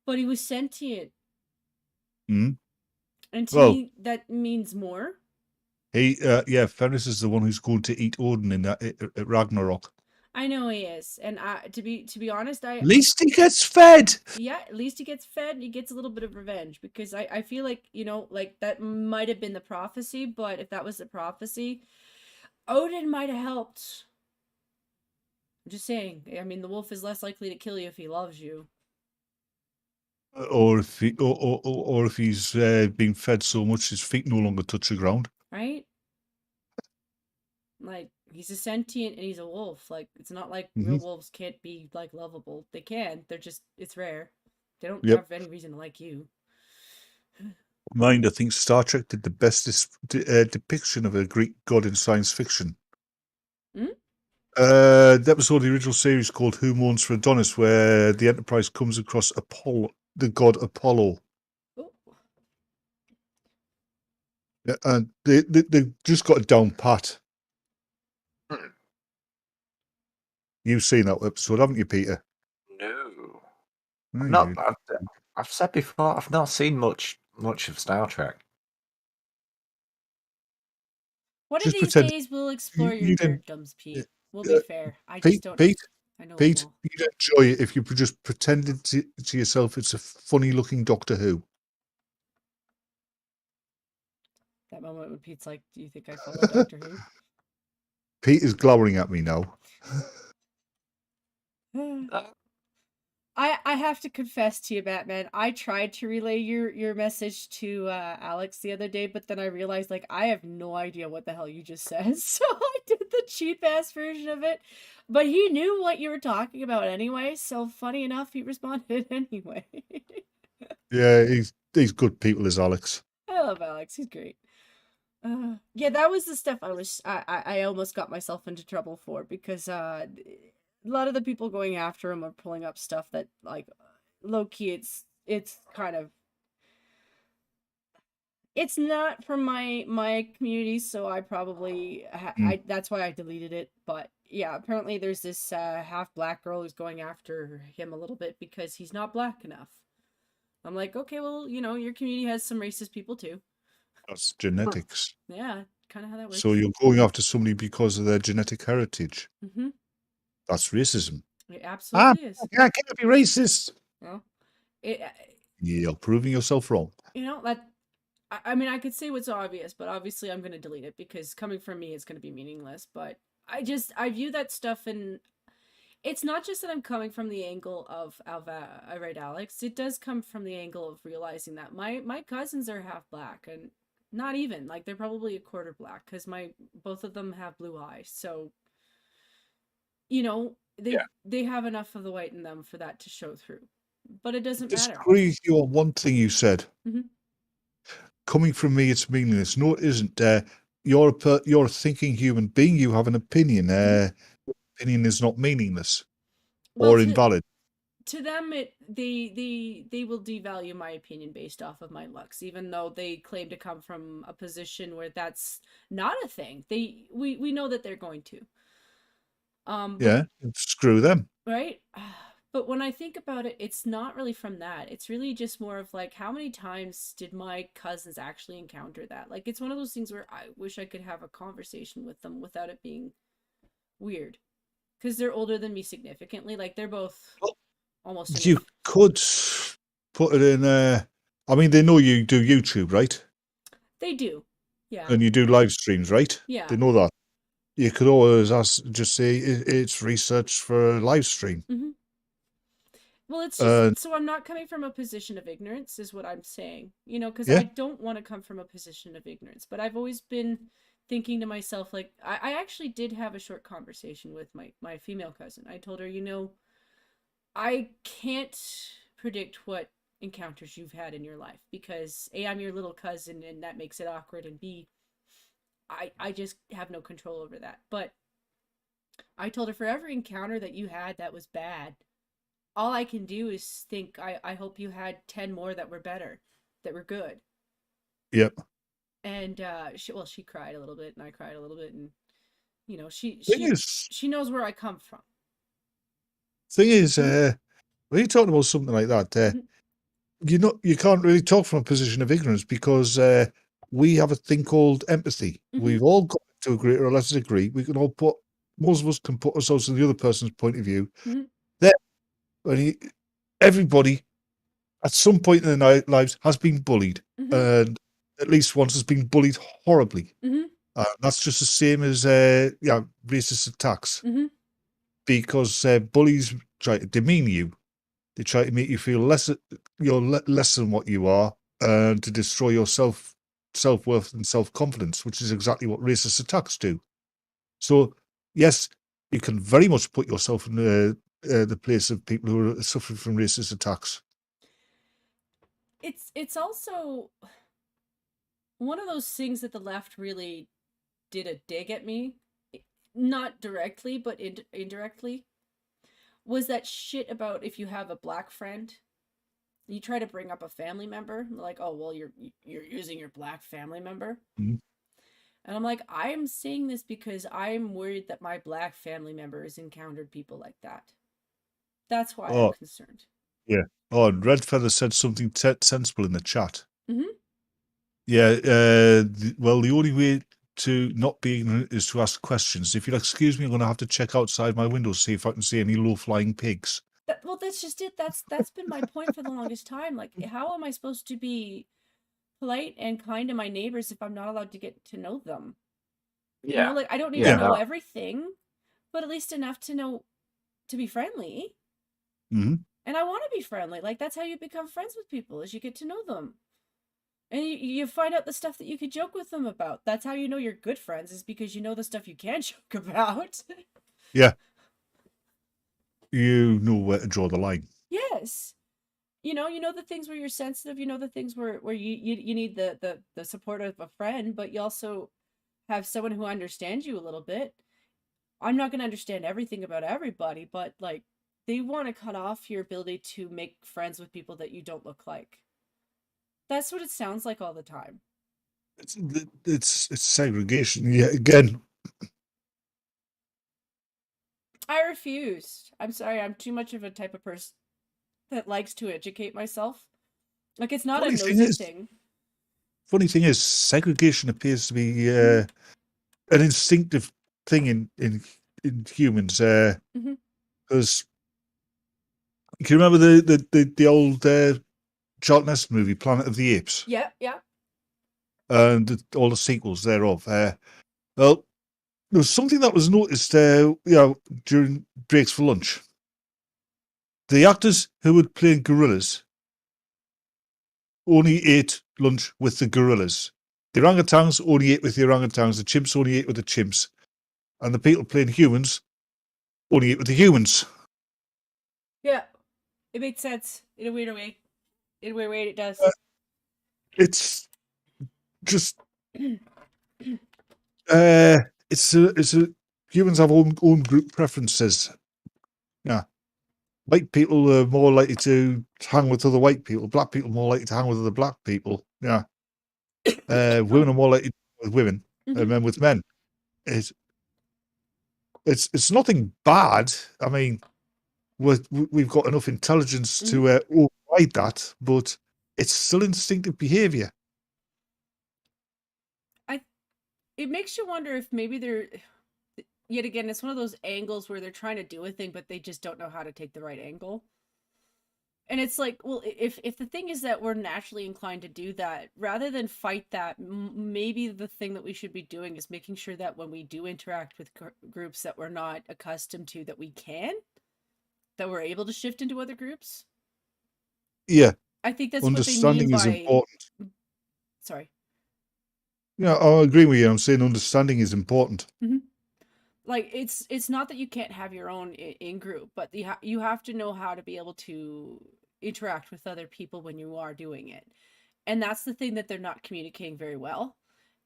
But he was sentient. Mm. And to me, that means more. Fenris is the one who's going to eat Odin in that at Ragnarok. I know he is, and to be honest, at least he gets fed. Yeah, at least he gets fed. And he gets a little bit of revenge, because I feel like, you know, like that might have been the prophecy, but if that was the prophecy, Odin might have helped. I'm just saying. I mean, the wolf is less likely to kill you if he loves you. Or if he's been fed so much his feet no longer touch the ground. Right? Like, he's a sentient and he's a wolf. Like, it's not like real wolves can't be like lovable. They can. They're just, it's rare. They don't have any reason to like you. Mind, I think Star Trek did the best depiction of a Greek god in science fiction. The episode of the original series called Who Mourns for Adonis, where the Enterprise comes across Apollo, the god Apollo. Ooh. Yeah, and they just got it down pat. You've seen that episode, haven't you, Peter? No. No, I've said before, I've not seen much of Star Trek. One of these days we'll explore your nerddums, Pete. We'll be fair. I just don't. Pete, I know Pete, you'd enjoy it if you just pretended to yourself it's a funny-looking Doctor Who. That moment when Pete's like, "Do you think I follow Doctor Who?" Pete is glowering at me now. I have to confess to you, Batman. I tried to relay your message to Alex the other day, but then I realized, like, I have no idea what the hell you just said. So I did the cheap ass version of it. But he knew what you were talking about anyway. So funny enough, he responded anyway. Yeah, he's good people, is Alex. I love Alex. He's great. Yeah, that was the stuff I almost got myself into trouble for, because a lot of the people going after him are pulling up stuff that, like, low key, it's kind of, it's not from my community, so I probably that's why I deleted it. But yeah, apparently there's this half black girl who's going after him a little bit because he's not black enough. I'm like, okay, well, you know, your community has some racist people too. That's genetics. Yeah, kind of how that works. So you're going after somebody because of their genetic heritage. Mm-hmm. That's racism. It absolutely is. Yeah, I can't be racist. Well, you're proving yourself wrong. You know, that, I mean, I could say what's obvious, but obviously I'm going to delete it, because coming from me, it's going to be meaningless. But I view that stuff, and it's not just that I'm coming from the angle of I read Alex. It does come from the angle of realizing that my cousins are half black, and not even, like, they're probably a quarter black, because both of them have blue eyes. So, you know, they have enough of the white in them for that to show through. But it doesn't matter. I disagree with you on one thing you said. Mm-hmm. Coming from me, it's meaningless. No, it isn't. You're a thinking human being. You have an opinion. Opinion is not meaningless or invalid. to them, they will devalue my opinion based off of my looks, even though they claim to come from a position where that's not a thing. We know that they're going to. Yeah, screw them. Right? But when I think about it, it's not really from that. It's really just more of like, how many times did my cousins actually encounter that? Like, it's one of those things where I wish I could have a conversation with them without it being weird. Because they're older than me significantly. Like, they're both almost in You could put it in. I mean, they know you do YouTube, right? They do. Yeah. And you do live streams, right? Yeah. They know that. You could always just say it's research for a live stream. Mm-hmm. Well, it's just so I'm not coming from a position of ignorance, is what I'm saying. You know, because I don't want to come from a position of ignorance, but I've always been thinking to myself, like, I actually did have a short conversation with my female cousin. I told her, you know, I can't predict what encounters you've had in your life because A, I'm your little cousin and that makes it awkward, and B, I just have no control over that. But I told her, for every encounter that you had that was bad, all I can do is think, I hope you had 10 more that were better, that were good. Yep. And she cried a little bit and I cried a little bit, and you know, she knows where I come from. Thing is, when you're talking about something like that, you can't really talk from a position of ignorance because we have a thing called empathy. We've all got to a greater or lesser degree. We can all most of us can put ourselves in the other person's point of view. Everybody at some point in their lives has been bullied, and at least once has been bullied horribly. That's just the same as racist attacks, because bullies try to demean you. They try to make you feel less than what you are, and to destroy your self-worth and self-confidence, which is exactly what racist attacks do. So, yes, you can very much put yourself in the place of people who are suffering from racist attacks. It's also one of those things that the left really did a dig at me, not directly but indirectly, was that shit about if you have a black friend, you try to bring up a family member, like, oh well, you're using your black family member. And I'm like, I'm saying this because I'm worried that my black family member has encountered people like that. That's why I'm concerned. Yeah. Oh, and Red Feather said something sensible in the chat. Yeah. Well, the only way to not be ignorant is to ask questions. If you'll excuse me, I'm going to have to check outside my window to see if I can see any low-flying pigs. Well, that's just it. That's been my point for the longest time. Like, how am I supposed to be polite and kind to my neighbors if I'm not allowed to get to know them? You know, like, I don't need to know everything, but at least enough to know to be friendly. And I want to be friendly. Like, that's how you become friends with people, is you get to know them. And you find out the stuff that you could joke with them about. That's how you know you're good friends, is because you know the stuff you can joke about. Yeah. You know where to draw the line. Yes. You know the things where you're sensitive, you know the things where you need the support of a friend, but you also have someone who understands you a little bit. I'm not going to understand everything about everybody, but like, they want to cut off your ability to make friends with people that you don't look like. That's what it sounds like all the time. It's segregation. Yeah, again. I refuse. I'm sorry. I'm too much of a type of person that likes to educate myself. Like, it's not a nosy thing. Funny thing is, segregation appears to be an instinctive thing in humans. Because can you remember the old Charlton Heston movie, Planet of the Apes? Yeah. And all the sequels thereof. Well, there was something that was noticed, during breaks for lunch. The actors who were playing gorillas only ate lunch with the gorillas. The orangutans only ate with the orangutans. The chimps only ate with the chimps. And the people playing humans only ate with the humans. Yeah. It makes sense in a weird way. In a weird way, it does. It's just... it's a humans have own group preferences. Yeah. white people are more likely to hang with other white people. Black people are more likely to hang with other black people. Yeah. Women are more likely to hang with women, and men with men. It's nothing bad. I mean, we've got enough intelligence to override that, but it's still instinctive behavior. It makes you wonder if maybe they're, yet again, it's one of those angles where they're trying to do a thing, but they just don't know how to take the right angle. And it's like, well, if the thing is that we're naturally inclined to do that, rather than fight that, maybe the thing that we should be doing is making sure that when we do interact with groups that we're not accustomed to, that we're able to shift into other groups. Yeah. I think that's understanding what they mean is important. Sorry. Yeah, I agree with you. I'm saying understanding is important. Like, it's not that you can't have your own in group, but you have to know how to be able to interact with other people when you are doing it. And that's the thing that they're not communicating very well,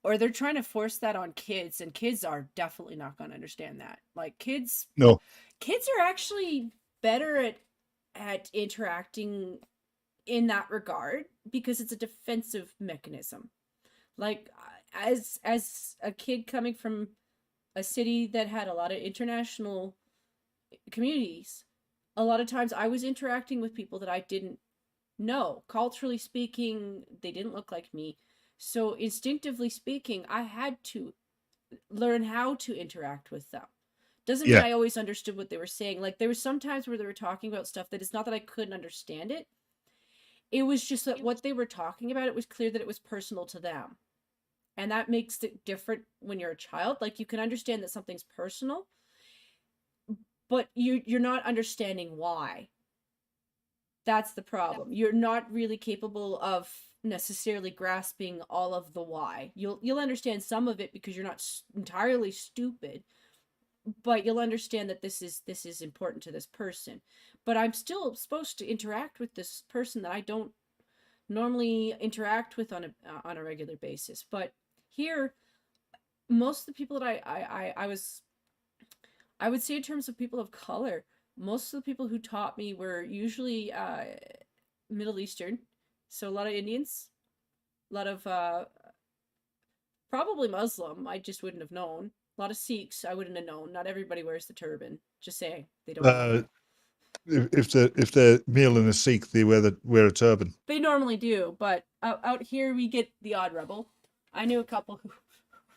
or they're trying to force that on kids, and kids are definitely not going to understand that. Like, kids are actually better at interacting in that regard because it's a defensive mechanism. Like, as a kid coming from a city that had a lot of international communities, a lot of times I was interacting with people that I didn't know. Culturally speaking, they didn't look like me. So instinctively speaking, I had to learn how to interact with them. Doesn't mean I always understood what they were saying. Like, there were some times where they were talking about stuff that it's not that I couldn't understand it. It was just that what they were talking about, it was clear that it was personal to them. And that makes it different when you're a child. Like, you can understand that something's personal, but you're not understanding why. That's the problem. You're not really capable of necessarily grasping all of the why. You'll understand some of it because you're not entirely stupid, but you'll understand that this is important to this person. But I'm still supposed to interact with this person that I don't normally interact with on a regular basis. But here, most of the people that I would say in terms of people of color, most of the people who taught me were usually Middle Eastern. So a lot of Indians, a lot of probably Muslim. I just wouldn't have known. A lot of Sikhs, I wouldn't have known. Not everybody wears the turban. Just saying, they don't know. If they're male and a Sikh, they wear a turban. They normally do, but out here we get the odd rebel. I knew a couple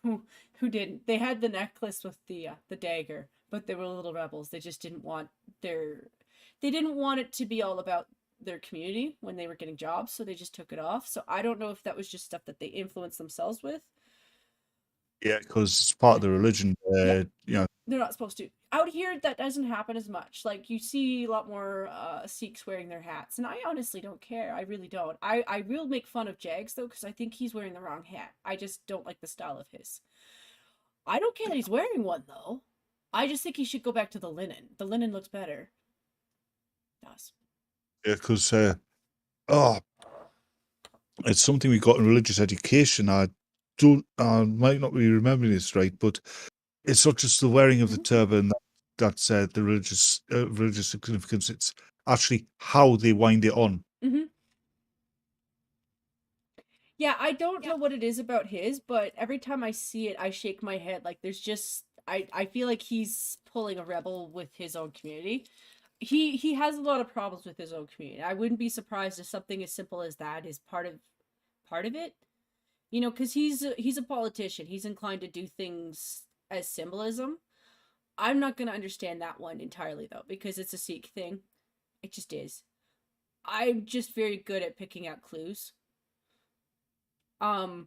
who didn't. They had the necklace with the dagger, but they were little rebels. They just didn't want it to be all about their community when they were getting jobs, so they just took it off. So I don't know if that was just stuff that they influenced themselves with. Yeah, because it's part of the religion. You know, they're not supposed to. Out here, that doesn't happen as much. Like, you see a lot more Sikhs wearing their hats, and I honestly don't care. I really don't. I will make fun of Jags, though, because I think he's wearing the wrong hat. I just don't like the style of his. I don't care that he's wearing one, though. I just think he should go back to the linen. The linen looks better. It does. Yeah, because it's something we got in religious education. I might not be remembering this right, but it's not just the wearing of the turban that's the religious significance. It's actually how they wind it on. Yeah, I don't know what it is about his, but every time I see it, I shake my head. Like, there's just, I feel like he's pulling a rebel with his own community. He has a lot of problems with his own community. I wouldn't be surprised if something as simple as that is part of it. You know, because he's a politician. He's inclined to do things as symbolism. I'm not going to understand that one entirely, though, because it's a Sikh thing. It just is. I'm just very good at picking out clues. But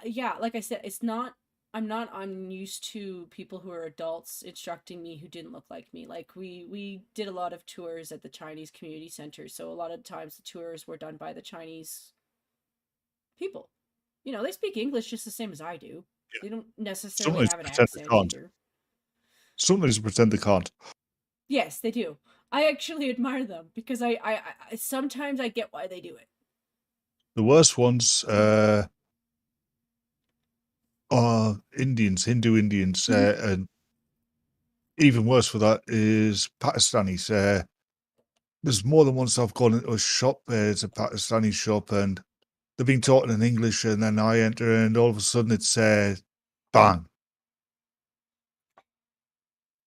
yeah, like I said, I'm used to people who are adults instructing me who didn't look like me. Like, we did a lot of tours at the Chinese community center, so a lot of times the tours were done by the Chinese people. You know, they speak English just the same as I do. They don't necessarily have an accent either. Sometimes pretend they can't. Yes, they do. I actually admire them because I sometimes I get why they do it. The worst ones are Hindu Indians, and even worse for that is Pakistanis. There's more than once I've gone into a shop. It's a Pakistani shop, and they've been talking in English, and then I enter, and all of a sudden it's bang,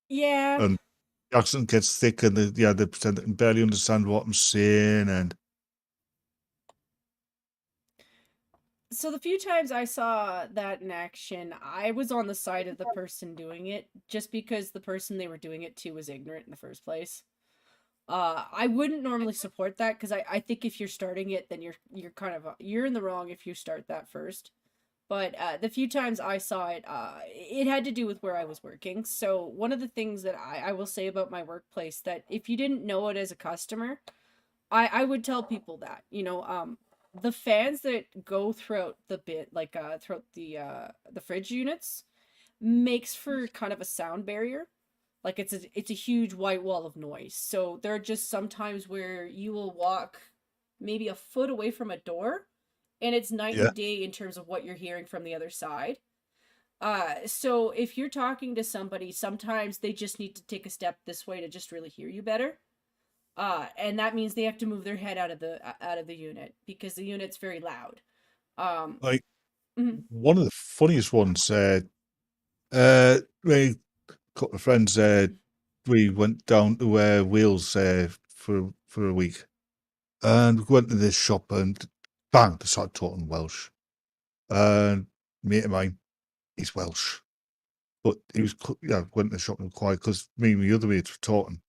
Yeah. and the accent gets thick, and they pretend they can barely understand what I'm saying, and So the few times I saw that in action, I was on the side of the person doing it, just because the person they were doing it to was ignorant in the first place. I wouldn't normally support that because I think if you're starting it, then you're kind of you're in the wrong if you start that first. But the few times I saw it, it had to do with where I was working. So one of the things that I will say about my workplace that if you didn't know it as a customer, I would tell people that, the fans that go throughout the bit, like throughout the fridge units, makes for kind of a sound barrier. Like it's a huge white wall of noise. So there are just some times where you will walk maybe a foot away from a door, and it's night yeah, and day in terms of what you're hearing from the other side. So if you're talking to somebody, sometimes they just need to take a step this way to just really hear you better. And that means they have to move their head out of the unit because the unit's very loud. like Mhm. one of the funniest ones. We a couple of friends. We went down to Wales for a week, and we went to this shop, and bang, they started talking Welsh. And a mate of mine, he's Welsh, but he was went to the shop and quiet because me and the other mates were talking,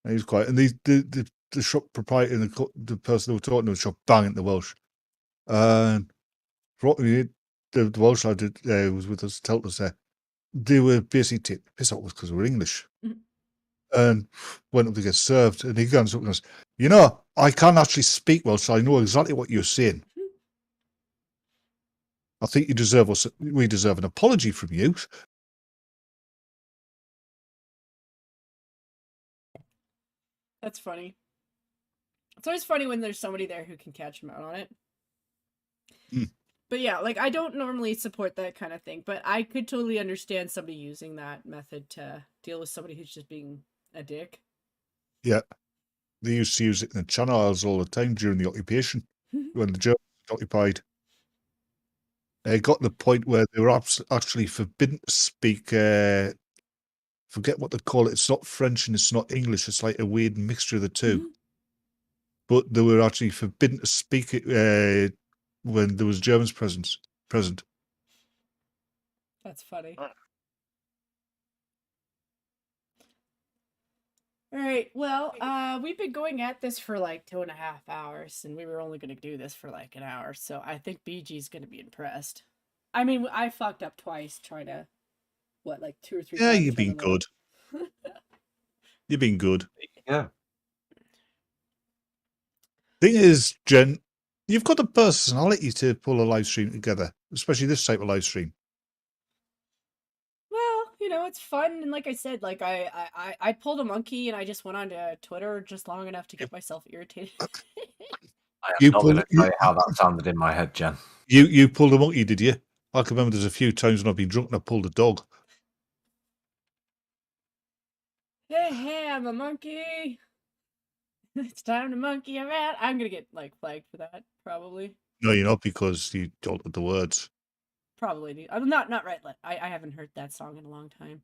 and he was quiet. And the shop proprietor and the person who were talking to the shop bang into Welsh, and what we the Welsh lad was with us, told us they were basically taking the piss out of us because we were English. Mhm. And went up to get served, and he comes up and goes, I can't actually speak Welsh, so I know exactly what you're saying. I think we deserve an apology from you. That's funny. It's always funny when there's somebody there who can catch them out on it. Mm. But yeah, like I don't normally support that kind of thing, but I could totally understand somebody using that method to deal with somebody who's just being a dick. Yeah, they used to use it in the Channel Islands all the time during the occupation when the Germans occupied. It got to the point where they were actually forbidden to speak. Forget what they call it. It's not French and it's not English. It's like a weird mixture of the two. But they were actually forbidden to speak it when there was Germans present. That's funny. All right. Well, we've been going at this for like 2.5 hours, and we were only going to do this for like an hour. So I think BG's going to be impressed. I mean, I fucked up twice trying to, like 2 or 3 Yeah, times you've trying been to load. good. You've been good. Yeah. Thing is, Jen, you've got the personality to pull a live stream together, especially this type of live stream. Well, it's fun, and like I said, like I pulled a monkey, and I just went onto Twitter just long enough to get myself irritated. I am You not pulled going to tell you how that sounded in my head, Jen. you pulled a monkey, did you? I can remember there's a few times when I've been drunk and I pulled a dog. Hey, I'm a monkey. It's time to monkey around. I'm gonna get like flagged for that, probably. No, you're not, because you altered the words. Probably. I'm not right. I haven't heard that song in a long time.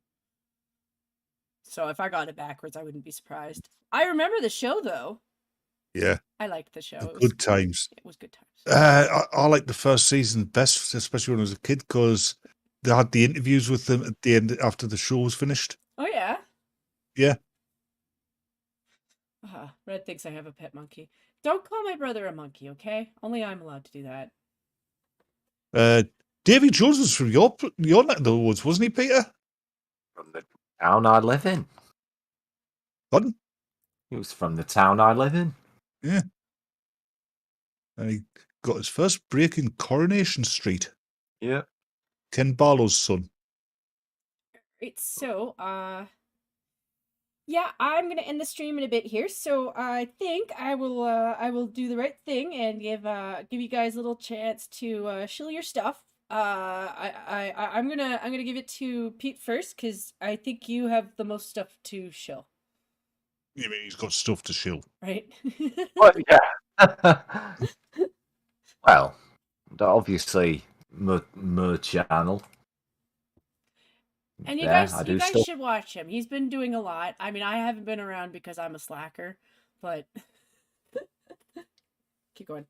So if I got it backwards, I wouldn't be surprised. I remember the show though. Yeah, I liked the show. the It was good times. It was good times. I liked the first season best, especially when I was a kid, because they had the interviews with them at the end after the show was finished. Oh yeah. Yeah. Red thinks I have a pet monkey. Don't call my brother a monkey, okay? Only I'm allowed to do that. Davy Jones was from your neck of the woods, wasn't he, Peter? From the town I live in. Pardon? He was from the town I live in. Yeah. And he got his first break in Coronation Street. Yeah. Ken Barlow's son. Right, so, yeah, I'm gonna end the stream in a bit here. So I think I will do the right thing and give you guys a little chance to shill your stuff. I'm gonna give it to Pete first because I think you have the most stuff to show, You mean he's got stuff to shill? right? Well, yeah. Well, obviously, my channel. And you Yeah, guys, I you do guys stuff. should watch him. He's been doing a lot. I mean, I haven't been around because I'm a slacker, but keep going.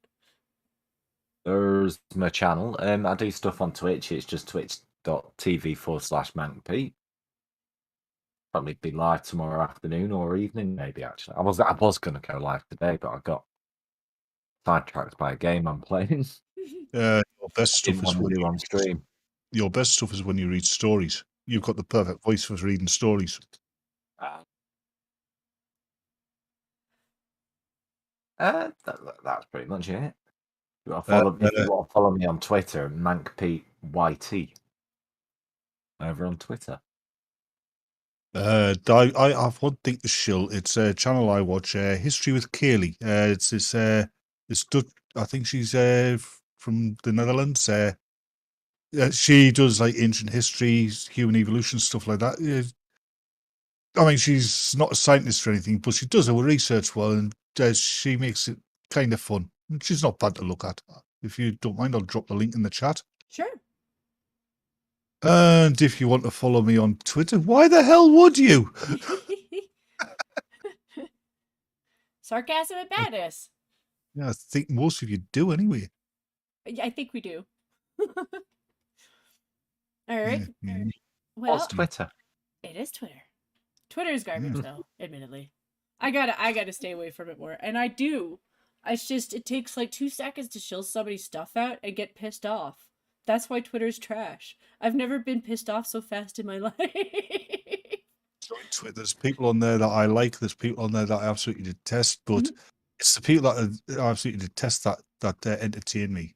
There's my channel. I do stuff on Twitch. It's just twitch.tv/MankPete. Probably be live tomorrow afternoon or evening, maybe. Actually, I was gonna go live today, but I got sidetracked by a game I'm playing. Your best I stuff didn't is want to when do on stream. your best stuff is when you read stories. You've got the perfect voice for reading stories. That's pretty much it. If Uh, you want to follow me on Twitter, MankPeteYT over on Twitter. I have one thing to shill. It's a channel I watch, History with Kaylee. It's it's Dutch. I think she's from the Netherlands. She does like ancient history, human evolution, stuff like that. I mean, she's not a scientist or anything, but she does her research well, and she makes it kind of fun. She's not bad to look at. If you don't mind, I'll drop the link in the chat. Sure. And if you want to follow me on Twitter, why the hell would you? Sarcasm and badass. Yeah, I think most of you do anyway. Yeah, I think we do. All right. Yeah. Well, What's Twitter? it is Twitter. Twitter is garbage, though. Admittedly, I gotta stay away from it more, and I do. It's just it takes like 2 seconds to shill somebody's stuff out and get pissed off. That's why Twitter's trash. I've never been pissed off so fast in my life. There's people on there that I like. There's people on there that I absolutely detest. But it's the people that I absolutely detest that entertain me.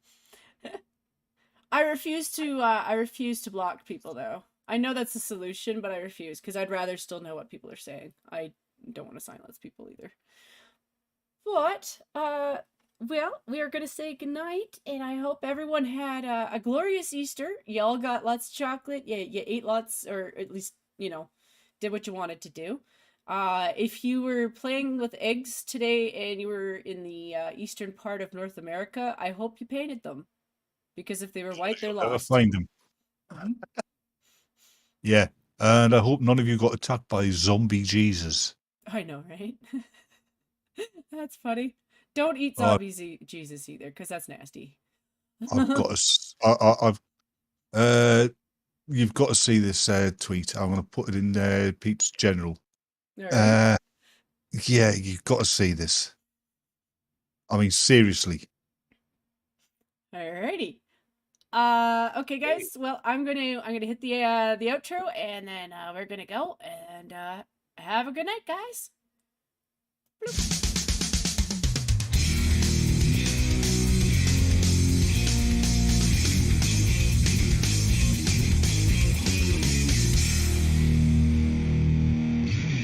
I refuse to block people though. I know that's a solution, but I refuse because I'd rather still know what people are saying. I don't want to silence people either. But well, we are gonna say goodnight, and I hope everyone had a glorious Easter. Y'all got lots of chocolate. You ate lots, or at least did what you wanted to do. If you were playing with eggs today and you were in the eastern part of North America, I hope you painted them, because if they were white, they're Never lost. find them. Yeah, and I hope none of you got attacked by zombie Jesus. I know, right? That's funny. Don't eat zombie Jesus either, because that's nasty. I've got you've got to see this tweet. I'm going to put it in Pete's general. Right. Yeah, you've got to see this. I mean, seriously. Alrighty. Okay, guys. Well, I'm gonna hit the outro, and then we're gonna go and have a good night, guys. Bloop.